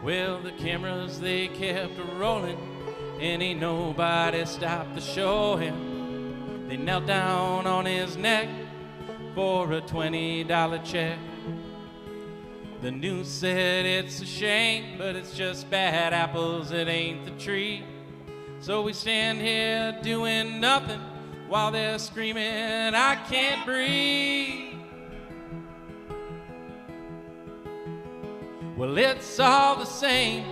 Well, the cameras, they kept rolling, and ain't nobody stopped to show him. They knelt down on his neck for a $20 check. The news said it's a shame, but it's just bad apples, it ain't the tree. So we stand here doing nothing while they're screaming, I can't breathe. Well, it's all the same,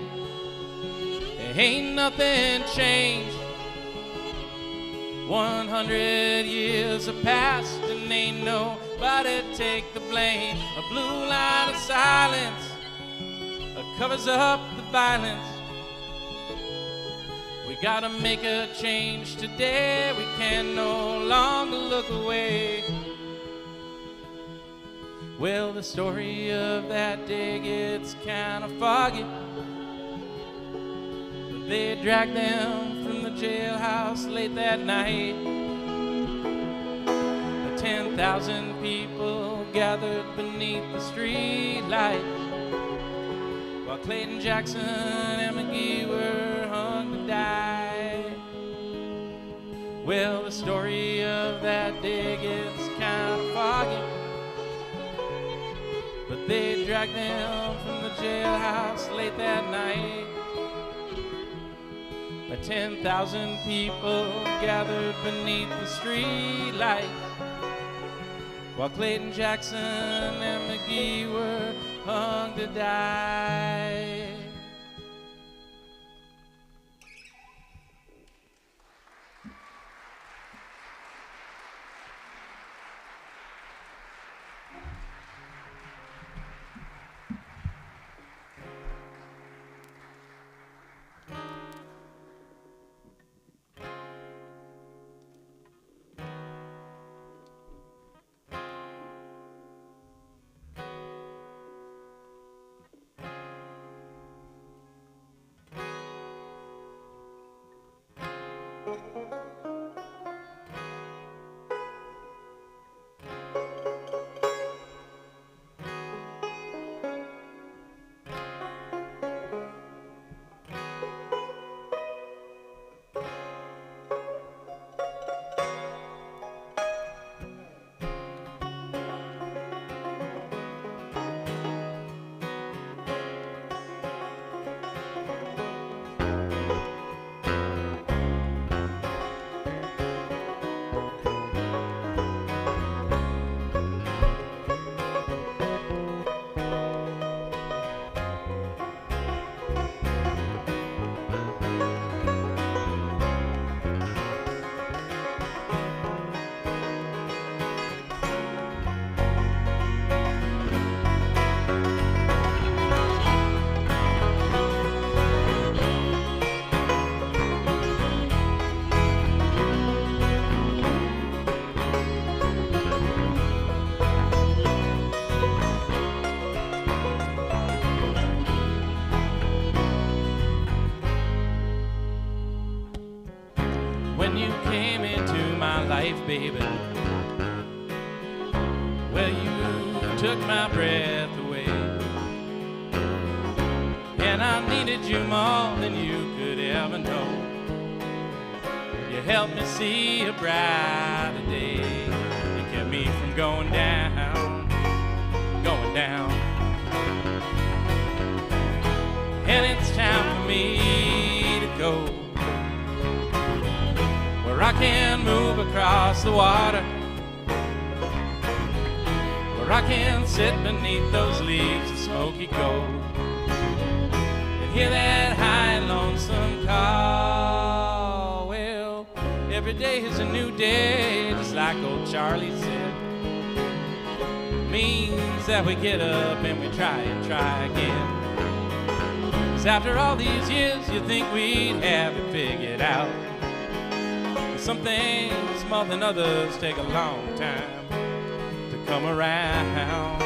there ain't nothing changed. 100 years have passed and ain't nobody take the blame. A blue line of silence covers up the violence. We gotta make a change today, we can no longer look away. Well, the story of that day gets kind of foggy, but they dragged them from the jailhouse late that night. 10,000 people gathered beneath the street light, while Clayton Jackson and McGee were hung to die. Well, the story of that day gets kind of foggy, but they dragged them from the jailhouse late that night. 10,000 people gathered beneath the street light, while Clayton Jackson and McGee were hung to die. my life, baby. Well, you took my breath away, and I needed you more than you could ever know. You helped me see a brighter day. You kept me from going down, going down. And it's time for me to go, where I can move across the water, where I can sit beneath those leaves of smoky gold and hear that high and lonesome call. Well, every day is a new day, just like old Charlie said. Means that we get up and we try and try again. 'Cause after all these years, you think we'd have it figured out. But some things more than others take a long time to come around,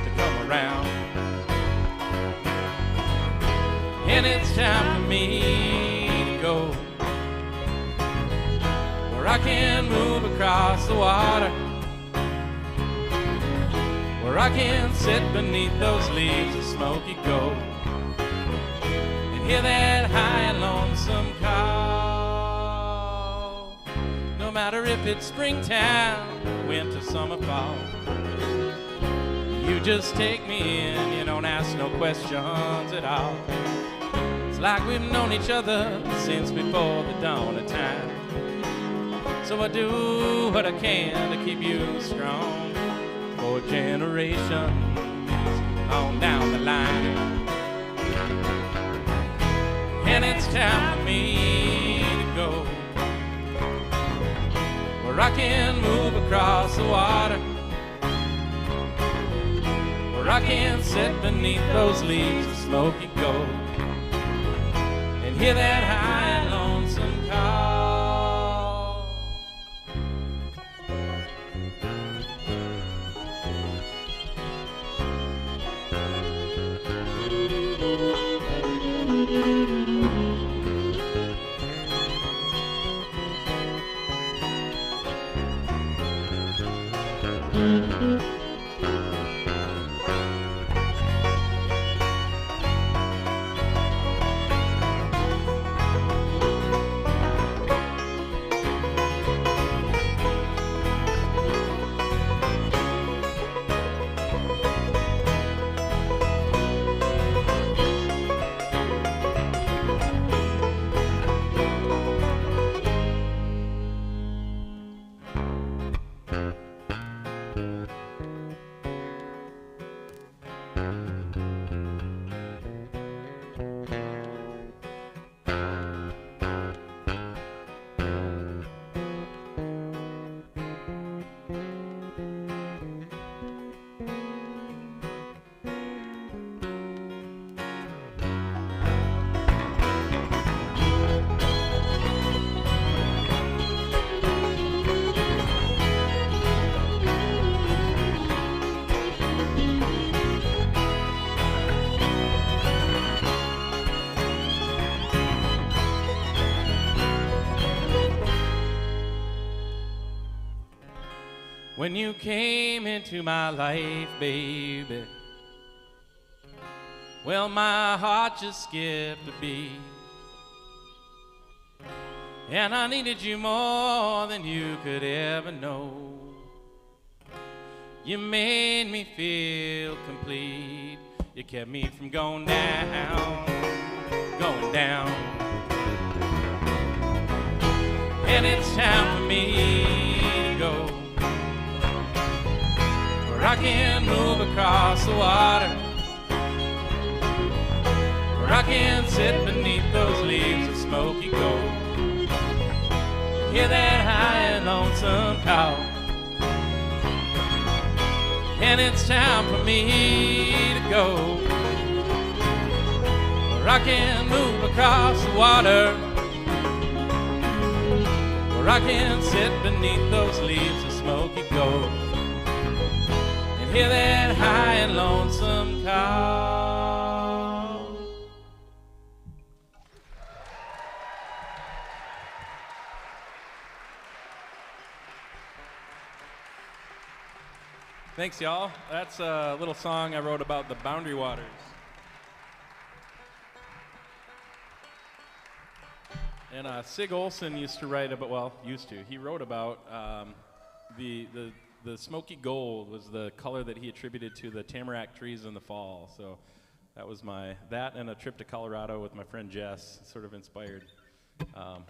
to come around. And it's time for me to go, where I can move across the water, where I can sit beneath those leaves of smoky gold and hear that high and lonesome call. No matter if it's springtime, winter, summer, fall, you just take me in, you don't ask no questions at all. It's like we've known each other since before the dawn of time. So I do what I can to keep you strong for generations on down the line. And it's time for me to go, where I can move across the water, where I can sit beneath those leaves of smoky gold and hear that high and lonesome call. When you came into my life, baby, well, my heart just skipped a beat, and I needed you more than you could ever know. You made me feel complete. You kept me from going down, going down. And it's time for me to go, where I can move across the water, where I can sit beneath those leaves of smoky gold, hear that high and lonesome call. And it's time for me to go, where I can move across the water, where I can sit beneath those leaves of smoky gold and hear that high and lonesome call. Thanks, y'all. That's a little song I wrote about the Boundary Waters. And Sig Olson used to write about, well, he wrote about the smoky gold was the color that he attributed to the tamarack trees in the fall. So that was that and a trip to Colorado with my friend Jess sort of inspired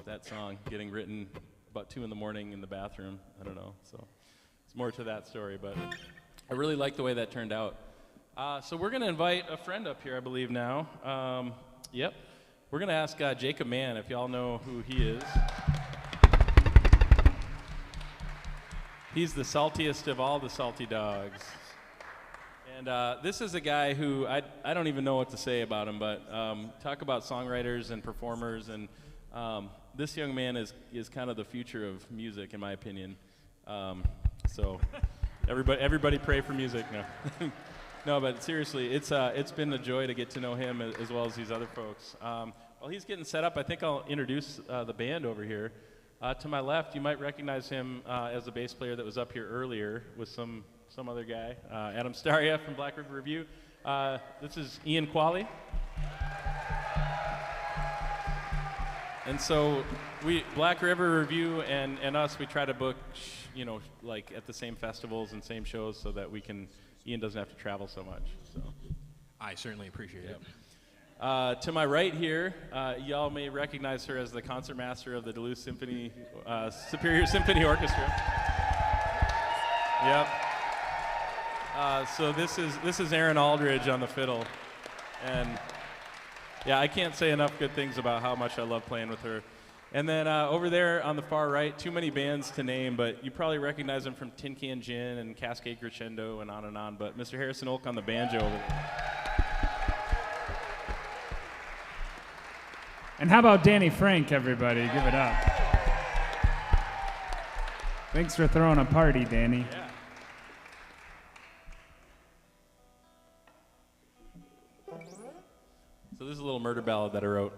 that song getting written about 2 in the morning in the bathroom. I don't know. So it's more to that story, but I really like the way that turned out. So we're going to invite a friend up here, I believe, now. Yep. We're going to ask Jacob Mann if y'all know who he is. He's the saltiest of all the salty dogs. And this is a guy who I don't even know what to say about him, but talk about songwriters and performers. And this young man is kind of the future of music, in my opinion. So everybody pray for music. No. No, but seriously, it's been a joy to get to know him as well as these other folks. While he's getting set up, I think I'll introduce the band over here. To my left, you might recognize him as the bass player that was up here earlier with some other guy, Adam Staria from Black River Review. This is Ian Qualley. And so Black River Review and us, we try to book, like at the same festivals and same shows so that Ian doesn't have to travel so much. So I certainly appreciate it. To my right here, y'all may recognize her as the concertmaster of the Duluth Superior Symphony Orchestra. Yep. So this is Erin Aldridge on the fiddle, and yeah, I can't say enough good things about how much I love playing with her. And then over there on the far right, too many bands to name, but you probably recognize them from Tin Can Gin and Cascade Crescendo and on. But Mr. Harrison Oak on the banjo over there. And how about Danny Frank, everybody? Give it up. Thanks for throwing a party, Danny. Yeah. So this is a little murder ballad that I wrote.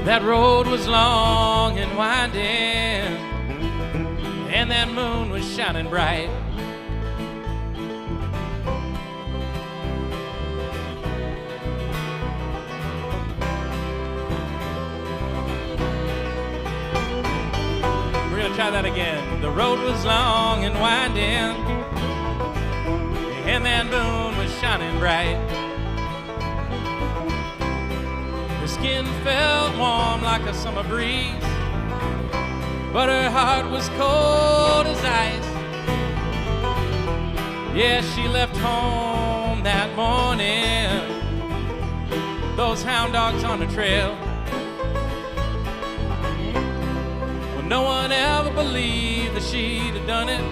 That road was long and winding, and that moon was shining bright. We're gonna try that again. The road was long and winding, and that moon was shining bright. Her skin felt warm like a summer breeze, but her heart was cold as ice. Yeah, she left home that morning, those hound dogs on the trail. Well, no one ever believed that she'd have done it.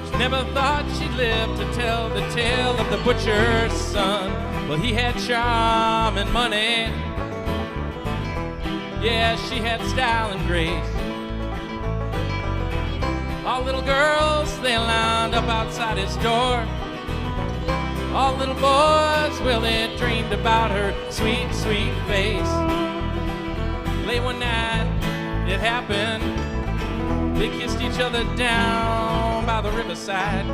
She never thought she'd live to tell the tale of the butcher's son. Well, he had charm and money. Yeah, she had style and grace. All little girls, they lined up outside his door. All little boys, well, they dreamed about her sweet, sweet face. Late one night, it happened. They kissed each other down by the riverside.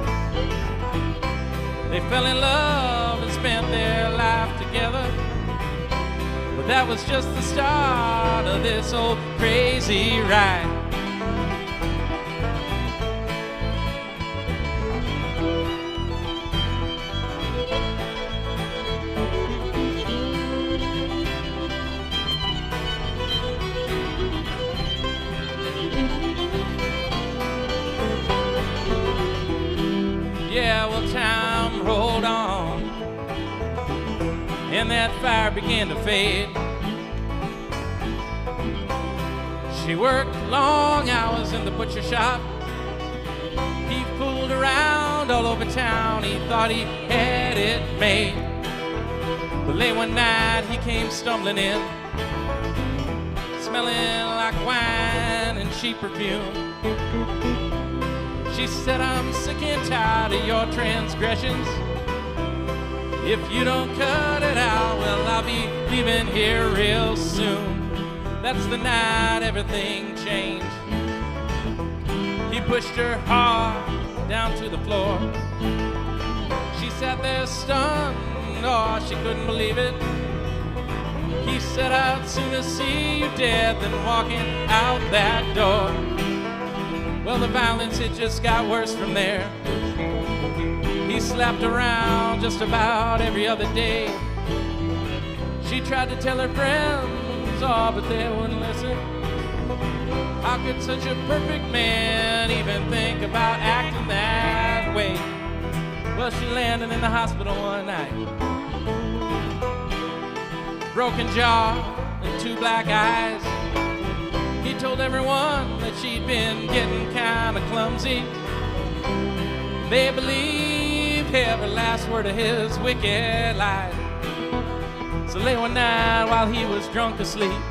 They fell in love and spent their life together. But that was just the start of this old crazy ride. Yeah, well, time rolled on, and that fire began to fade. She worked long hours in the butcher shop. He fooled around all over town. He thought he had it made. But late one night he came stumbling in, smelling like wine and cheap perfume. She said, I'm sick and tired of your transgressions. If you don't cut it out, well, I'll be leaving here real soon. That's the night everything changed. He pushed her hard down to the floor. She sat there stunned, oh, she couldn't believe it. He said, I'd sooner see you dead than walking out that door. Well, the violence, it just got worse from there. He slapped around just about every other day. She tried to tell her friends, oh, but they wouldn't listen. How could such a perfect man even think about acting that way? Well, she landed in the hospital one night. Broken jaw and 2 black eyes. He told everyone that she'd been getting kind of clumsy. They believed every last word of his wicked lies. So late one night while he was drunk asleep,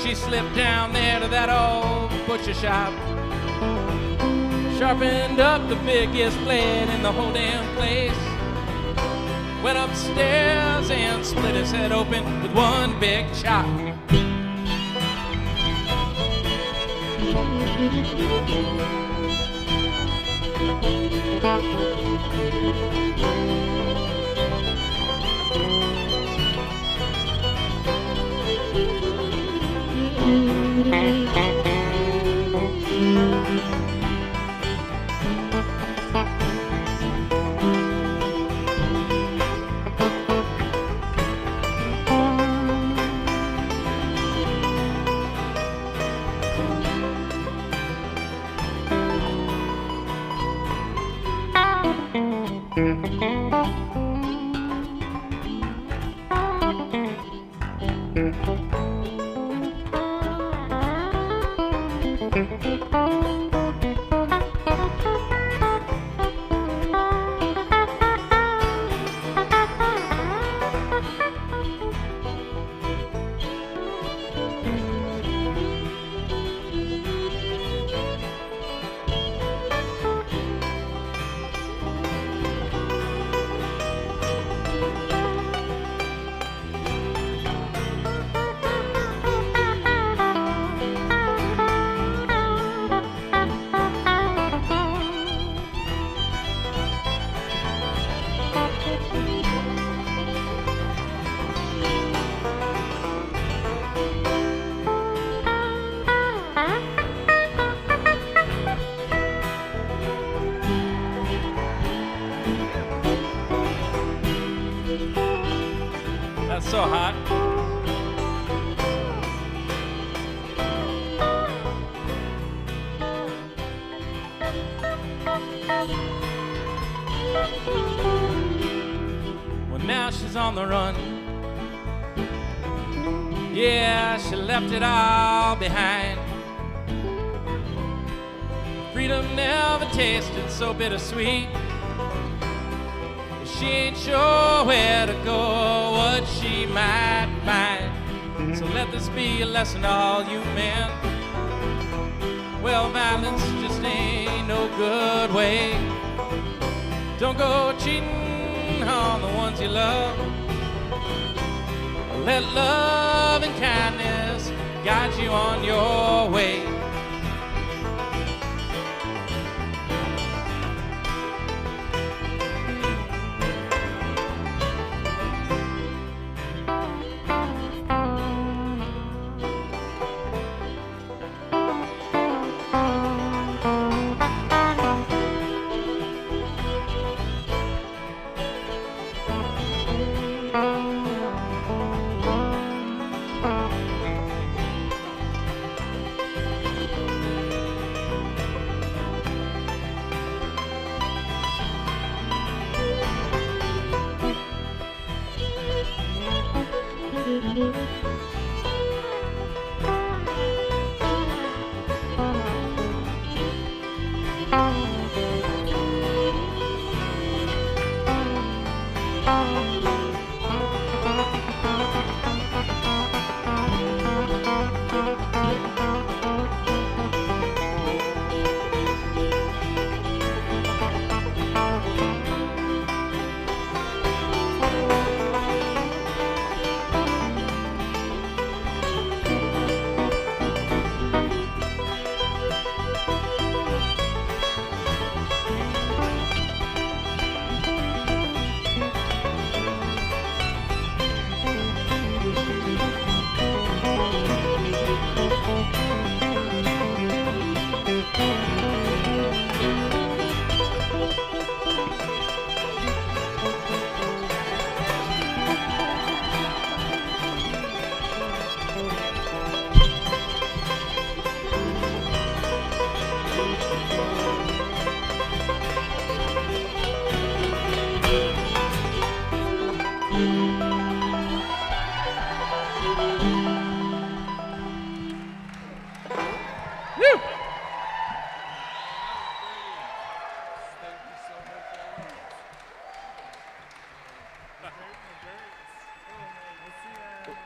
she slipped down there to that old butcher shop, sharpened up the biggest blade in the whole damn place, went upstairs and split his head open with one big chop. That's so hot. Well, now she's on the run. Yeah, she left it all behind. Freedom never tasted so bittersweet. She ain't sure where to go, what she might find. So let this be a lesson to all you men. Well, violence just ain't no good way. Don't go cheating on the ones you love. Let love and kindness guide you on your way.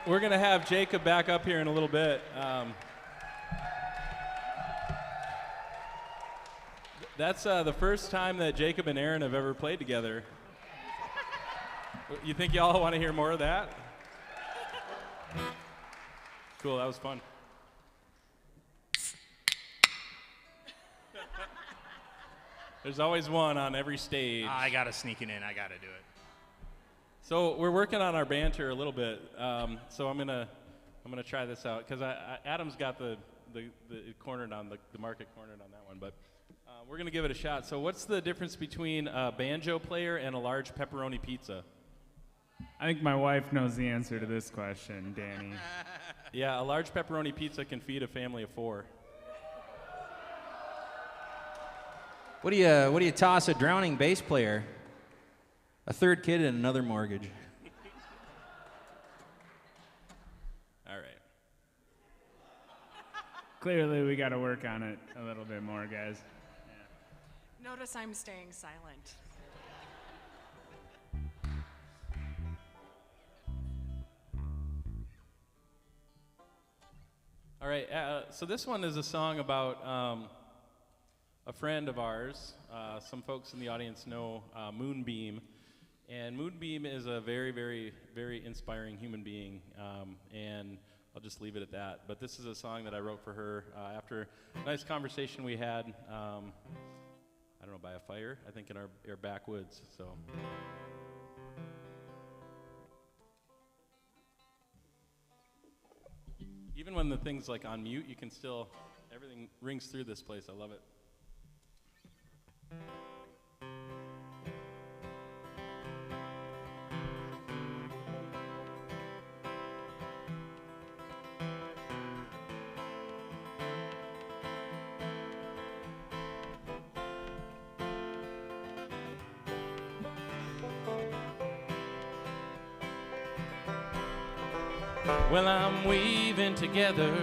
we're going to have Jacob back up here in a little bit. That's the first time that Jacob and Aaron have ever played together. You think y'all want to hear more of that? Cool, that was fun. There's always one on every stage. I got to sneak it in. I got to do it. So we're working on our banter a little bit. So I'm gonna try this out because Adam's got the cornered on the market cornered on that one, but we're gonna give it a shot. So what's the difference between a banjo player and a large pepperoni pizza? I think my wife knows the answer to this question, Danny. Yeah, a large pepperoni pizza can feed a family of 4. What do you toss a drowning bass player? A third kid and another mortgage. All right. Clearly, we got to work on it a little bit more, guys. Notice I'm staying silent. All right, so this one is a song about a friend of ours. Some folks in the audience know Moonbeam. And Moonbeam is a very, very, very inspiring human being. And I'll just leave it at that. But this is a song that I wrote for her after a nice conversation we had, I don't know, by a fire, I think in our backwoods. So. Even when the thing's like on mute, you can still, everything rings through this place. I love it. Well, I'm weaving together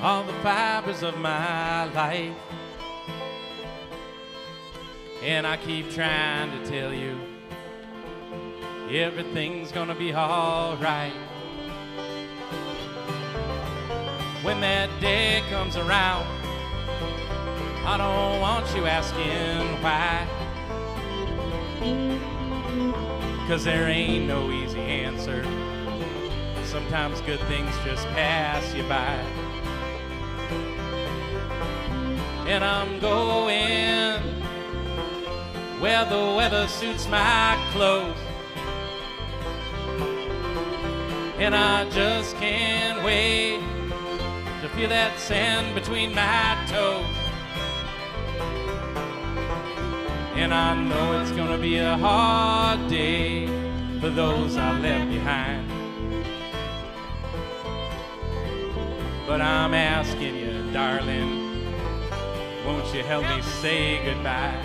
all the fibers of my life, and I keep trying to tell you everything's gonna be all right. When that day comes around, I don't want you asking why, 'cause there ain't no easy answer. Sometimes good things just pass you by. And I'm going where the weather suits my clothes, and I just can't wait to feel that sand between my toes. And I know it's gonna be a hard day for those I left behind. But I'm asking you, darling, won't you help me say goodbye?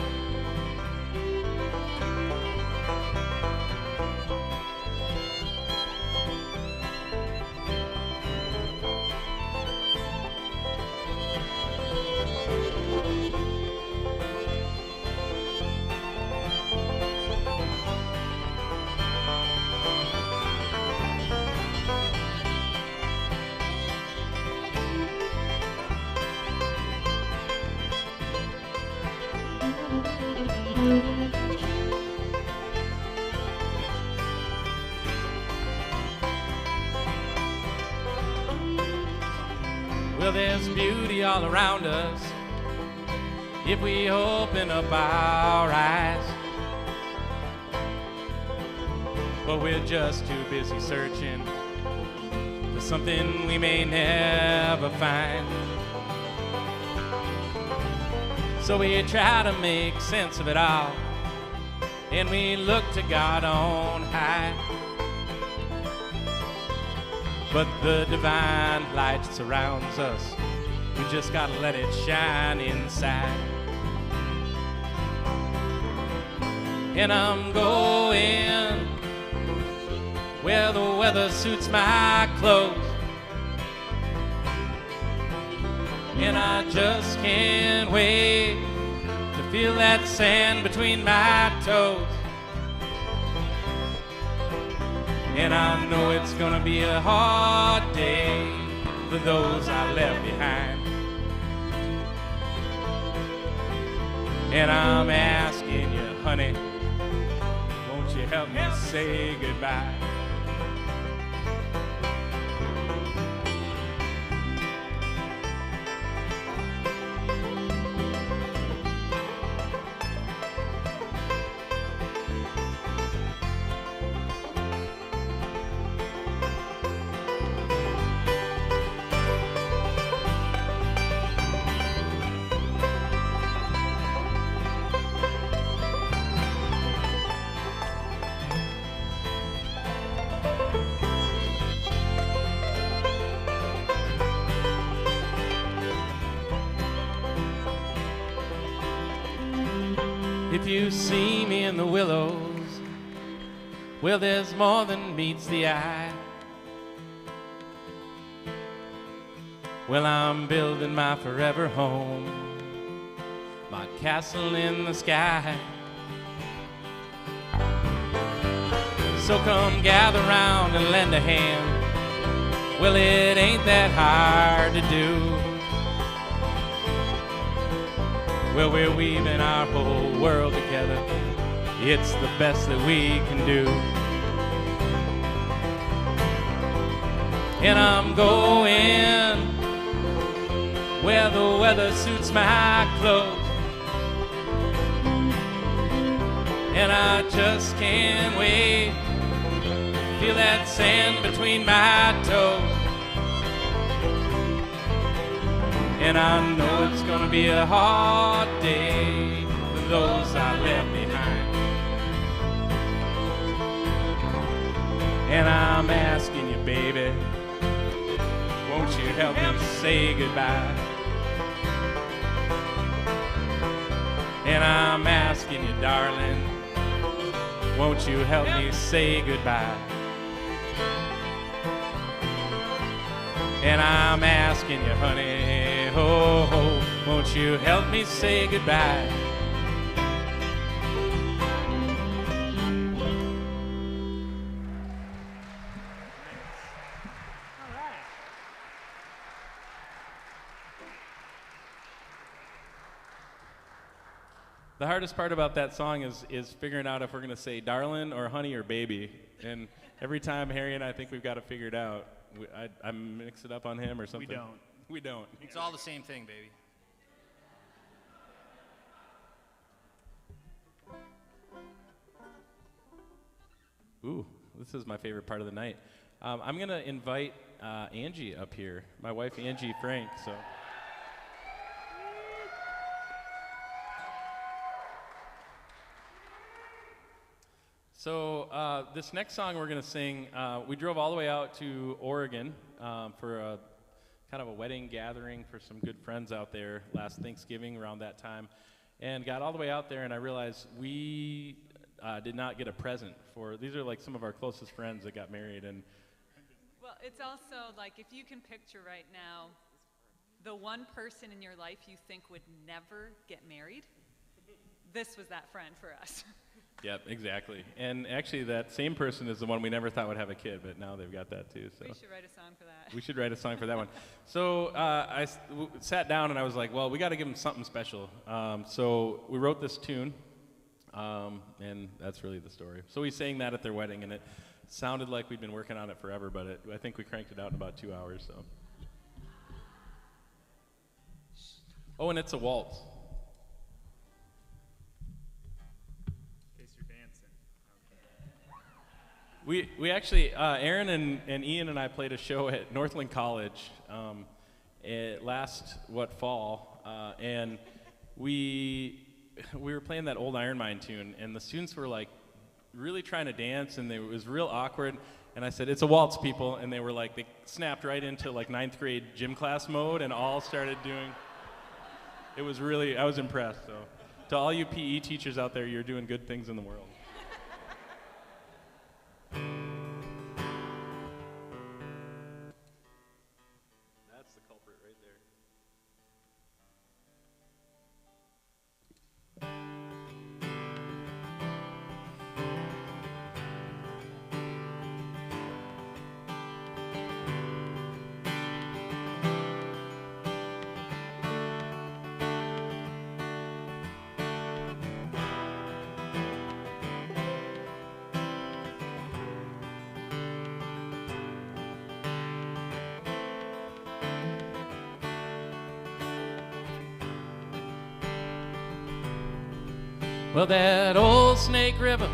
Well, there's beauty all around us if we open up our eyes, but we're just too busy searching for something we may never find. So we try to make sense of it all, and we look to God on high. But the divine light surrounds us. We just gotta let it shine inside. And I'm going where the weather suits my clothes, and I just can't wait to feel that sand between my toes. And I know it's gonna be a hard day for those I left behind. And I'm asking you, honey, won't you help me say goodbye? If you see me in the willows, well, there's more than meets the eye. Well, I'm building my forever home, my castle in the sky. So come gather round and lend a hand. Well, it ain't that hard to do. Well, we're weaving our whole world together. It's the best that we can do. And I'm going where the weather suits my clothes. And I just can't wait. Feel that sand between my toes. And I know it's gonna be a hard day for those I left behind. And I'm asking you, baby, won't you help me say goodbye? And I'm asking you, darling, won't you help me say goodbye? And I'm asking you, honey, oh, oh, won't you help me say goodbye? The hardest part about that song is figuring out if we're going to say darling or honey or baby. And every time Harry and I think we've got it figured out, I mix it up on him or something. We don't. We don't. It's all the same thing, baby. Ooh, this is my favorite part of the night. I'm going to invite Angie up here, my wife Angie Frank. So this next song we're going to sing, we drove all the way out to Oregon for a kind of a wedding gathering for some good friends out there last Thanksgiving around that time, and got all the way out there, and I realized we did not get a present for, these are like some of our closest friends that got married. And well, it's also like if you can picture right now the one person in your life you think would never get married, this was that friend for us. Yep, exactly. And actually that same person is the one we never thought would have a kid, but now they've got that too. So we should write a song for that. We should write a song for that one. So I sat down and I was like, well, we got to give them something special. So we wrote this tune, and that's really the story. So we sang that at their wedding, and it sounded like we'd been working on it forever, but I think we cranked it out in about 2 hours. So. Oh, and it's a waltz. We actually, Aaron and Ian and I played a show at Northland College fall, and we were playing that old Iron Mine tune, and the students were like really trying to dance, and it was real awkward. And I said, "It's a waltz, people," and they were like, they snapped right into like 9th grade gym class mode, and all started doing. It was really, I was impressed. So, to all you PE teachers out there, you're doing good things in the world. That's the culprit right there. Well, that old Snake River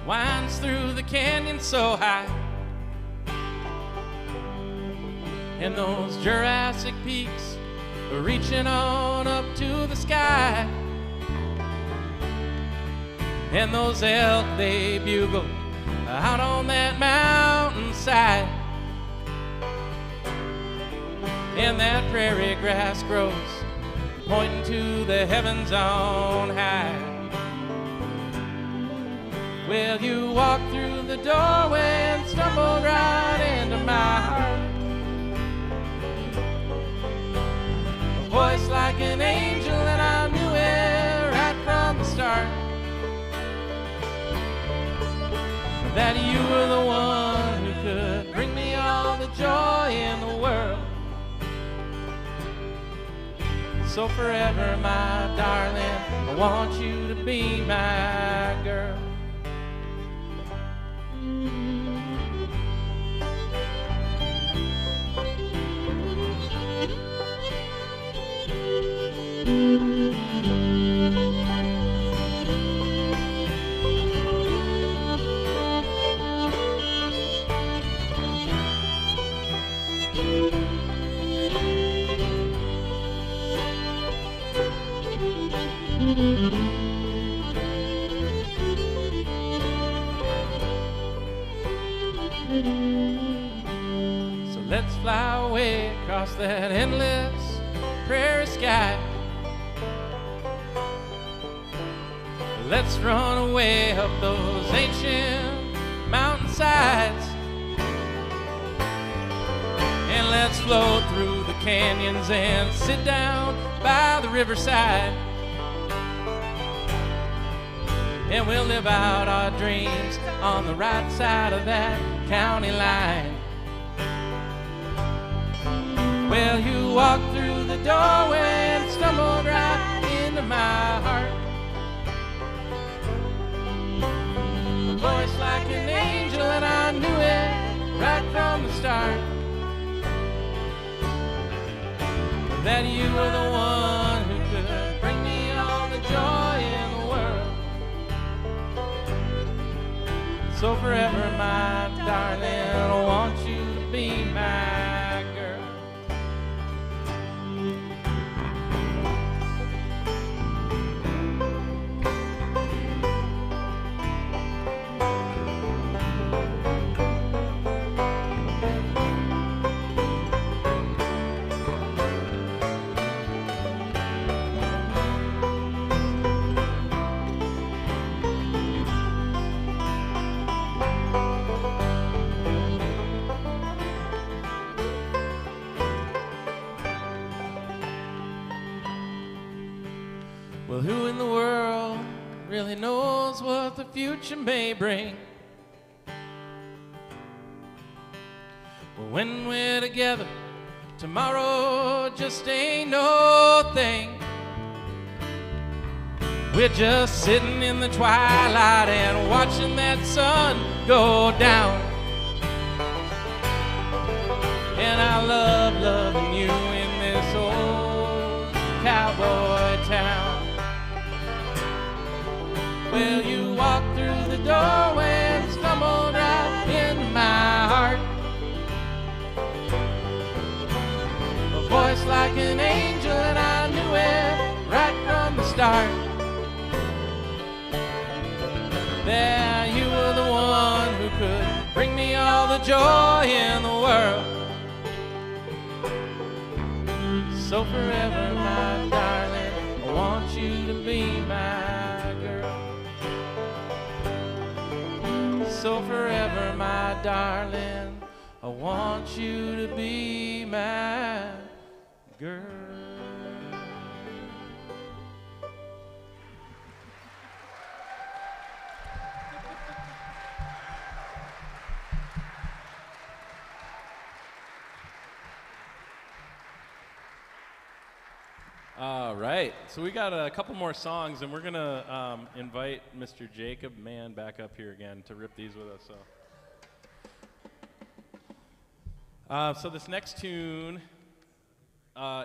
winds through the canyon so high, and those Jurassic peaks are reaching on up to the sky, and those elk, they bugle out on that mountainside, and that prairie grass grows pointing to the heavens on high. Well, you walked through the doorway and stumbled right into my heart. A voice like an angel, and I knew it right from the start, that you were the one who could bring me all the joy in the world. So forever, my darling, I want you to be my girl. So let's fly away across that endless prairie sky. Let's run away up those ancient mountainsides, and let's flow through the canyons and sit down by the riverside, and we'll live out our dreams on the right side of that county line. Well, you walked through the doorway and stumbled right into my heart. A voice like an angel, and I knew it right from the start, that you were the one who could bring me all the joy in the world. So forever, my darling, I want you to be my girl. Well, who in the world really knows what the future may bring? Well, when we're together, tomorrow just ain't no thing. We're just sitting in the twilight and watching that sun go down. And I love loving you in this old cowboy town. Well, you walked through the doorway and stumbled right into my heart. A voice like an angel, and I knew it right from the start, that you were the one who could bring me all the joy in the world. So forever, my darling, I want you to be my girl. So forever, my darling, I want you to be my girl. All right, so we got a couple more songs, and we're gonna invite Mr. Jacob Mann back up here again to rip these with us. So this next tune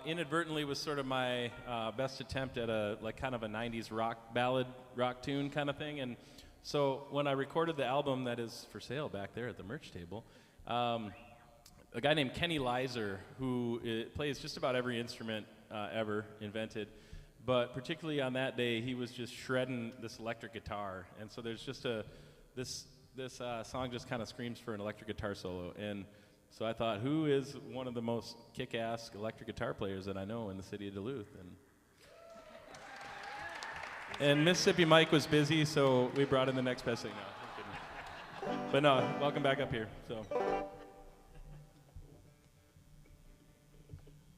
inadvertently was sort of my best attempt at a kind of a 90s rock ballad rock tune kind of thing. And so when I recorded the album that is for sale back there at the merch table, a guy named Kenny Lizer, who plays just about every instrument ever invented, but particularly on that day, he was just shredding this electric guitar. And so there's just this song just kind of screams for an electric guitar solo. And so I thought, who is one of the most kick-ass electric guitar players that I know in the city of Duluth? And Mississippi Mike was busy, so we brought in the next best thing. No, but no, welcome back up here. So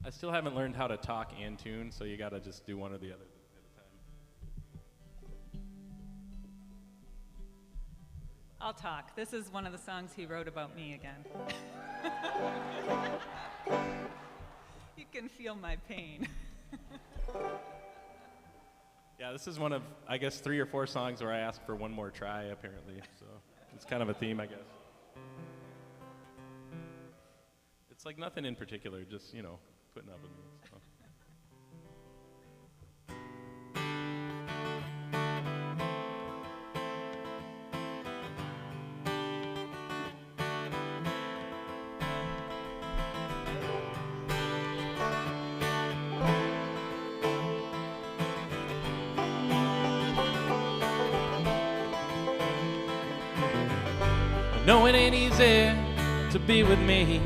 I still haven't learned how to talk and tune, so you got to just do one or the other at a time. I'll talk. This is one of the songs he wrote about me again. You can feel my pain. Yeah, this is one of, I guess, 3 or 4 songs where I ask for one more try, apparently. So it's kind of a theme, I guess. It's like nothing in particular, just, putting up with me. So. I know it ain't easy to be with me.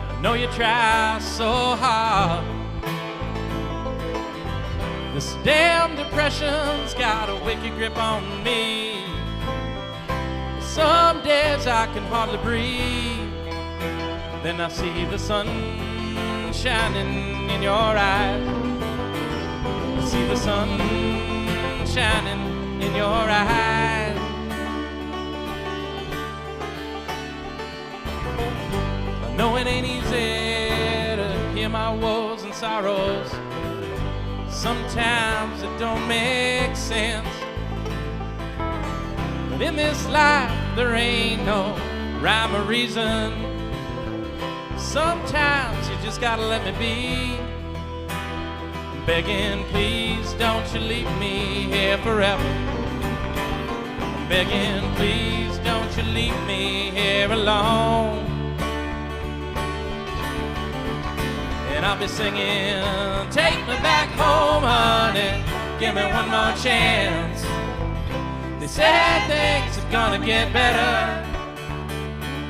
I know you try so hard. This damn depression's got a wicked grip on me. Some days I can hardly breathe. Then I see the sun shining in your eyes. I see the sun shining in your eyes. I know it ain't easy to hear my woes and sorrows. Sometimes it don't make sense. But in this life there ain't no rhyme or reason. Sometimes you just gotta let me be. I'm begging, please don't you leave me here forever. I'm begging, please don't you leave me here alone. And I'll be singing, take me back home, honey, give me one more chance. They said things are gonna get better.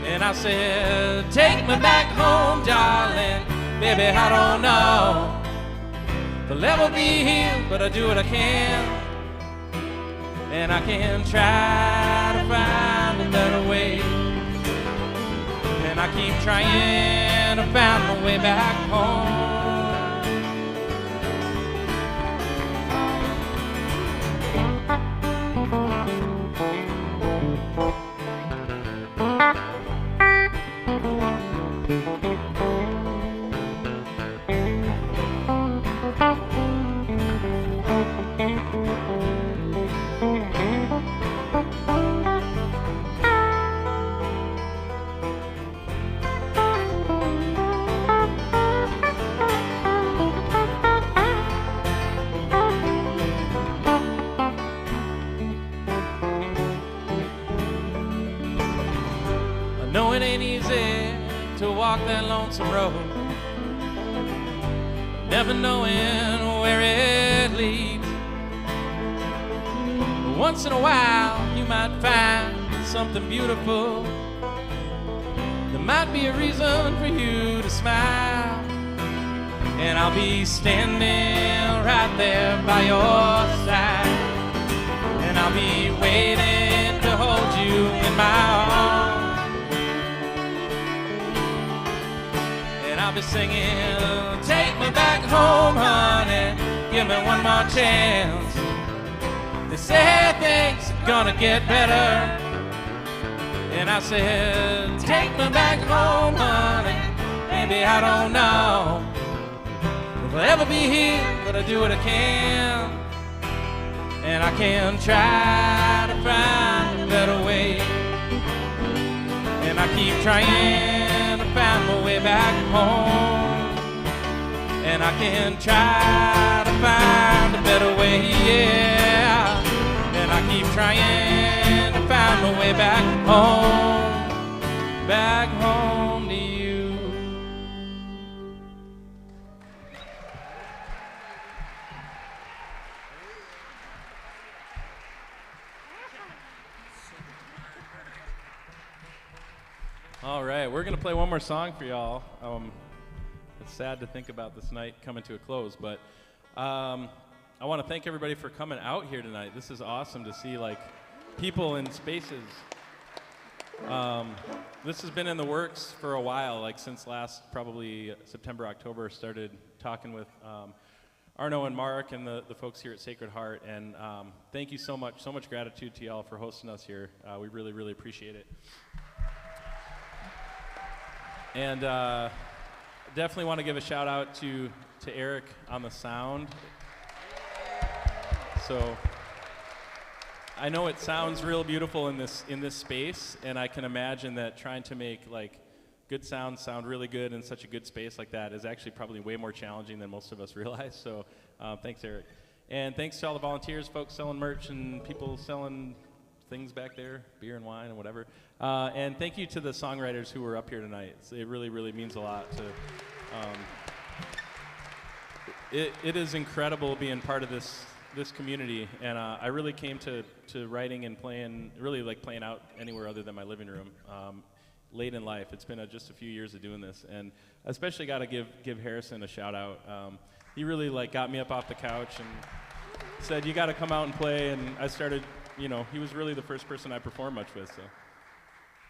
And I said, take me back home, darling, baby, I don't know if I'll ever be healed, but I do what I can. And I can try to find a better way. And I keep trying to find my way back home. That lonesome road, never knowing where it leads. But once in a while you might find something beautiful. There might be a reason for you to smile. And I'll be standing right there by your side. And I'll be waiting to hold you in my arms. I'll be singing, take me back home, honey, give me one more chance. They said things are gonna get better. And I said, take me back home, honey, maybe I don't know if I'll ever be here, but I do what I can. And I can try to find a better way. And I keep trying to find find my way back home. And I can try to find a better way, yeah. And I keep trying to find my way back home to you. All right, we're gonna play one more song for y'all. It's sad to think about this night coming to a close, but I want to thank everybody for coming out here tonight. This is awesome to see like people in spaces. This has been in the works for a while, like since last probably September, October. Started talking with Arno and Mark and the folks here at Sacred Heart, and thank you so much gratitude to y'all for hosting us here. We really, really appreciate it. And definitely want to give a shout out to Eric on the sound. So I know it sounds real beautiful in this space, and I can imagine that trying to make like good sound really good in such a good space like that is actually probably way more challenging than most of us realize. So thanks, Eric. And thanks to all the volunteers, folks selling merch and people selling things back there, beer and wine and whatever. And thank you to the songwriters who were up here tonight. It really, really means a lot to. It is incredible being part of this community, and I really came to writing and playing, really like playing out anywhere other than my living room late in life. It's been just a few years of doing this, and especially got to give Harrison a shout out. He really like got me up off the couch and said, "You got to come out and play," and I started. You know, he was really the first person I performed much with. So.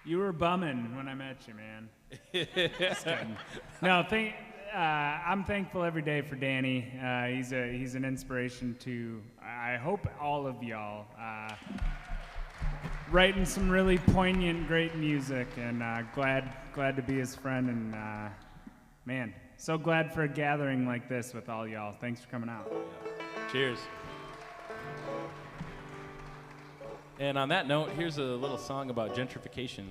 You were bumming when I met you, man. Just kidding. No, I'm thankful every day for Danny. He's an inspiration to, I hope, all of y'all. Writing some really poignant, great music, and glad to be his friend. And man, so glad for a gathering like this with all y'all. Thanks for coming out. Yeah. Cheers. And on that note, here's a little song about gentrification.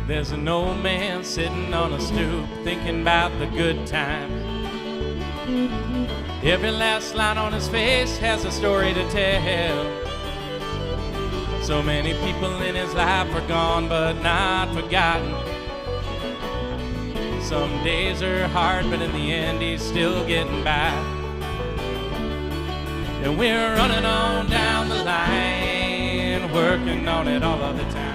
There's an old man sitting on a stoop thinking about the good times. Every last line on his face has a story to tell. So many people in his life are gone but not forgotten. Some days are hard, but in the end he's still getting by. And we're running on down the line, working on it all of the time.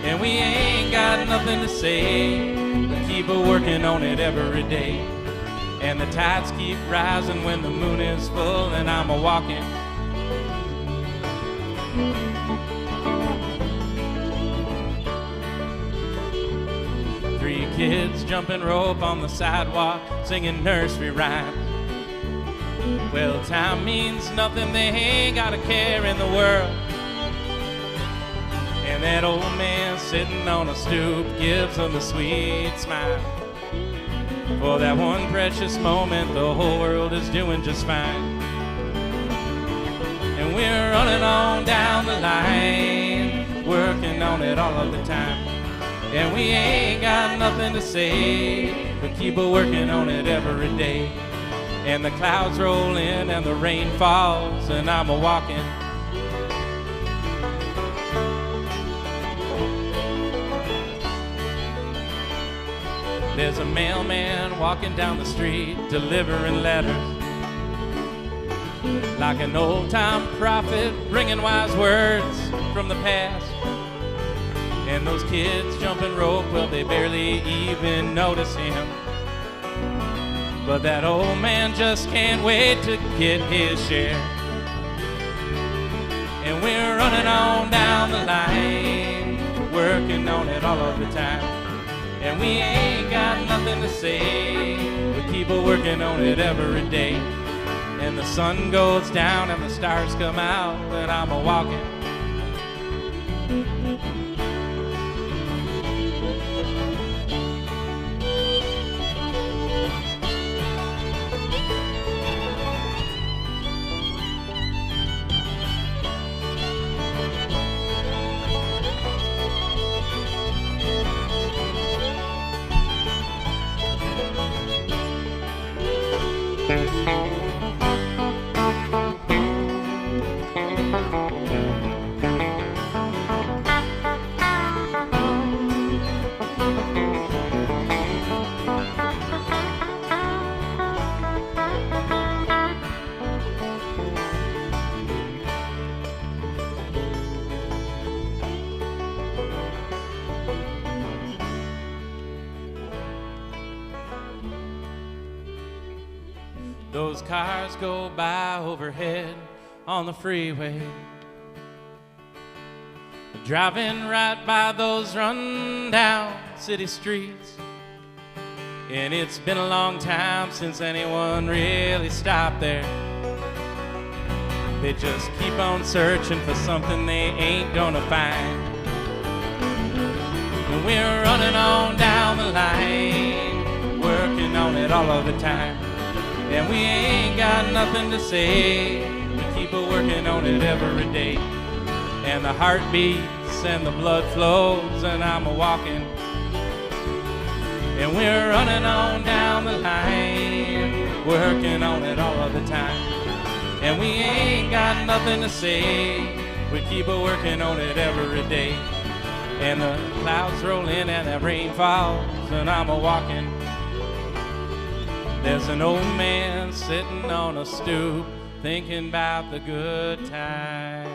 And we ain't got nothing to say, but keep working on it every day. And the tides keep rising when the moon is full, and I'm a-walking. Three kids jumping rope on the sidewalk, singing nursery rhymes. Well, time means nothing, they ain't got a care in the world. And that old man sitting on a stoop gives them a sweet smile. For that one precious moment, the whole world is doing just fine. And we're running on down the line, working on it all of the time. And we ain't got nothing to say, but keep working on it every day. And the clouds roll in and the rain falls, and I'm a-walking. There's a mailman walking down the street, delivering letters. Like an old-time prophet, bringing wise words from the past. And those kids jumping rope, well, they barely even notice him. But that old man just can't wait to get his share. And we're running on down the line, working on it all of the time. and we ain't got nothing to say. We keep a working on it every day. And the sun goes down and the stars come out, and I'm a walking. Those cars go by overhead on the freeway, driving right by those run-down city streets. And it's been a long time since anyone really stopped there. They just keep on searching for something they ain't gonna find. And we're running on down the line, working on it all of the time. And we ain't got nothing to say. We keep a working on it every day. And the heart beats and the blood flows, and I'm a walking. And we're running on down the line, working on it all of the time. And we ain't got nothing to say. We keep a working on it every day. And the clouds roll in and the rain falls, and I'm a walking. There's an old man sitting on a stoop, thinking about the good times.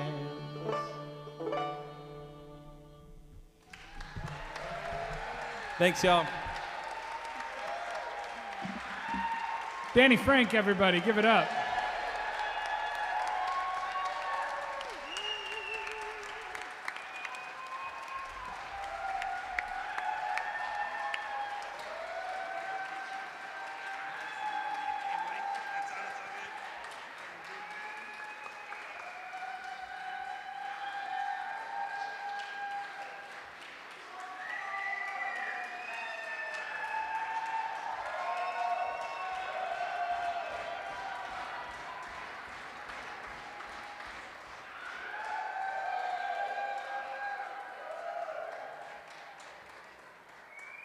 Thanks, y'all. Danny Frank, everybody, give it up.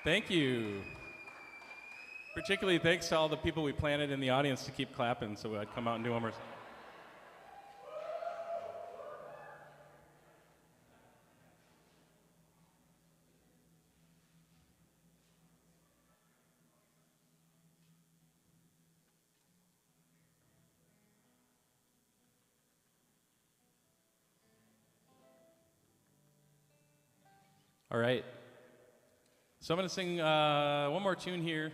Thank you. Particularly thanks to all the people we planted in the audience to keep clapping so I'd come out and do one more. All right. So I'm going to sing one more tune here.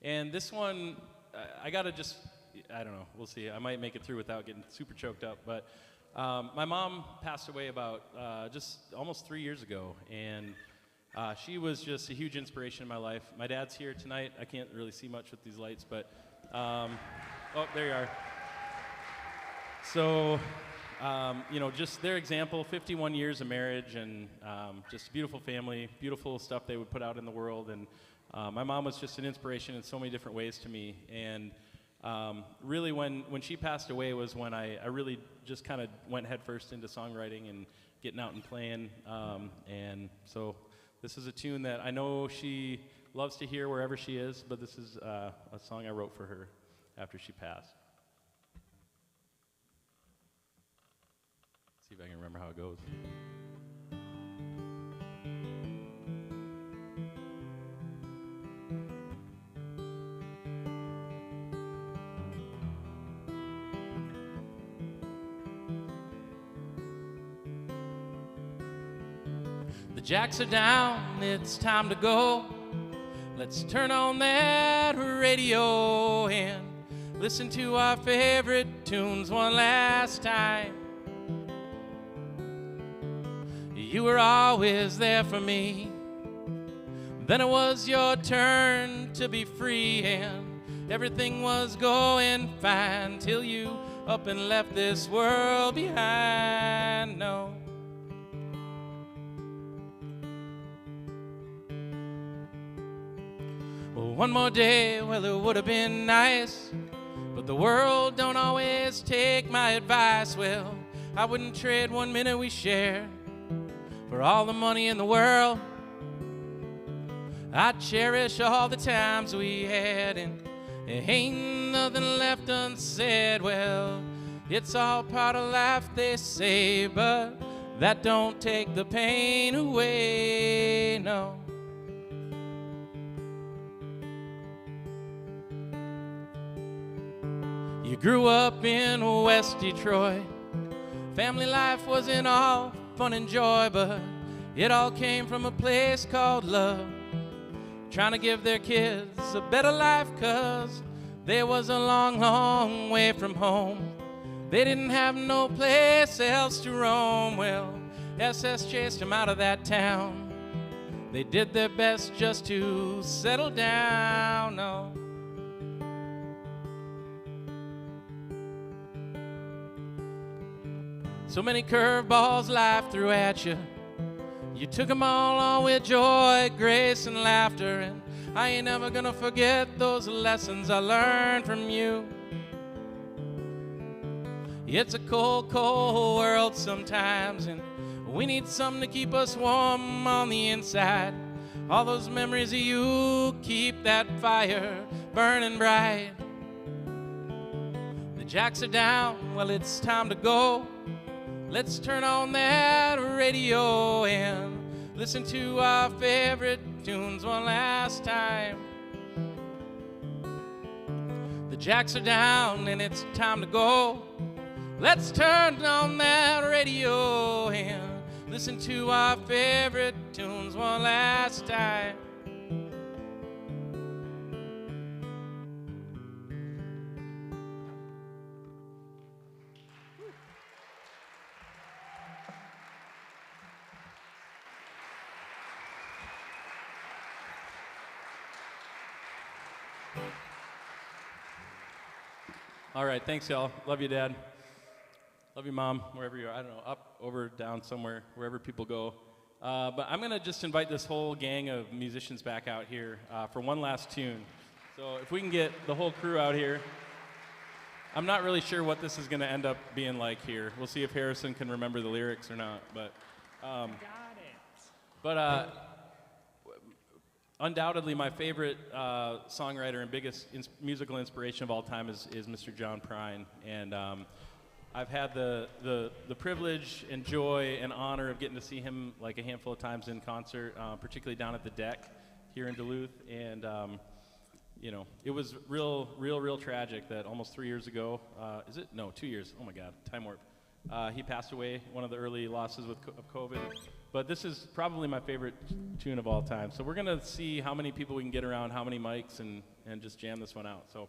And this one, I got to just, I don't know, we'll see. I might make it through without getting super choked up. But my mom passed away about just almost 3 years ago. And she was just a huge inspiration in my life. My dad's here tonight. I can't really see much with these lights, but, oh, there you are. So, you know, just their example, 51 years of marriage and just a beautiful family, beautiful stuff they would put out in the world. And my mom was just an inspiration in so many different ways to me. And really when she passed away was when I really just kind of went headfirst into songwriting and getting out and playing. And so this is a tune that I know she loves to hear wherever she is, but this is a song I wrote for her after she passed. See if I can remember how it goes. The jacks are down, it's time to go. Let's turn on that radio and listen to our favorite tunes one last time. You were always there for me, Then it was your turn to be free, and everything was going fine till you up and left this world behind. No. Well, one more day, well, it would have been nice, but the world don't always take my advice. Well, I wouldn't trade 1 minute we shared for all the money in the world. I cherish all the times we had, and there ain't nothing left unsaid. Well, it's all part of life, they say, but that don't take the pain away, no. You grew up in West Detroit. Family life wasn't all fun and joy, but it all came from a place called love, trying to give their kids a better life, 'cause they was a long, long way from home. They didn't have no place else to roam. Well, SS chased them out of that town. They did their best just to settle down, no. So many curveballs life threw at you. You took them all on with joy, grace, and laughter, and I ain't never gonna forget those lessons I learned from you. It's a cold, cold world sometimes, and we need something to keep us warm on the inside. All those memories of you keep that fire burning bright. The jacks are down, well, it's time to go. Let's turn on that radio and listen to our favorite tunes one last time. The jacks are down and it's time to go. Let's turn on that radio and listen to our favorite tunes one last time. All right, thanks, y'all. Love you, Dad. Love you, Mom, wherever you are. I don't know, up, over, down, somewhere, wherever people go. But I'm going to just invite this whole gang of musicians back out here for one last tune. So if we can get the whole crew out here. I'm not really sure what this is going to end up being like here. We'll see if Harrison can remember the lyrics or not. But, Got it. But undoubtedly, my favorite songwriter and biggest musical inspiration of all time is Mr. John Prine. And I've had the privilege and joy and honor of getting to see him like a handful of times in concert, particularly down at the Deck here in Duluth. And you know, it was real tragic that almost 3 years ago, is it? No, 2 years. Oh my God, time warp. He passed away, one of the early losses of COVID. But this is probably my favorite tune of all time. So we're going to see how many people we can get around, how many mics, and just jam this one out. So,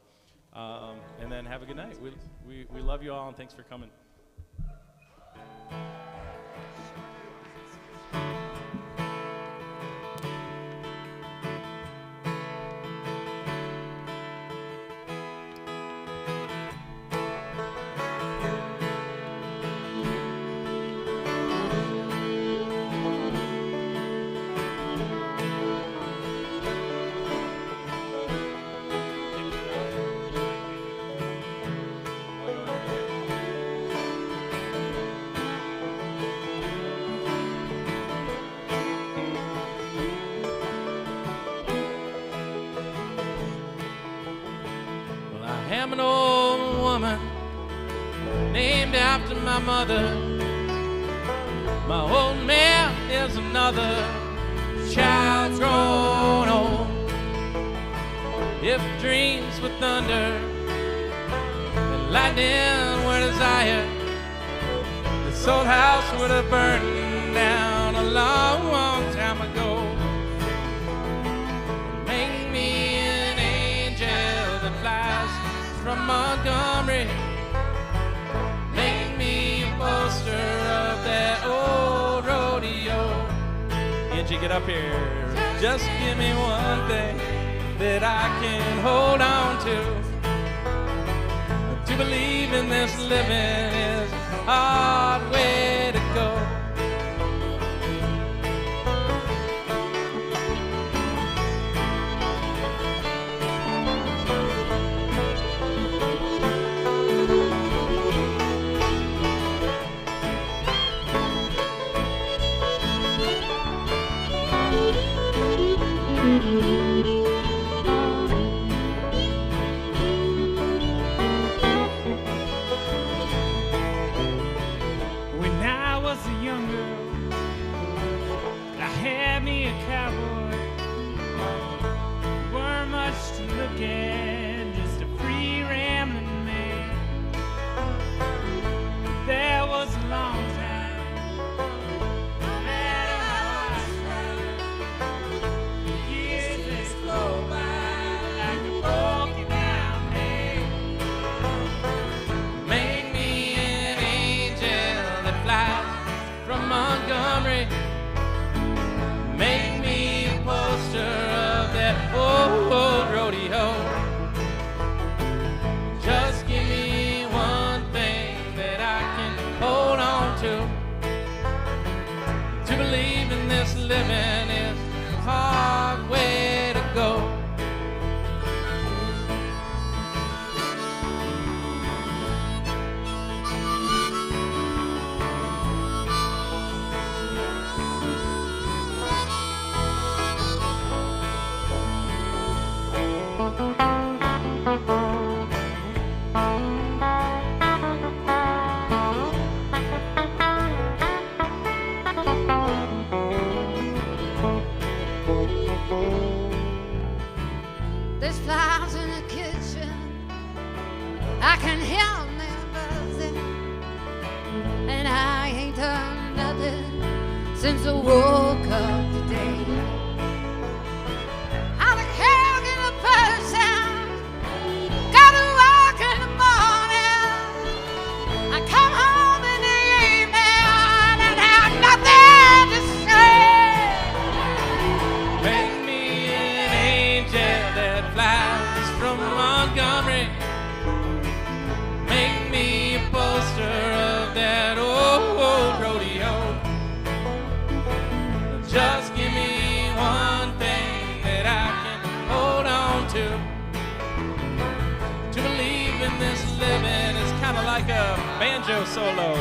and then have a good night. We love you all, and thanks for coming. I'm an old woman named after my mother. My old man is another child grown old. If dreams were thunder and lightning were desire, this old house would have burned down a long time ago. Make me an angel that flies from Montgomery. Make me a poster of that old rodeo. Angie, get up here. Just give me one thing that I can hold on to believe in this living is a hard way to go. When I was a young girl, I had me a cowboy. Weren't much to look at, just a free rambling man. There was a long time, no matter how I tried. Years they flow by like a broken down man. Make me an angel that flies from Montgomery. Make me a poster of that old rodeo. Just give me one thing that I can hold on to believe in this living is a hard way to go. There's flowers in the kitchen. I can hear them buzzing. And I ain't done nothing since I woke up today. I'm a caregiver person. Gotta work in the morning. I come home in the evening and have nothing to say. Make me an angel that flies from Montgomery. Make me a poster of that old rodeo. Just give me one thing that I can hold on to believe in this living is kind of like a banjo solo.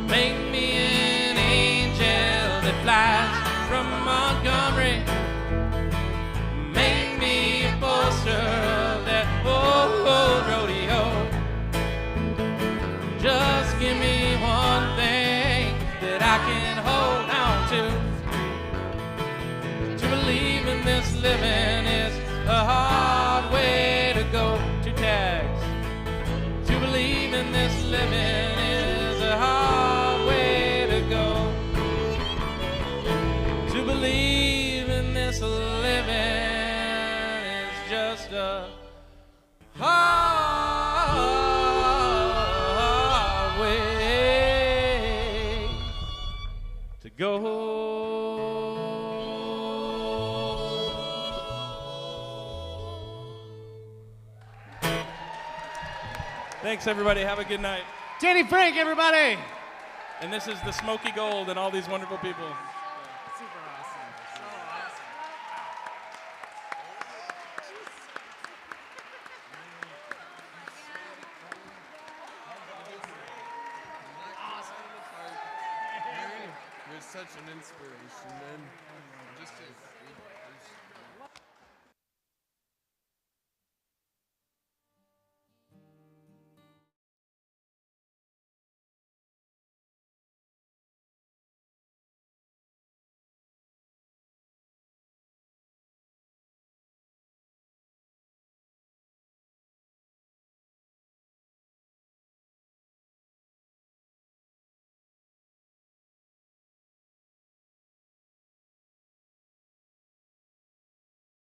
Make me an angel that flies from Montgomery. Make me a poster of that old rodeo. Just give me one thing that I can hold on to believe in this living is a hard way to go. Two tags. To believe in this living is a hard way to go. To believe in this living is just a hard way to go. Thanks, everybody. Have a good night. Danny Frank, everybody. And this is the Smoky Gold and all these wonderful people. Super awesome. So awesome. You're such an inspiration, man. Just